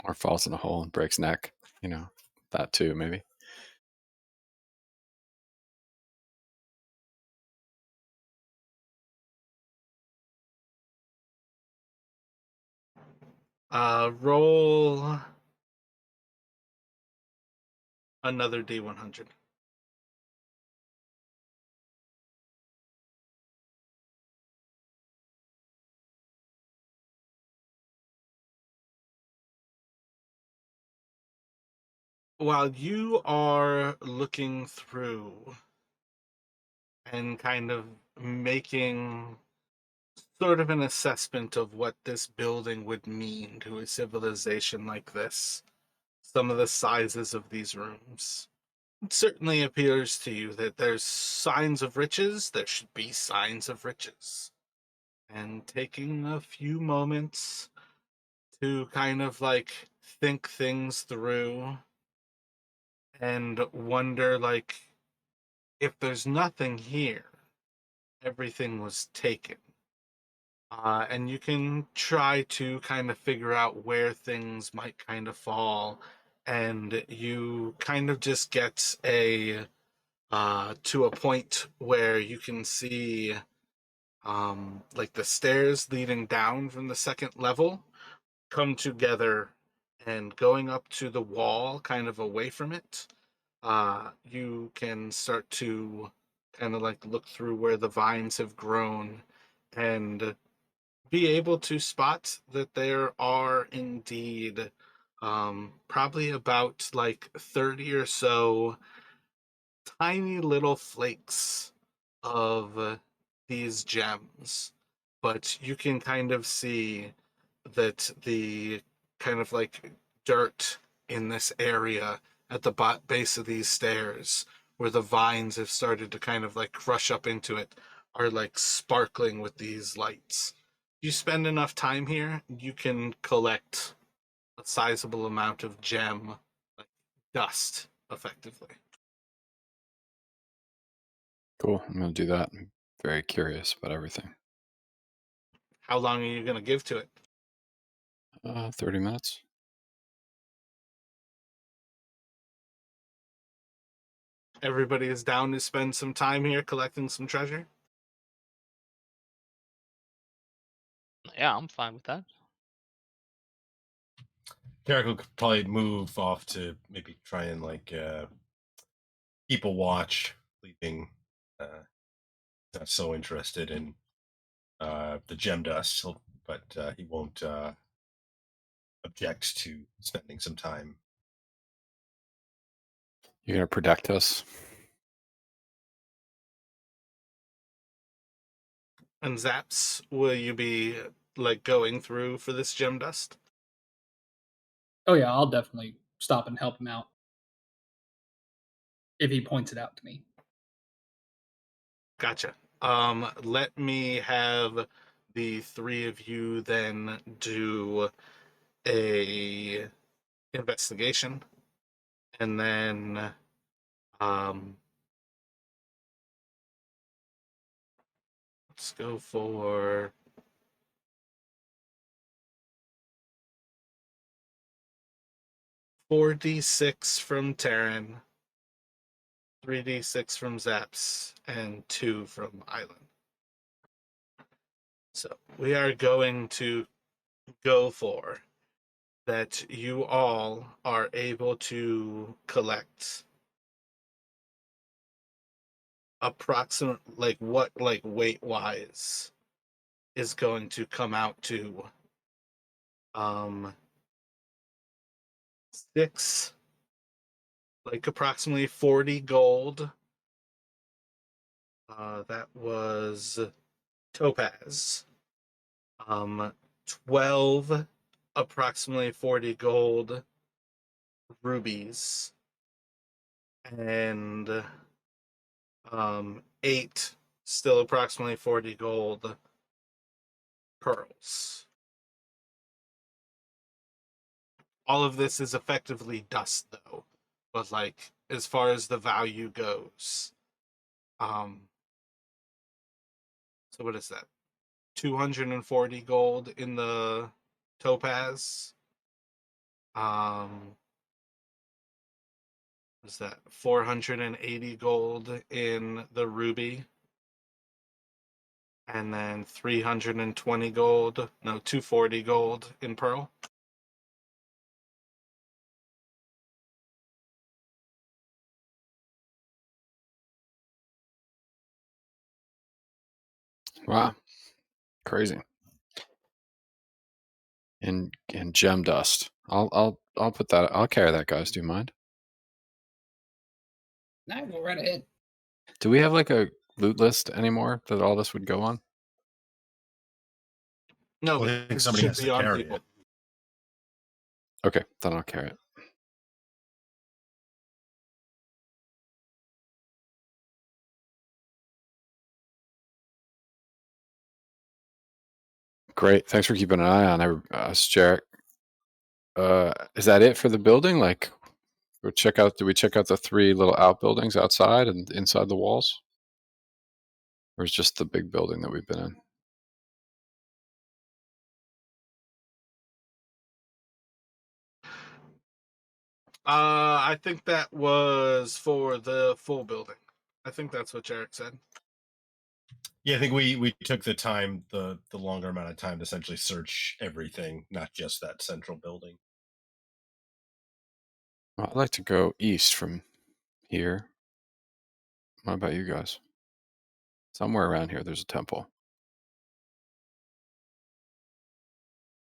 Or falls in a hole and breaks neck? You know, that too, maybe. Roll another D100. While you are looking through and kind of making sort of an assessment of what this building would mean to a civilization like this, some of the sizes of these rooms, it certainly appears to you that there's signs of riches. There should be signs of riches. And taking a few moments to kind of like think things through and wonder like if there's nothing here, everything was taken. And you can try to kind of figure out where things might kind of fall, and you kind of just get a to a point where you can see like the stairs leading down from the second level come together, and going up to the wall kind of away from it, you can start to kind of like look through where the vines have grown and be able to spot that there are indeed probably about like 30 or so tiny little flakes of these gems, but you can kind of see that the kind of like dirt in this area at the base of these stairs, where the vines have started to kind of like crush up into it, are like sparkling with these lights. You spend enough time here, you can collect a sizable amount of gem like dust effectively. Cool. I'm going to do that. I'm very curious about everything. How long are you going to give to it? 30 minutes. Everybody is down to spend some time here collecting some treasure? Yeah, I'm fine with that. Derek will probably move off to maybe try and like keep a watch, leaving not so interested in the gem dust, but he won't object to spending some time. You're going to protect us? And Zaps, will you be like going through for this gem dust? Oh yeah, I'll definitely stop and help him out if he points it out to me. Gotcha. Let me have the three of you then do a investigation, and then let's go for 4d6 from Terran, 3d6 from Zaps, and 2 from Island. So we are going to go for that you all are able to collect approximate like what like weight wise is going to come out to 6, like approximately 40 gold. That was topaz. 12 approximately 40 gold rubies, and 8 still approximately 40 gold pearls. All of this is effectively dust though, but like as far as the value goes, so what is that? 240 gold in the topaz. Is that 480 gold in the ruby? And then 320 gold, no, 240 gold in pearl. Wow. Crazy. And gem dust. I'll put that. I'll carry that, guys. Do you mind? Nah, go right ahead. Do we have like a loot list anymore that all this would go on? No, Well, but I think it somebody should has be to on carry people. it. Okay, then I'll carry it. Great. Thanks for keeping an eye on us, Jarek. Is that it for the building? Like, do we check out the 3 little outbuildings outside and inside the walls? Or is just the big building that we've been in? I think that was for the full building. I think that's what Jarek said. Yeah, I think we took the time, the longer amount of time to essentially search everything, not just that central building. Well, I'd like to go east from here. What about you guys? Somewhere around here, there's a temple.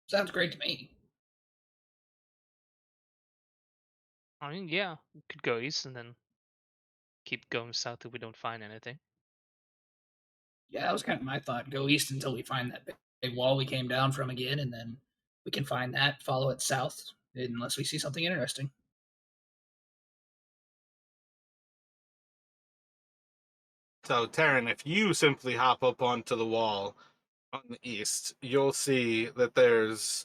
Sounds great to me. I mean, yeah, we could go east and then keep going south if we don't find anything. Yeah, that was kind of my thought. Go east until we find that big wall we came down from again, and then we can find that, follow it south, unless we see something interesting. So, Taryn, if you simply hop up onto the wall on the east, you'll see that there's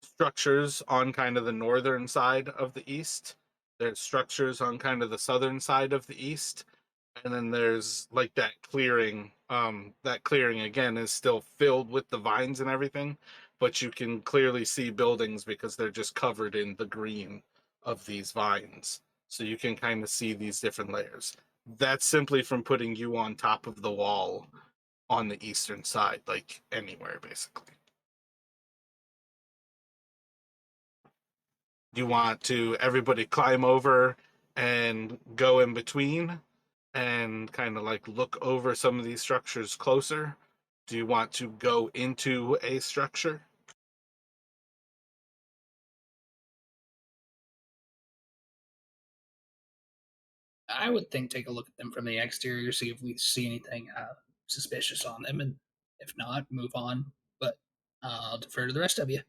structures on kind of the northern side of the east. There's structures on kind of the southern side of the east. And then there's like that clearing. That clearing again is still filled with the vines and everything, but you can clearly see buildings because they're just covered in the green of these vines. So you can kind of see these different layers. That's simply from putting you on top of the wall on the eastern side, like anywhere basically. Do you want to everybody climb over and go in between and kind of like look over some of these structures closer? Do you want to go into a structure? I would think take a look at them from the exterior, see if we see anything suspicious on them, and if not, move on. But I'll defer to the rest of you.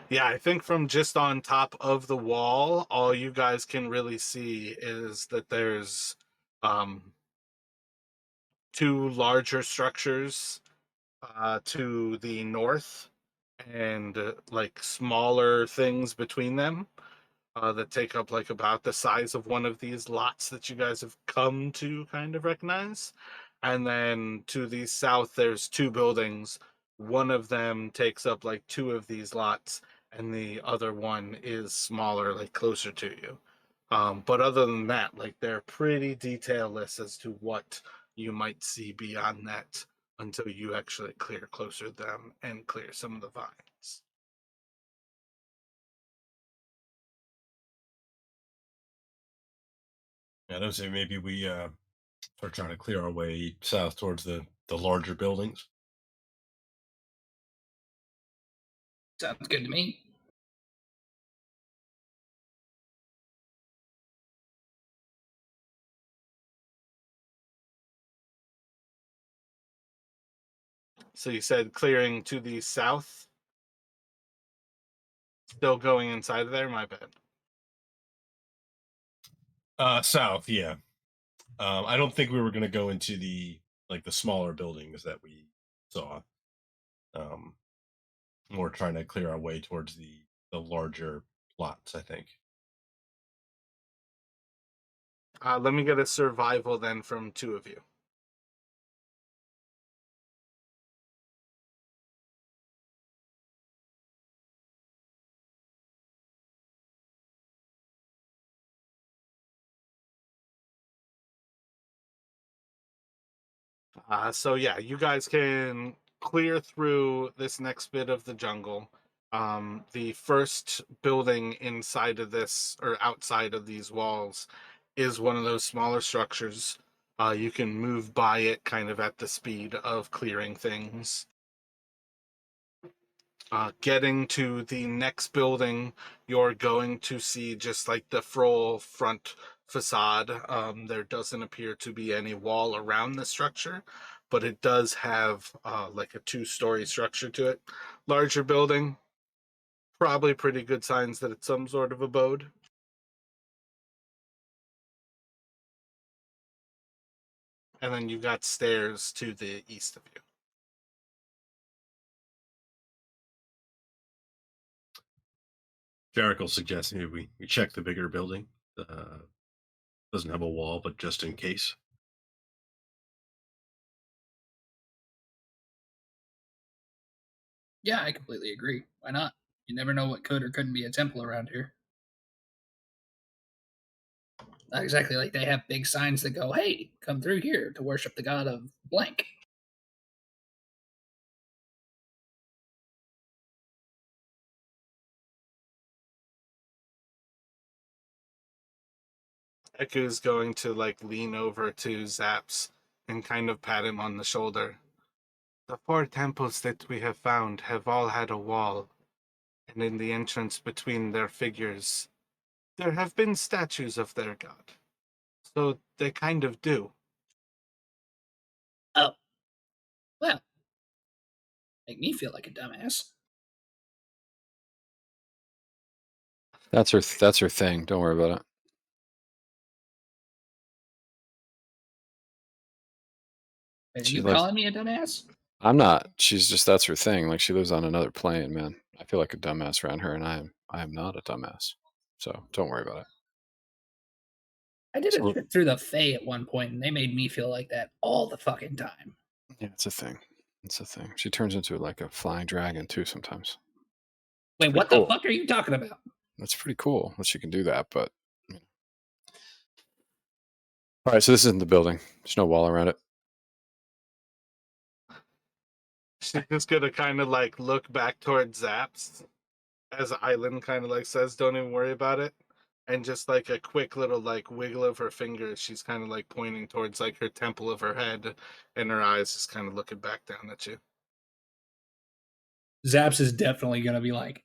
Yeah, I think from just on top of the wall, all you guys can really see is that there's two larger structures to the north and like smaller things between them that take up like about the size of one of these lots that you guys have come to kind of recognize. And then to the south, there's two buildings. One of them takes up like two of these lots, and the other one is smaller, like closer to you. But other than that, like they're pretty detailless as to what you might see beyond that until you actually clear closer to them and clear some of the vines. Yeah, I would say maybe we start trying to clear our way south towards the larger buildings. Sounds good to me. So you said clearing to the south? Still going inside of there? My bad. South, yeah. I don't think we were going to go into the smaller buildings that we saw. We're trying to clear our way towards the larger plots, I think. Let me get a survival then from two of you. So yeah, you guys can clear through this next bit of the jungle. The first building inside of this or outside of these walls is one of those smaller structures. You can move by it kind of at the speed of clearing things. Getting to the next building, you're going to see just like the full front facade. There doesn't appear to be any wall around the structure, but it does have like a two-story structure to it. Larger building, probably pretty good signs that it's some sort of abode. And then you've got stairs to the east of you. Jarek will suggest maybe we check the bigger building. Doesn't have a wall, but just in case. Yeah, I completely agree. Why not? You never know what could or couldn't be a temple around here. Not exactly like they have big signs that go, hey, come through here to worship the god of blank. Eku's going to like lean over to Zaps and kind of pat him on the shoulder. The 4 temples that we have found have all had a wall, and in the entrance between their figures, there have been statues of their god. So they kind of do. Oh, well, make me feel like a dumbass. That's her thing. Don't worry about it. Are She you lives- calling me a dumbass? I'm not. She's just that's her thing. Like she lives on another plane, man. I feel like a dumbass around her, and I am not a dumbass. So don't worry about it. I did a So- trip through the Fae at one point, and they made me feel like that all the fucking time. Yeah, it's a thing. It's a thing. She turns into like a flying dragon too sometimes. Wait, pretty what cool. the fuck are you talking about? That's pretty cool that she can do that. But all right, so this isn't the building. There's no wall around it. She's just gonna kind of like look back towards Zaps as Island kind of like says, "Don't even worry about it," and just like a quick little like wiggle of her fingers, she's kind of like pointing towards like her temple of her head, and her eyes just kind of looking back down at you. Zaps is definitely gonna be like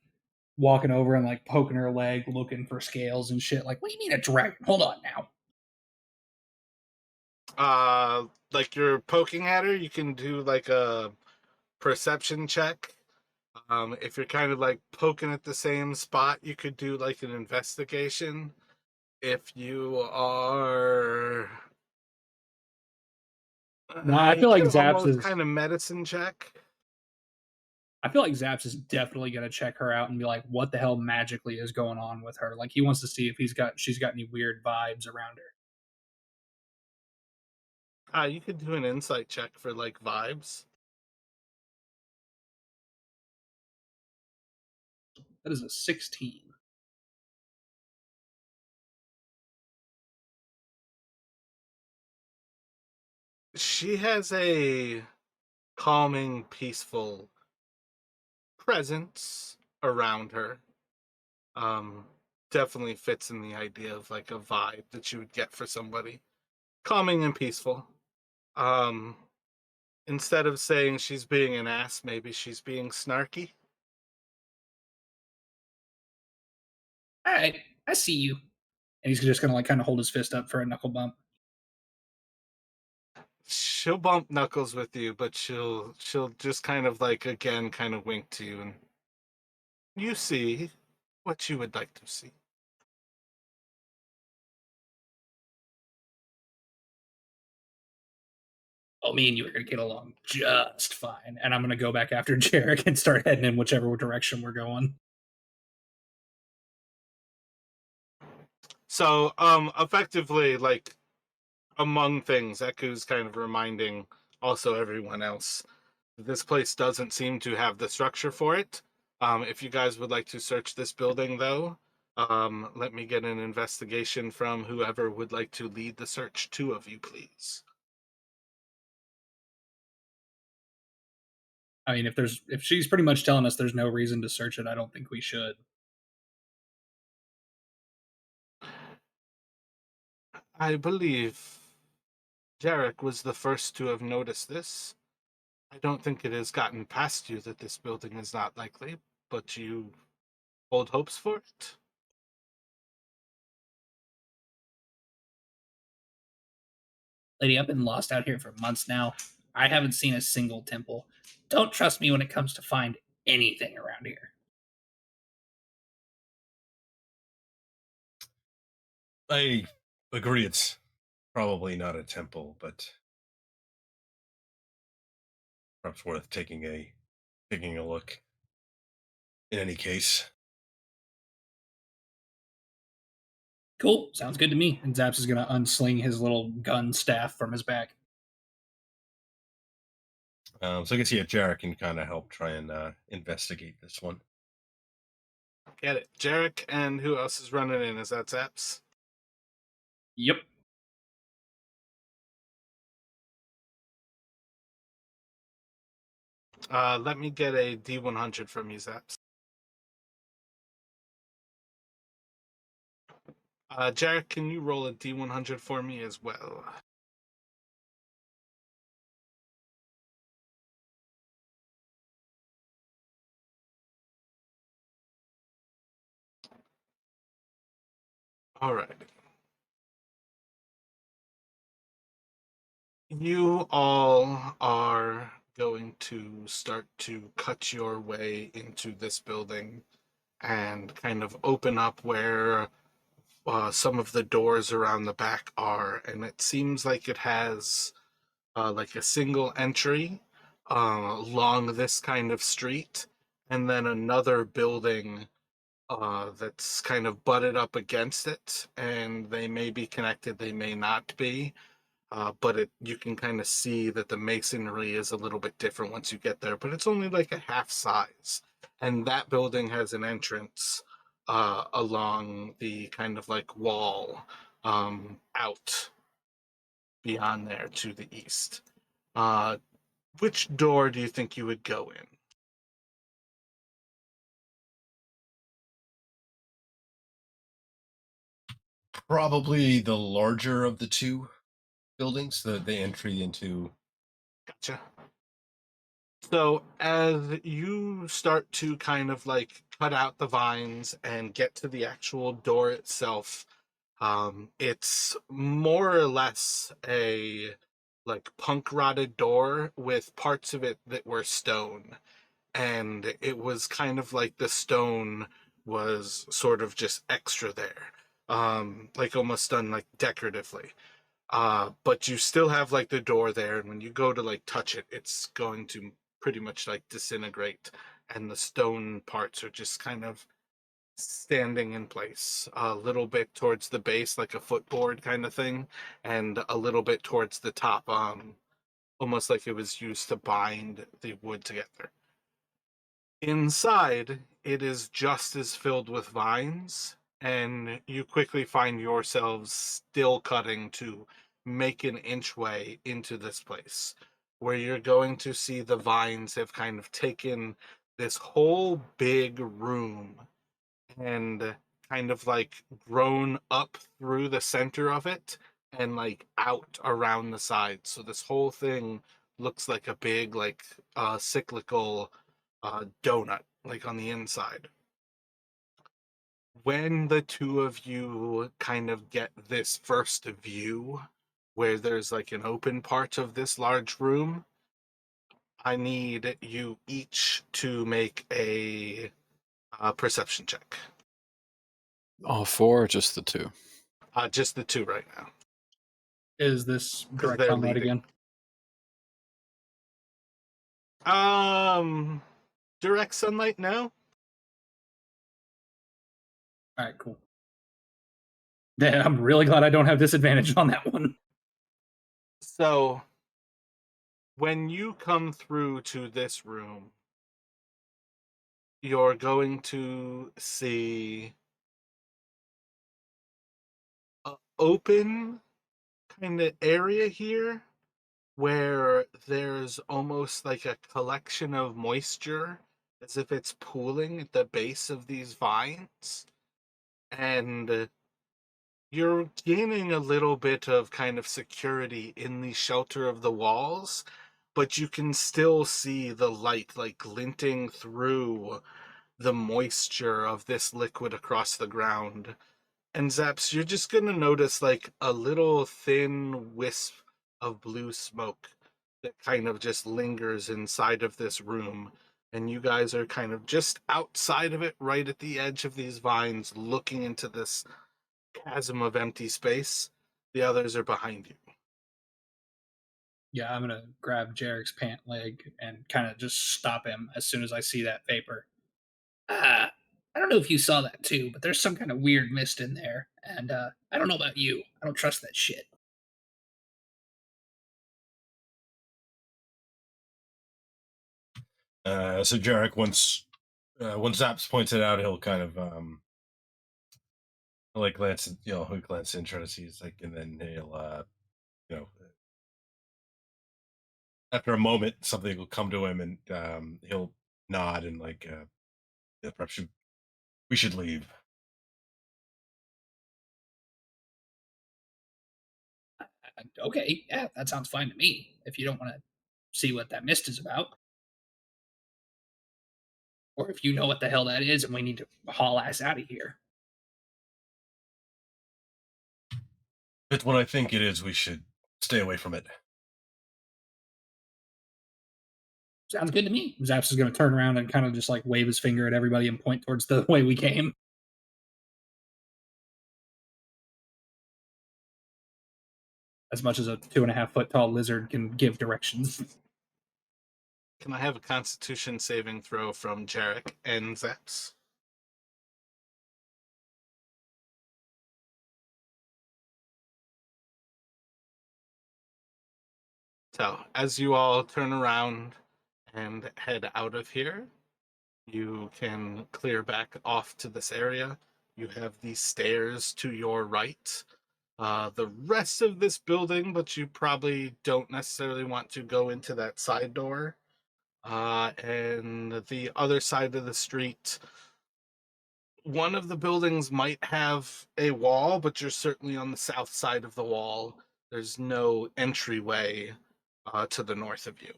walking over and like poking her leg, looking for scales and shit. Like, what do you mean a dragon? Hold on now. Like you're poking at her, you can do like a perception check. If you're kind of like poking at the same spot, you could do like an investigation. If you are, No, I feel like Zaps almost is kind of medicine check. I feel like Zaps is definitely gonna check her out and be like, what the hell magically is going on with her? Like he wants to see if she's got any weird vibes around her. You could do an insight check for like vibes. That is a 16. She has a calming, peaceful presence around her. Definitely fits in the idea of like a vibe that you would get for somebody. Calming and peaceful. Um, Instead of saying she's being an ass, maybe she's being snarky. All right, I see you. And he's just gonna like kind of hold his fist up for a knuckle bump. She'll bump knuckles with you, but she'll just kind of like again kind of wink to you, and you see what you would like to see. Oh, me and you are gonna get along just fine. And I'm gonna go back after Jarek and start heading in whichever direction we're going. So, effectively, like among things, Eku's kind of reminding also everyone else this place doesn't seem to have the structure for it. If you guys would like to search this building, though, let me get an investigation from whoever would like to lead the search. 2 of you, please. I mean, if she's pretty much telling us there's no reason to search it, I don't think we should. I believe Jarek was the first to have noticed this. I don't think it has gotten past you that this building is not likely, but you hold hopes for it? Lady, I've been lost out here for months now. I haven't seen a single temple. Don't trust me when it comes to find anything around here. I agree. It's probably not a temple, but perhaps worth taking a look. In any case, Cool. Sounds good to me. And Zaps is going to unsling his little gun staff from his back. so I guess Jarek can kind of help try and investigate this one. Get it. Jarek, and who else is running in? Is that Zaps? Yep. Let me get a D100 from you, Zaps. Jarek, can you roll a D100 for me as well? All right. You all are going to start to cut your way into this building and kind of open up where some of the doors around the back are, and it seems like it has like a single entry along this kind of street, and then another building that's kind of butted up against it, and they may be connected, they may not be. But you can kind of see that the masonry is a little bit different once you get there, but it's only like a half size. And that building has an entrance along the kind of like wall out beyond there to the east. Which door do you think you would go in? Probably the larger of the two buildings, the entry into. Gotcha. So as you start to kind of like cut out the vines and get to the actual door itself, it's more or less a like punk rotted door with parts of it that were stone. And it was kind of like the stone was sort of just extra there. Like almost done like decoratively. But you still have like the door there, and when you go to like touch it, it's going to pretty much like disintegrate, and the stone parts are just kind of standing in place a little bit towards the base, like a footboard kind of thing, and a little bit towards the top, almost like it was used to bind the wood together. Inside, it is just as filled with vines, and you quickly find yourselves still cutting to make an inch way into this place, where you're going to see the vines have kind of taken this whole big room and kind of like grown up through the center of it and like out around the sides. So this whole thing looks like a big like cyclical donut like on the inside. When the two of you kind of get this first view where there's like an open part of this large room, I need you each to make a perception check. All four or just the two? Just the two right now. Is this 'Cause direct they're sunlight leading. again? Direct sunlight, no? All right, cool. Yeah, I'm really glad I don't have disadvantage on that one. So when you come through to this room, you're going to see an open kind of area here where there's almost like a collection of moisture as if it's pooling at the base of these vines. And you're gaining a little bit of kind of security in the shelter of the walls, but you can still see the light like glinting through the moisture of this liquid across the ground. And Zaps, you're just gonna notice like a little thin wisp of blue smoke that kind of just lingers inside of this room. And you guys are kind of just outside of it, right at the edge of these vines, looking into this chasm of empty space. The others are behind you. Yeah, I'm gonna grab Jarek's pant leg and kind of just stop him as soon as I see that vapor. I don't know if you saw that too, but there's some kind of weird mist in there, and I don't know about you. I don't trust that shit. So Jarek, once Zaps points it out, he'll kind of like glance, he'll glance in, try to see, it's like, and then he'll you know, after a moment, something will come to him, and he'll nod and like, yeah, perhaps we should leave. Okay, yeah, that sounds fine to me. If you don't want to see what that mist is about, or if you know what the hell that is and we need to haul ass out of here. But when I think it is, we should stay away from it. Sounds good to me. Zaps is going to turn around and kind of just like wave his finger at everybody and point towards the way we came. As much as a 2.5 foot tall lizard can give directions. Can I have a Constitution saving throw from Jarek and Zaps? So, as you all turn around and head out of here, you can clear back off to this area. You have these stairs to your right. The rest of this building, but you probably don't necessarily want to go into that side door. And the other side of the street, one of the buildings might have a wall, but you're certainly on the south side of the wall. There's no entryway to the north of you.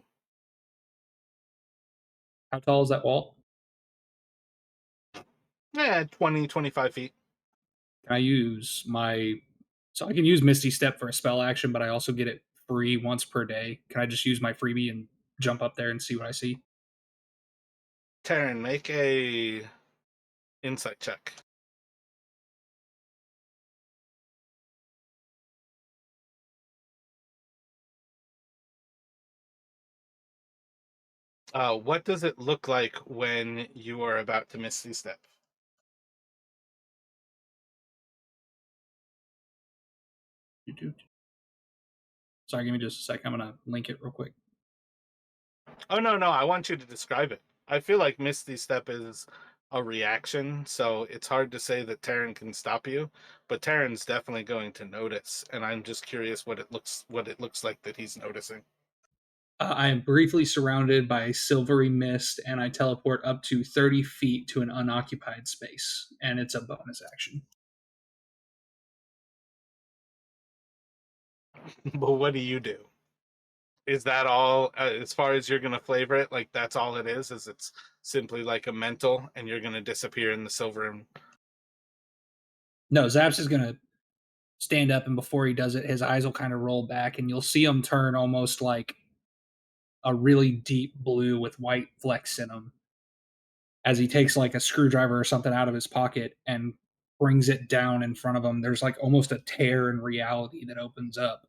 How tall is that wall? Yeah, 20, 25 feet. Can I use my... So I can use Misty Step for a spell action, but I also get it free once per day. Can I just use my freebie and jump up there and see what I see? Taryn, make a insight check. What does it look like when you are about to Misty Step? Sorry, give me just a sec. I'm going to link it real quick. Oh, no, I want you to describe it. I feel like Misty Step is a reaction, so it's hard to say that Taryn can stop you, but Taryn's definitely going to notice, and I'm just curious what it looks like that he's noticing. I am briefly surrounded by silvery mist, and I teleport up to 30 feet to an unoccupied space, and it's a bonus action. But what do you do? Is that all, as far as you're going to flavor it? Like, that's all it is it's simply like a mental, and you're going to disappear in the silver and... No, Zaps is going to stand up, and before he does it, his eyes will kind of roll back, and you'll see him turn almost like a really deep blue with white flecks in them as he takes like a screwdriver or something out of his pocket and brings it down in front of him. There's like almost a tear in reality that opens up,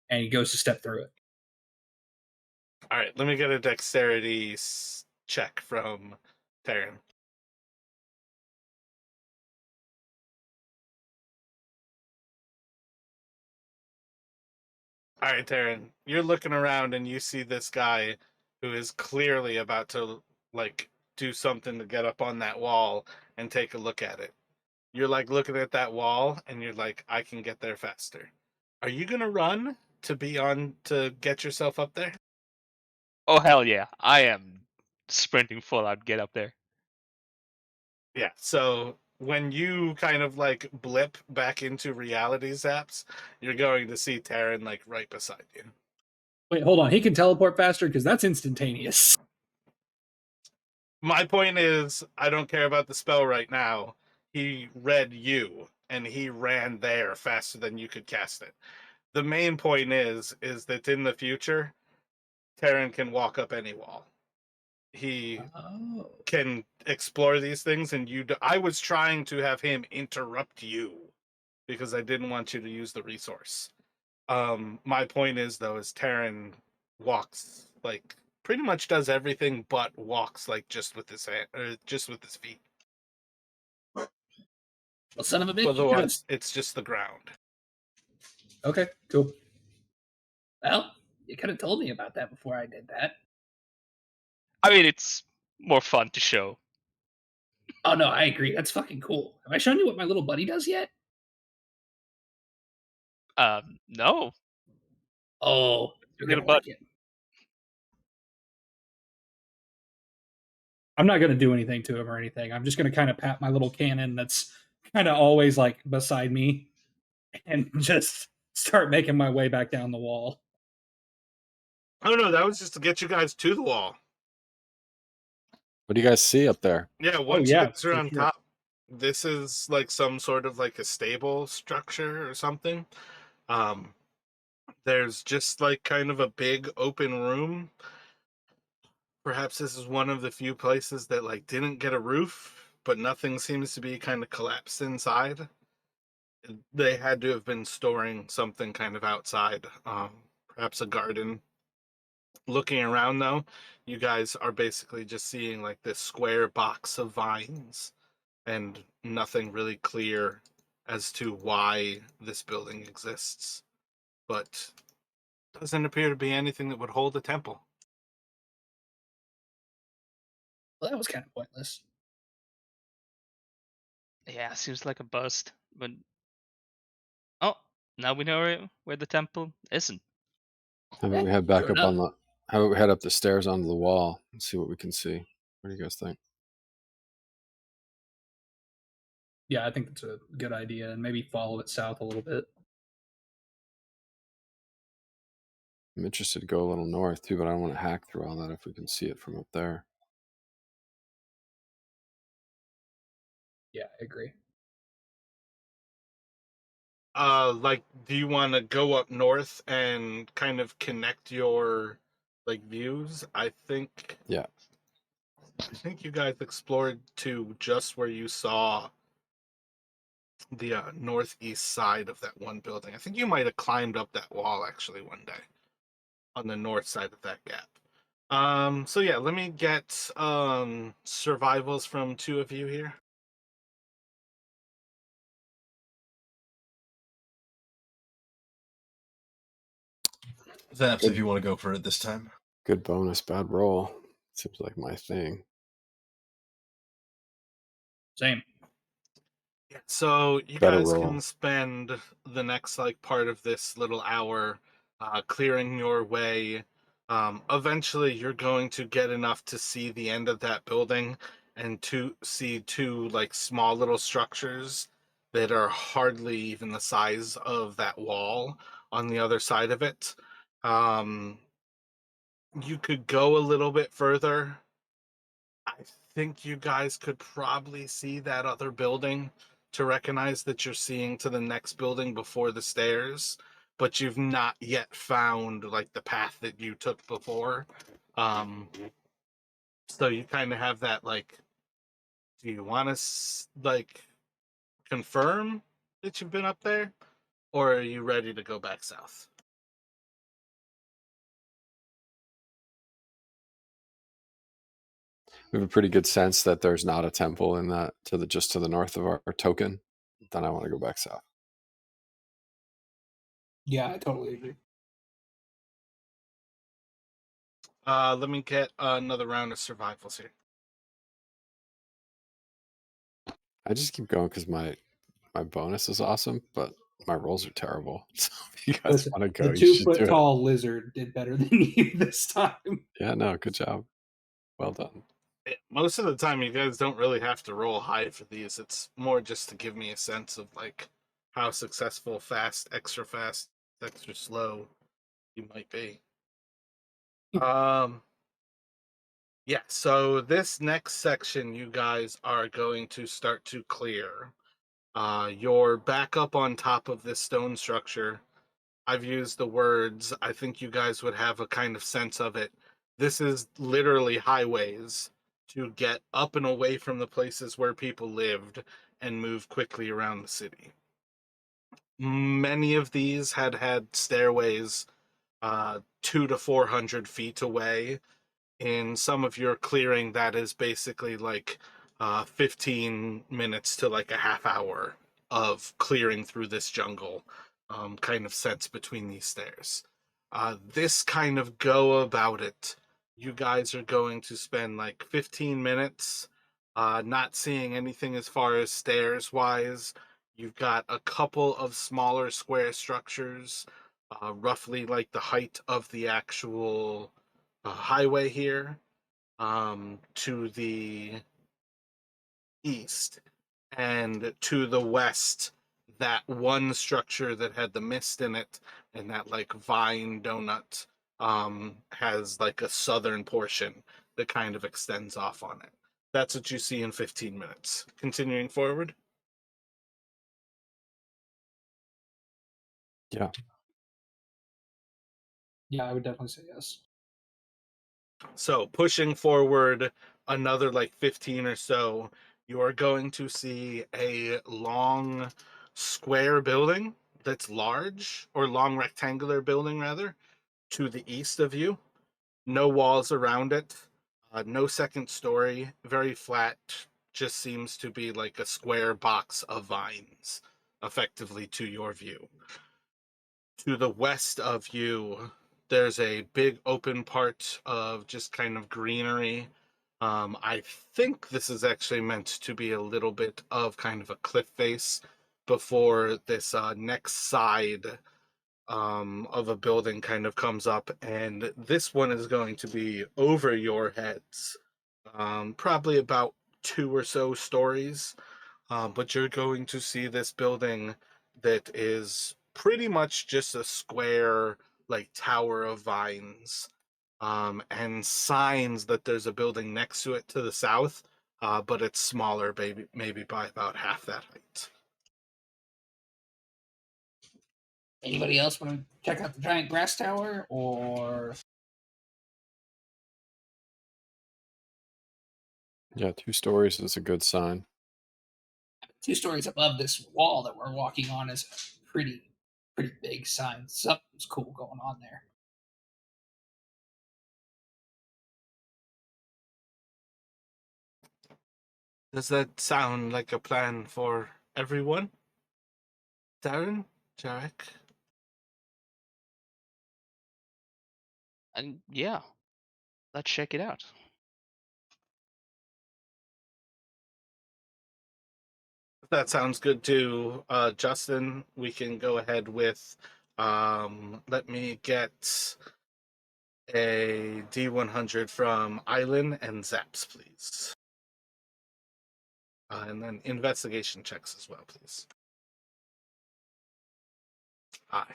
and he goes to step through it. All right, let me get a dexterity check from Taryn. All right, Taryn, you're looking around and you see this guy who is clearly about to like do something to get up on that wall and take a look at it. You're like looking at that wall and you're like, I can get there faster. Are you gonna run to get yourself up there? Oh hell yeah! I am sprinting full out. Get up there. Yeah. So when you kind of like blip back into reality zaps, you're going to see Taryn like right beside you. Wait, hold on. He can teleport faster because that's instantaneous. My point is, I don't care about the spell right now. He read you, and he ran there faster than you could cast it. The main point is that in the future, Taryn can walk up any wall. He can explore these things, and I was trying to have him interrupt you because I didn't want you to use the resource. My point is, though, is Taryn walks like pretty much does everything but walks like just with his hand or just with his feet. Well, son of a bitch. Otherwise, it's just the ground. Okay, cool. Well, you could have told me about that before I did that. I mean, it's more fun to show. Oh no, I agree. That's fucking cool. Have I shown you what my little buddy does yet? No. Oh, you're Get a gonna like it. I'm not gonna do anything to him or anything. I'm just gonna kind of pat my little cannon that's kind of always like beside me, and just start making my way back down the wall. Oh no, that was just to get you guys to the wall. What do you guys see up there? Yeah, once yeah, you guys are for on sure. top, this is like some sort of like a stable structure or something. Um, there's just like kind of a big open room. Perhaps this is one of the few places that like didn't get a roof, but nothing seems to be kind of collapsed inside. They had to have been storing something kind of outside, perhaps a garden. Looking around though, you guys are basically just seeing like this square box of vines and nothing really clear as to why this building exists. But doesn't appear to be anything that would hold a temple. Well, that was kind of pointless. Yeah, seems like a bust. But oh, now we know where the temple isn't. How about we head back True up on enough. the? How about we head up the stairs onto the wall and see what we can see? What do you guys think? Yeah, I think that's a good idea, and maybe follow it south a little bit. I'm interested to go a little north too, but I don't want to hack through all that if we can see it from up there. Yeah, I agree. Like, do you want to go up north and kind of connect your like views? I think you guys explored to just where you saw the northeast side of that one building. I think you might have climbed up that wall actually one day on the north side of that gap. So yeah, let me get survivals from two of you here. Zaps, if you want to go for it this time. Good bonus, bad roll. Seems like my thing. Same. Yeah, so you Better guys roll. can spend the next like part of this little hour clearing your way. Eventually, you're going to get enough to see the end of that building and to see two like small little structures that are hardly even the size of that wall on the other side of it. You could go a little bit further. I think you guys could probably see that other building to recognize that you're seeing to the next building before the stairs, but you've not yet found like the path that you took before. So you kind of have that like, do you want to like confirm that you've been up there, or are you ready to go back south? We have a pretty good sense that there's not a temple in that just to the north of our token. Then I want to go back south. Yeah, I totally agree. Let me get another round of survivals here. I just keep going because my bonus is awesome, but my rolls are terrible. So if you guys Listen, want to go, the you should 2 foot do it. tall lizard did better than you this time. Yeah, no, good job. Well done. Most of the time you guys don't really have to roll high for these. It's more just to give me a sense of like how successful, fast, extra slow you might be. Yeah, so this next section you guys are going to start to clear. You're back up on top of this stone structure. I've used the words, I think you guys would have a kind of sense of it. This is literally highways to get up and away from the places where people lived and move quickly around the city. Many of these had stairways 200 to 400 feet away. In some of your clearing, that is basically like 15 minutes to like a half hour of clearing through this jungle, kind of sets between these stairs. This kind of go about it, you guys are going to spend like 15 minutes not seeing anything as far as stairs wise. You've got a couple of smaller square structures, roughly like the height of the actual highway here, to the east, and to the west, that one structure that had the mist in it and that like vine donut has like a southern portion that kind of extends off on it. That's what you see in 15 minutes. Continuing forward. Yeah. Yeah, I would definitely say yes. So pushing forward another like 15 or so, you are going to see a long square building that's large, or long rectangular building rather, to the east of you. No walls around it, no second story, very flat, just seems to be like a square box of vines, effectively to your view. To the west of you, there's a big open part of just kind of greenery. I think this is actually meant to be a little bit of kind of a cliff face before this next side of a building kind of comes up, and this one is going to be over your heads, probably about 2 or so stories. But you're going to see this building that is pretty much just a square, like tower of vines, and signs that there's a building next to it to the south, but it's smaller, maybe by about half that height. Anybody else want to check out the giant grass tower, or Yeah, 2 stories is a good sign. 2 stories above this wall that we're walking on is a pretty big sign. Something's cool going on there. Does that sound like a plan for everyone? Darren? Jarek? And yeah, let's check it out. If that sounds good to Justin, we can go ahead with, let me get a D100 from Island and Zaps, please. And then investigation checks as well, please.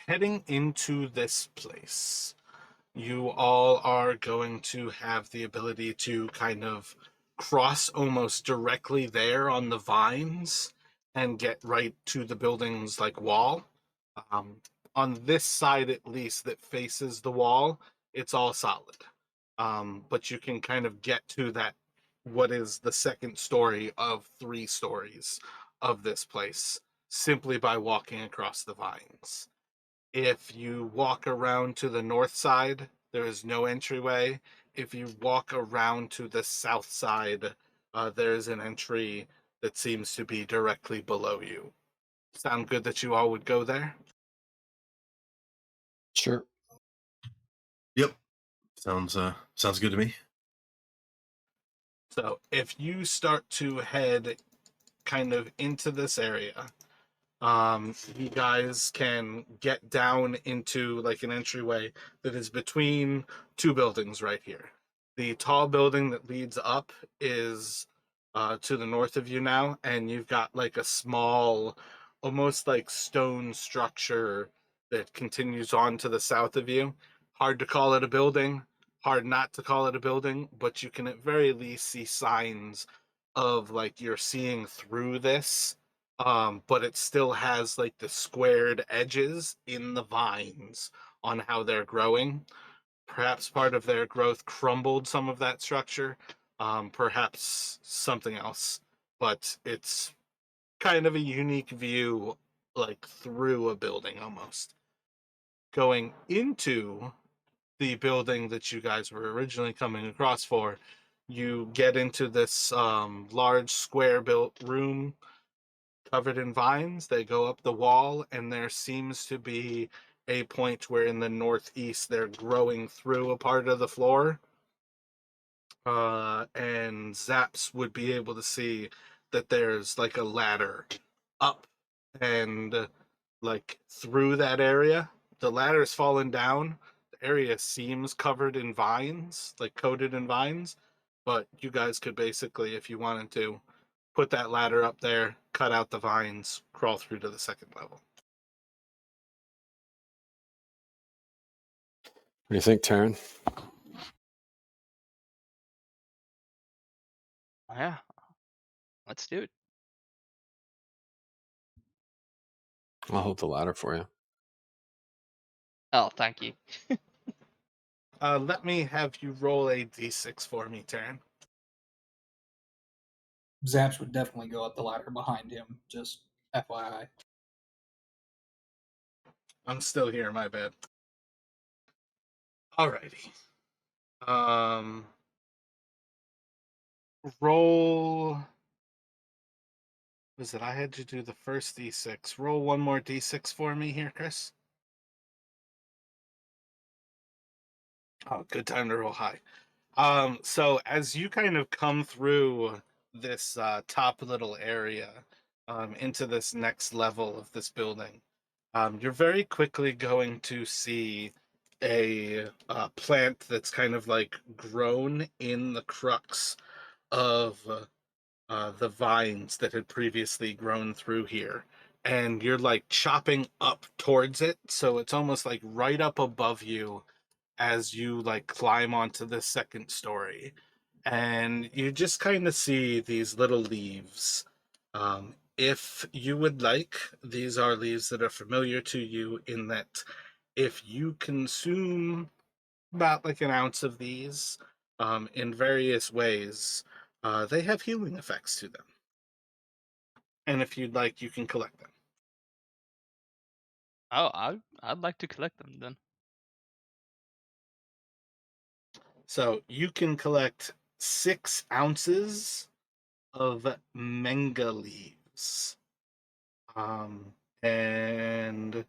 Heading into this place, you all are going to have the ability to kind of cross almost directly there on the vines and get right to the building's like wall. On this side, at least, that faces the wall, it's all solid. But you can kind of get to that, what is the second story of 3 stories of this place, simply by walking across the vines. If you walk around to the north side, there is no entryway. If you walk around to the south side, there is an entry that seems to be directly below you. Sound good that you all would go there? Sure. Yep. Sounds good to me. So if you start to head kind of into this area, you guys can get down into like an entryway that is between 2 buildings right here. The tall building that leads up is to the north of you now, and you've got like a small, almost like stone structure that continues on to the south of you. Hard to call it a building, hard not to call it a building, but you can at very least see signs of like you're seeing through this, but it still has like the squared edges in the vines on how they're growing. Perhaps part of their growth crumbled some of that structure, perhaps something else, but it's kind of a unique view, like through a building almost. Going into the building that you guys were originally coming across for, you get into this large square built room covered in vines. They go up the wall, and there seems to be a point where in the northeast they're growing through a part of the floor. And Zaps would be able to see that there's like a ladder up and like through that area. The ladder's fallen down. The area seems covered in vines, like coated in vines. But you guys could basically, if you wanted to, put that ladder up there, cut out the vines, crawl through to the second level. What do you think, Taryn? Yeah, let's do it. I'll hold the ladder for you. Oh, thank you. Let me have you roll a d6 for me, Taryn. Zaps would definitely go up the ladder behind him, just FYI. I'm still here, my bad. Alrighty. Roll. Was it I had to do the first d6? Roll one more d6 for me here, Chris. Oh, good time to roll high. So as you kind of come through this top little area into this next level of this building, you're very quickly going to see a plant that's kind of like grown in the crux of the vines that had previously grown through here. And you're like chopping up towards it, so it's almost like right up above you as you like climb onto the second story, and you just kind of see these little leaves. If you would like, these are leaves that are familiar to you in that if you consume about like an ounce of these in various ways, they have healing effects to them. And if you'd like, you can collect them. Oh, I'd like to collect them then. So you can collect 6 ounces of manga leaves. And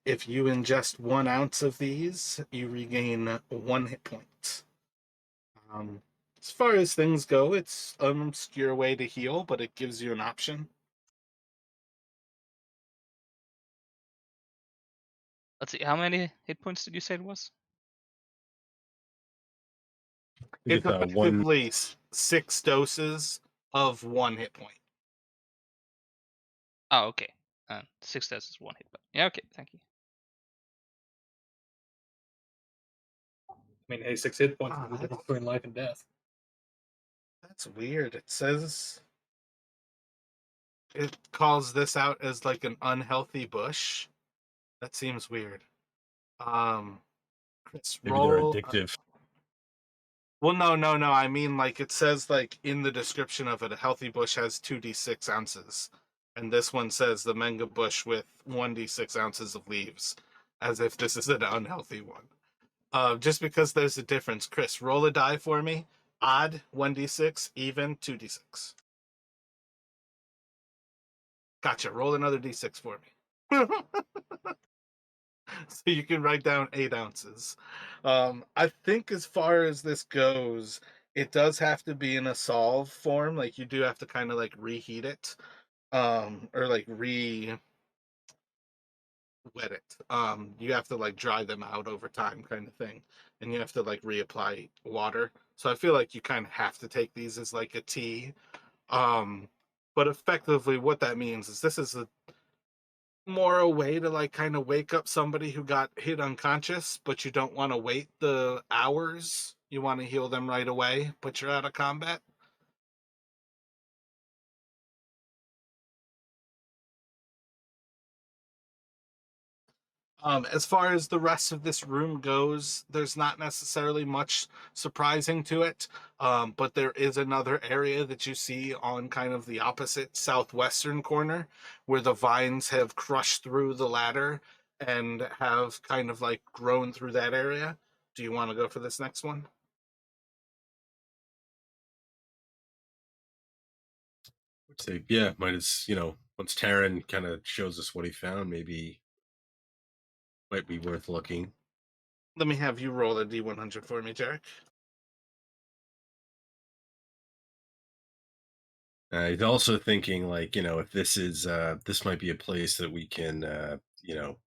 if you ingest 1 ounce of these, you regain 1 hit point. As far as things go, it's an obscure way to heal, but it gives you an option. Let's see, how many hit points did you say it was? I think It's it's one. effectively 6 doses of 1 hit point. Oh, okay. 6 doses, 1 hit point. Yeah, okay, thank you. I mean, hey, 6 hit points Ah, is the difference between life and death. That's weird. It says it calls this out as like an unhealthy bush. That seems weird. Chris, Maybe they're roll. addictive. Well, no. I mean, like it says, like in the description of it, a healthy bush has 2d6 ounces, and this one says the manga bush with 1d6 ounces of leaves, as if this is an unhealthy one. Just because there's a difference. Chris, roll a die for me. Odd 1d6, even 2d6. Gotcha. Roll another d6 for me. So you can write down 8 ounces. I think as far as this goes, it does have to be in a solve form. Like you do have to kind of like reheat it, or like re wet it. You have to like dry them out over time, kind of thing, and you have to like reapply water. So I feel like you kind of have to take these as like a tea. Um, but effectively, what that means is this is a more a way to like kind of wake up somebody who got hit unconscious, but you don't want to wait the hours. You want to heal them right away, but you're out of combat. As far as the rest of this room goes, there's not necessarily much surprising to it, but there is another area that you see on kind of the opposite southwestern corner where the vines have crushed through the ladder and have kind of like grown through that area. Do you want to go for this next one? So yeah, might as once Taryn kind of shows us what he found, maybe might be worth looking. Let me have you roll a d100 for me, Jarek. He's also thinking like, if this is this might be a place that we can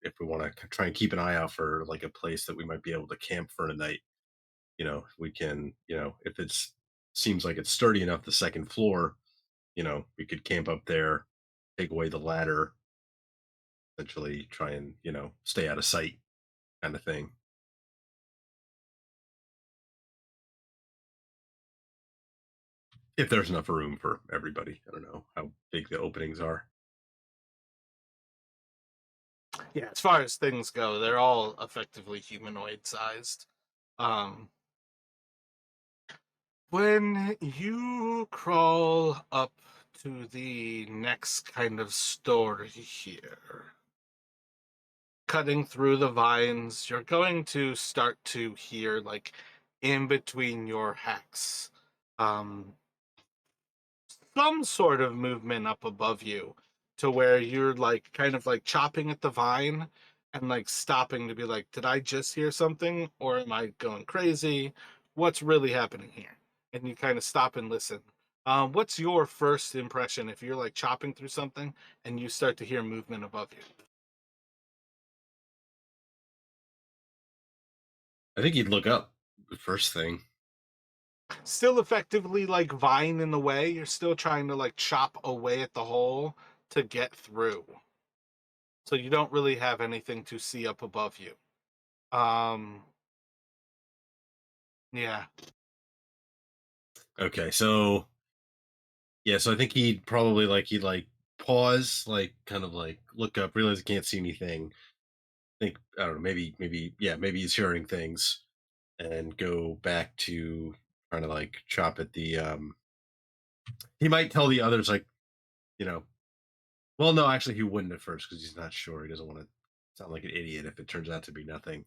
if we want to try and keep an eye out for like a place that we might be able to camp for a night, we can, if it's seems like it's sturdy enough, the second floor, we could camp up there, take away the ladder, essentially try and, stay out of sight kind of thing. If there's enough room for everybody. I don't know how big the openings are. Yeah, as far as things go, they're all effectively humanoid sized. Um, when you crawl up to the next kind of story here, cutting through the vines, you're going to start to hear, like, in between your hacks, um, some sort of movement up above you to where you're like kind of like chopping at the vine and like stopping to be like, did I just hear something or am I going crazy? What's really happening here? And you kind of stop and listen. What's your first impression if you're like chopping through something and you start to hear movement above you? I think you'd look up the first thing. Still effectively like vine in the way. You're still trying to like chop away at the hole to get through. So you don't really have anything to see up above you. Yeah. Okay, so yeah, so I think he'd pause, like kind of like look up, realize he can't see anything. Think I don't know, maybe he's hearing things and go back to trying to like chop at the he might tell the others like, you know, well no, actually he wouldn't at first because he's not sure. He doesn't want to sound like an idiot if it turns out to be nothing.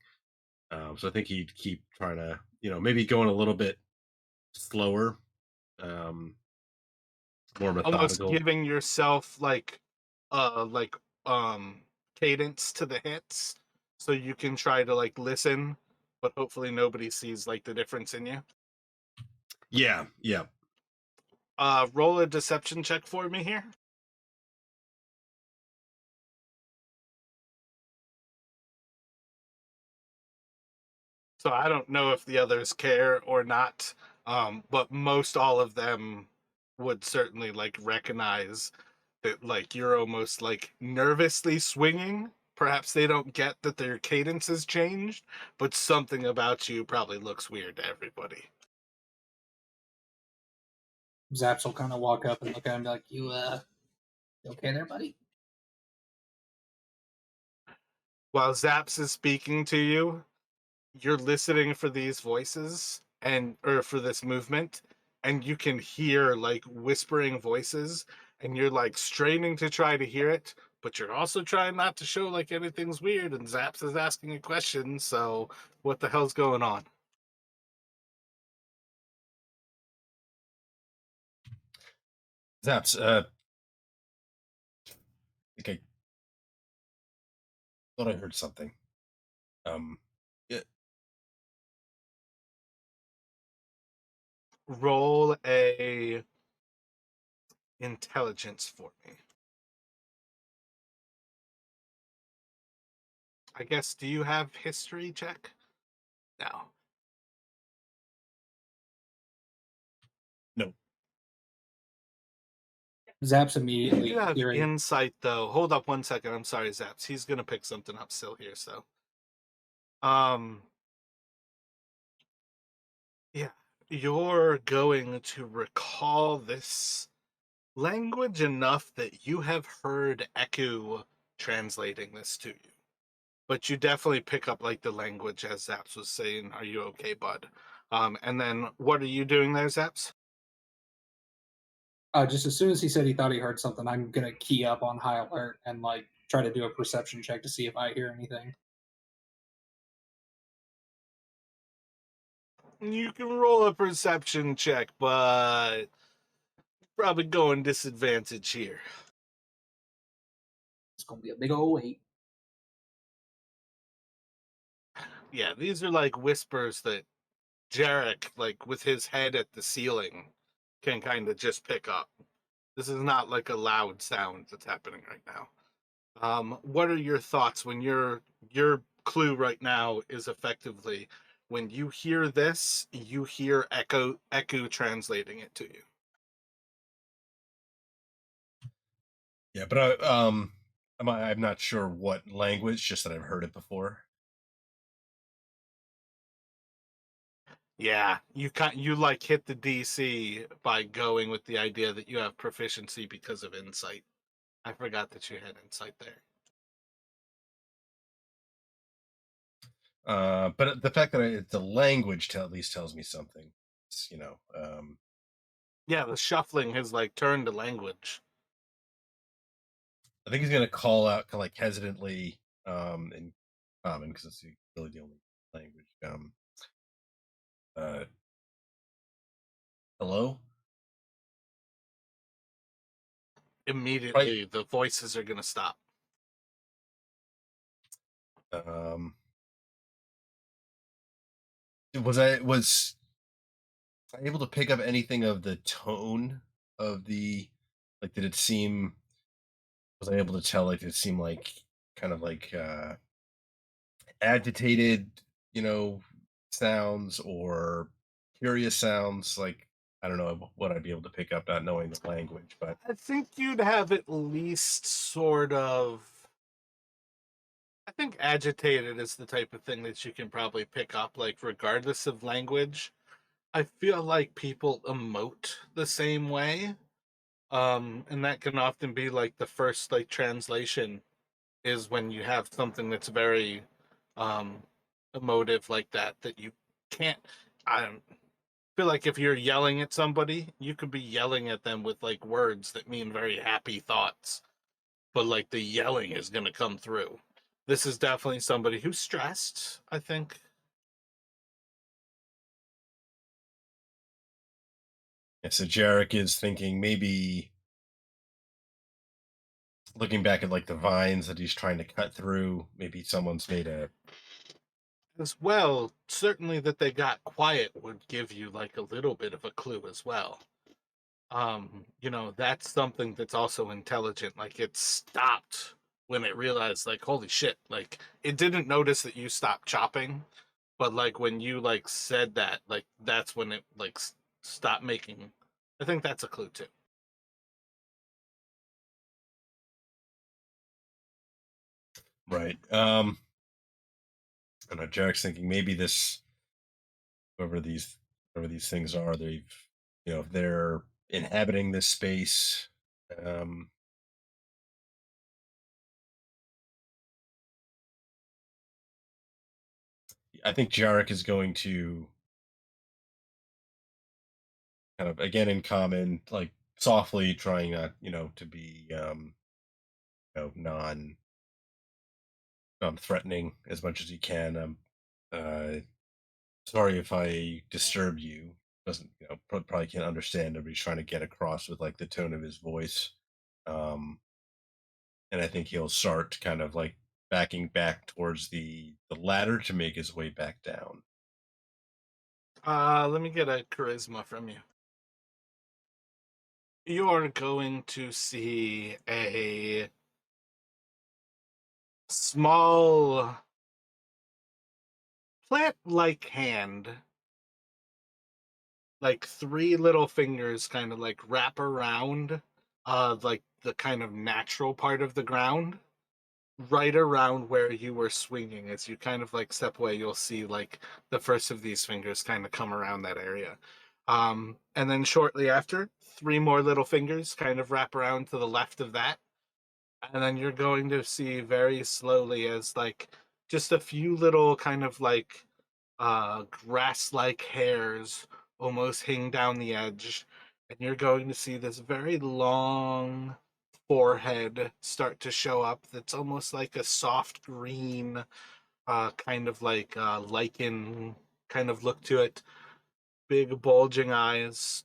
So I think he'd keep trying to, maybe going a little bit slower, um, more Almost methodical. giving yourself like um cadence to the hits so you can try to like listen, but hopefully nobody sees like the difference in you. Yeah, yeah. Roll a deception check for me here. So I don't know if the others care or not, but most all of them would certainly like recognize that like you're almost like nervously swinging. Perhaps they don't get that their cadence has changed, but something about you probably looks weird to everybody. Zaps will kind of walk up and look at him and be like, you okay there, buddy? While Zaps is speaking to you, you're listening for these voices and or for this movement, and you can hear like whispering voices, and you're like straining to try to hear it, but you're also trying not to show like anything's weird, and Zaps is asking a question, so what the hell's going on? Zaps, think I thought I heard something. Yeah, Roll a intelligence for me. I guess, do you have history check? No. no. Zaps You immediately do have hearing. insight though. Hold up one second. I'm sorry, Zaps. He's gonna pick something up still here, so. Um yeah. You're going to recall this language enough that you have heard Eku translating this to you. But you definitely pick up like the language as Zaps was saying, "Are you okay, bud?" And then what are you doing there, Zaps? Just as soon as he said he thought he heard something, I'm gonna key up on high alert and like try to do a perception check to see if I hear anything. You can roll a perception check, but probably going disadvantage here. It's gonna be a big old 8. Yeah, these are like whispers that Jarek, like with his head at the ceiling, can kind of just pick up. This is not like a loud sound that's happening right now. What are your thoughts when your clue right now is effectively when you hear this, you hear Echo translating it to you. Yeah, but I'm not sure what language, just that I've heard it before. Yeah, you like hit the DC by going with the idea that you have proficiency because of insight. I forgot that you had insight there. But the fact that the language at least tells me something. It's, Yeah, the shuffling has like turned to language. I think he's gonna call out like hesitantly, in common because it's really the only language. Uh, hello. Immediately, the voices are gonna stop. Um, was I able to pick up anything of the tone of the, like, did it seem, was I able to tell, like, did it seem like kind of like agitated, you know, sounds or curious sounds? Like, I don't know what I'd be able to pick up not knowing the language, but I think you'd have at least sort of. I think agitated is the type of thing that you can probably pick up, like, regardless of language. I feel like people emote the same way. And that can often be like the first like translation is when you have something that's very um emotive like that you can't. I don't feel like if you're yelling at somebody, you could be yelling at them with like words that mean very happy thoughts, but like the yelling is going to come through. This is definitely somebody who's stressed, I think. yeah, so Jarek is thinking maybe looking back at like the vines that he's trying to cut through, maybe someone's made a, As well, certainly that they got quiet would give you like a little bit of a clue as well. That's something that's also intelligent. Like it stopped when it realized, like, holy shit, like it didn't notice that you stopped chopping, but like when you like said that, like that's when it like stopped making. I think that's a clue too. right. I know Jarek's thinking maybe this, whoever these things are, they've, if they're inhabiting this space, um I think Jarek is going to kind of again in common, like softly trying not, to be non threatening as much as he can. Uh sorry if I disturb you. Doesn't, probably can't understand what he's trying to get across with like the tone of his voice. Um and I think he'll start kind of like backing back towards the ladder to make his way back down. Let me get a charisma from you. You are going to see a small plant-like hand, like three little fingers kind of like wrap around like the kind of natural part of the ground right around where you were swinging. As you kind of like step away, you'll see like the first of these fingers kind of come around that area. And then shortly after, three more little fingers kind of wrap around to the left of that. And then you're going to see very slowly as like just a few little kind of like grass-like hairs almost hang down the edge, and you're going to see this very long forehead start to show up that's almost like a soft green, kind of like lichen kind of look to it. Big bulging eyes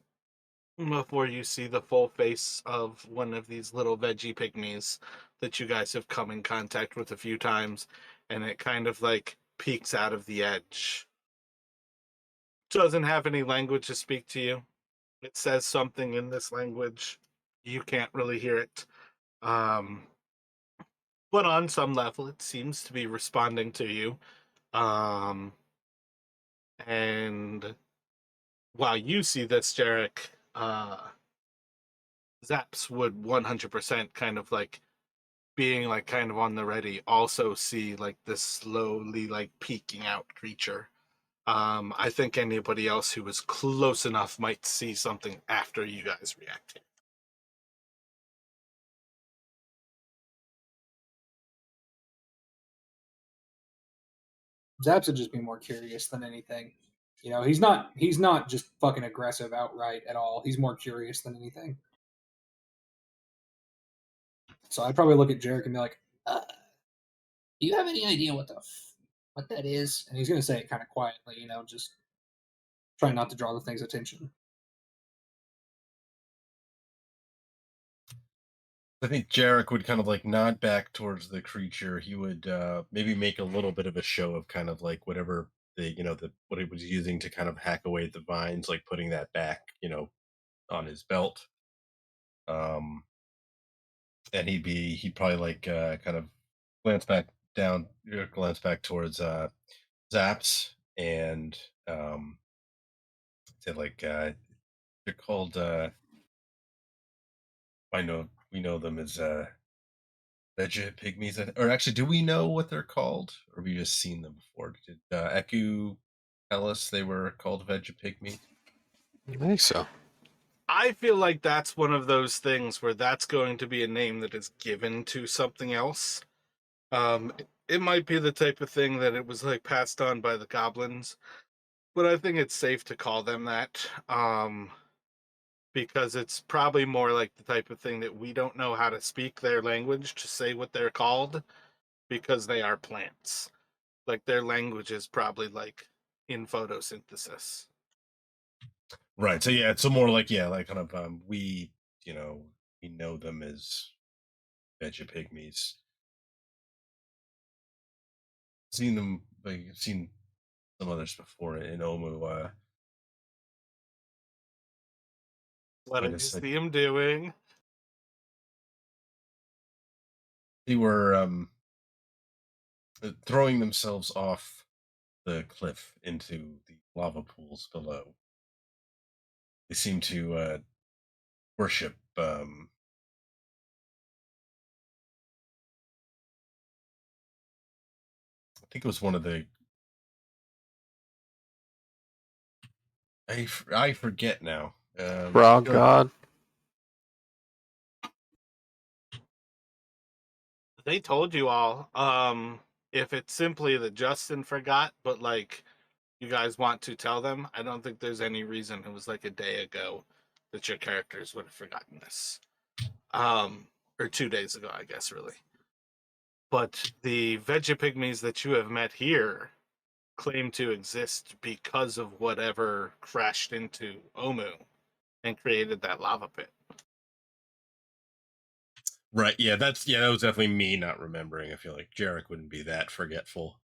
before you see the full face of one of these little veggie pygmies that you guys have come in contact with a few times, and it kind of like peeks out of the edge. Doesn't have any language to speak to you. It says something in this language. You can't really hear it. Um, but on some level, it seems to be responding to you. Um, and while you see this, Jarek, Zaps would 100% kind of like being like kind of on the ready, also see like this slowly like peeking out creature. I think anybody else who was close enough might see something after you guys react. Zaps would just be more curious than anything. You know, he's not just fucking aggressive outright at all. He's more curious than anything. So I'd probably look at Jarek and be like, "Do you have any idea what what that is?" And he's gonna say it kind of quietly, you know, just trying not to draw the thing's attention. I think Jarek would kind of like nod back towards the creature. He would maybe make a little bit of a show of kind of like whatever what he was using to kind of hack away at the vines, like putting that back, on his belt. Um, and he'd probably like kind of glance back towards Zaps and say like they're called we know them as Veggie pygmies, or actually, do we know what they're called, or have we just seen them before? Did Eku tell us they were called Veggie pygmies? I think so. I feel like that's one of those things where that's going to be a name that is given to something else. It might be the type of thing that it was like passed on by the goblins, but I think it's safe to call them that. Because it's probably more like the type of thing that we don't know how to speak their language to say what they're called because they are plants. Like their language is probably like in photosynthesis. Right. So yeah, it's more like like kind of we know them as Veggie pygmies. Seen them, like seen some others before in Omu. What Like I did you said, see him doing? they were throwing themselves off the cliff into the lava pools below. They seem to worship I think it was one of the I forget now. Frog God. They told you all. If it's simply that Justin forgot, but like you guys want to tell them, I don't think there's any reason it was like a day ago that your characters would have forgotten this. Or 2 days ago, I guess, really. But the Veggie pygmies that you have met here claim to exist because of whatever crashed into Omu and created that lava pit. Right. Yeah, that was definitely me not remembering. I feel like Jarek wouldn't be that forgetful.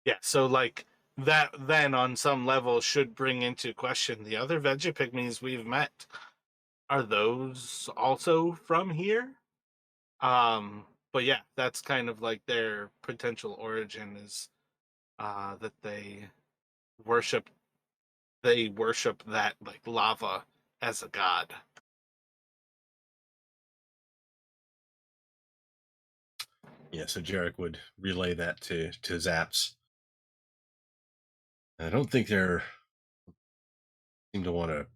Yeah, so like that then on some level should bring into question the other Veggie pygmies we've met. Are those also from here? But yeah, that's kind of like their potential origin is that worship they worship that like lava as a god. Yeah, so Jarek would relay that to Zaps. I don't think they're seem to want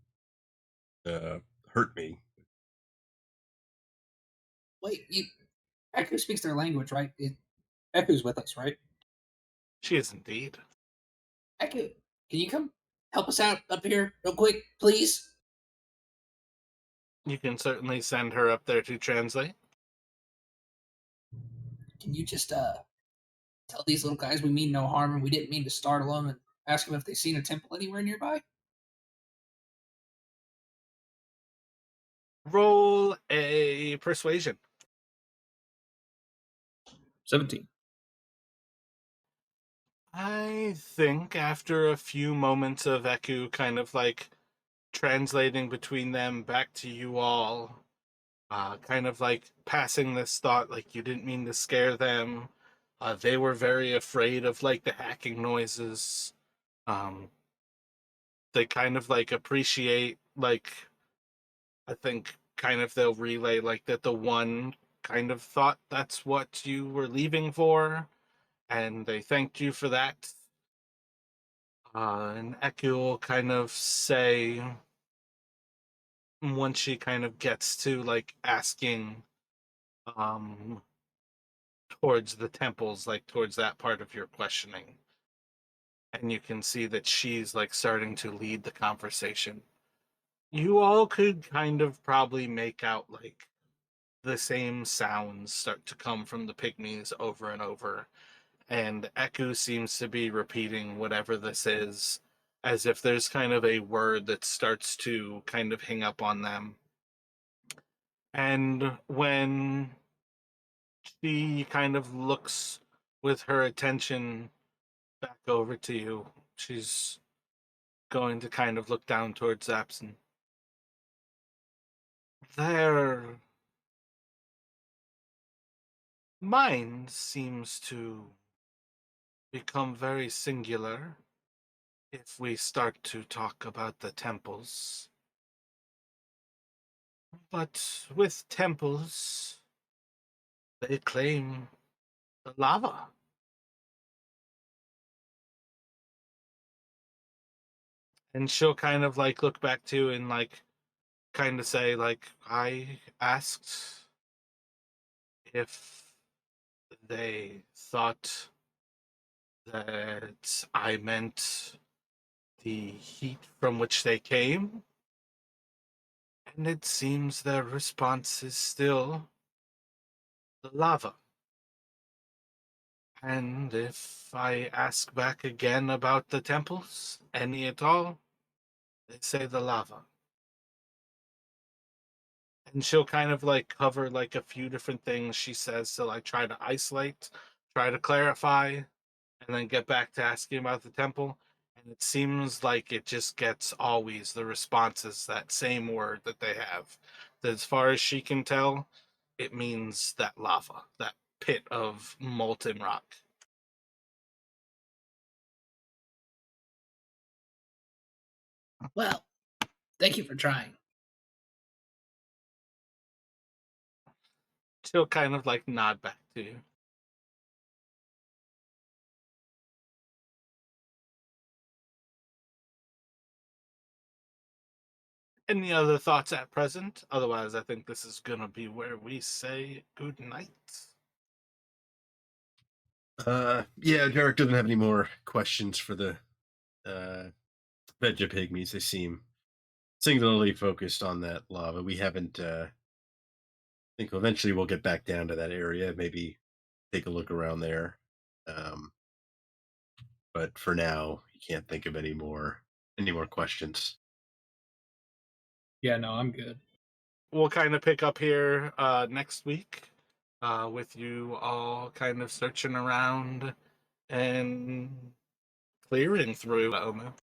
to hurt me. Wait, Echo speaks their language, right? Echo's with us, right? She is indeed. Echo, can you come help us out up here real quick, please? You can certainly send her up there to translate. Can you just tell these little guys we mean no harm and we didn't mean to startle them, and ask them if they've seen a temple anywhere nearby? Roll a persuasion. 17. I think after a few moments of Eku kind of like translating between them back to you all, kind of like passing this thought like you didn't mean to scare them. They were very afraid of like the hacking noises. They kind of like appreciate like I think kind of they'll relay like that the one kind of thought that's what you were leaving for. and they thanked you for that. And Eku will kind of say, once she kind of gets to like asking towards the temples, like towards that part of your questioning, and you can see that she's like starting to lead the conversation. You all could kind of probably make out like the same sounds start to come from the pygmies over and over, and Eku seems to be repeating whatever this is, as if there's kind of a word that starts to kind of hang up on them. And when she kind of looks with her attention back over to you, she's going to kind of look down towards Zapson. Their mind seems to become very singular if we start to talk about the temples. But with temples, they claim the lava. And she'll kind of like look back to you and like kind of say, like, I asked if they thought that I meant the heat from which they came, and it seems their response is still the lava. And if I ask back again about the temples, any at all, they say the lava. And she'll kind of like cover like a few different things she says to like try to isolate, try to clarify, and then get back to asking about the temple. And it seems like it just gets always the responses that same word that they have. That as far as she can tell, it means that lava, that pit of molten rock. Well, thank you for trying. She'll kind of like nod back to you. Any other thoughts at present? Otherwise, I think this is gonna be where we say good night. Yeah, Jarek doesn't have any more questions for the Veggie Pygmies. They seem singularly focused on that lava. We haven't I think eventually we'll get back down to that area, maybe take a look around there. Um, but for now, you can't think of any more questions. Yeah, no, I'm good. We'll kind of pick up here next week with you all kind of searching around and clearing through Omu.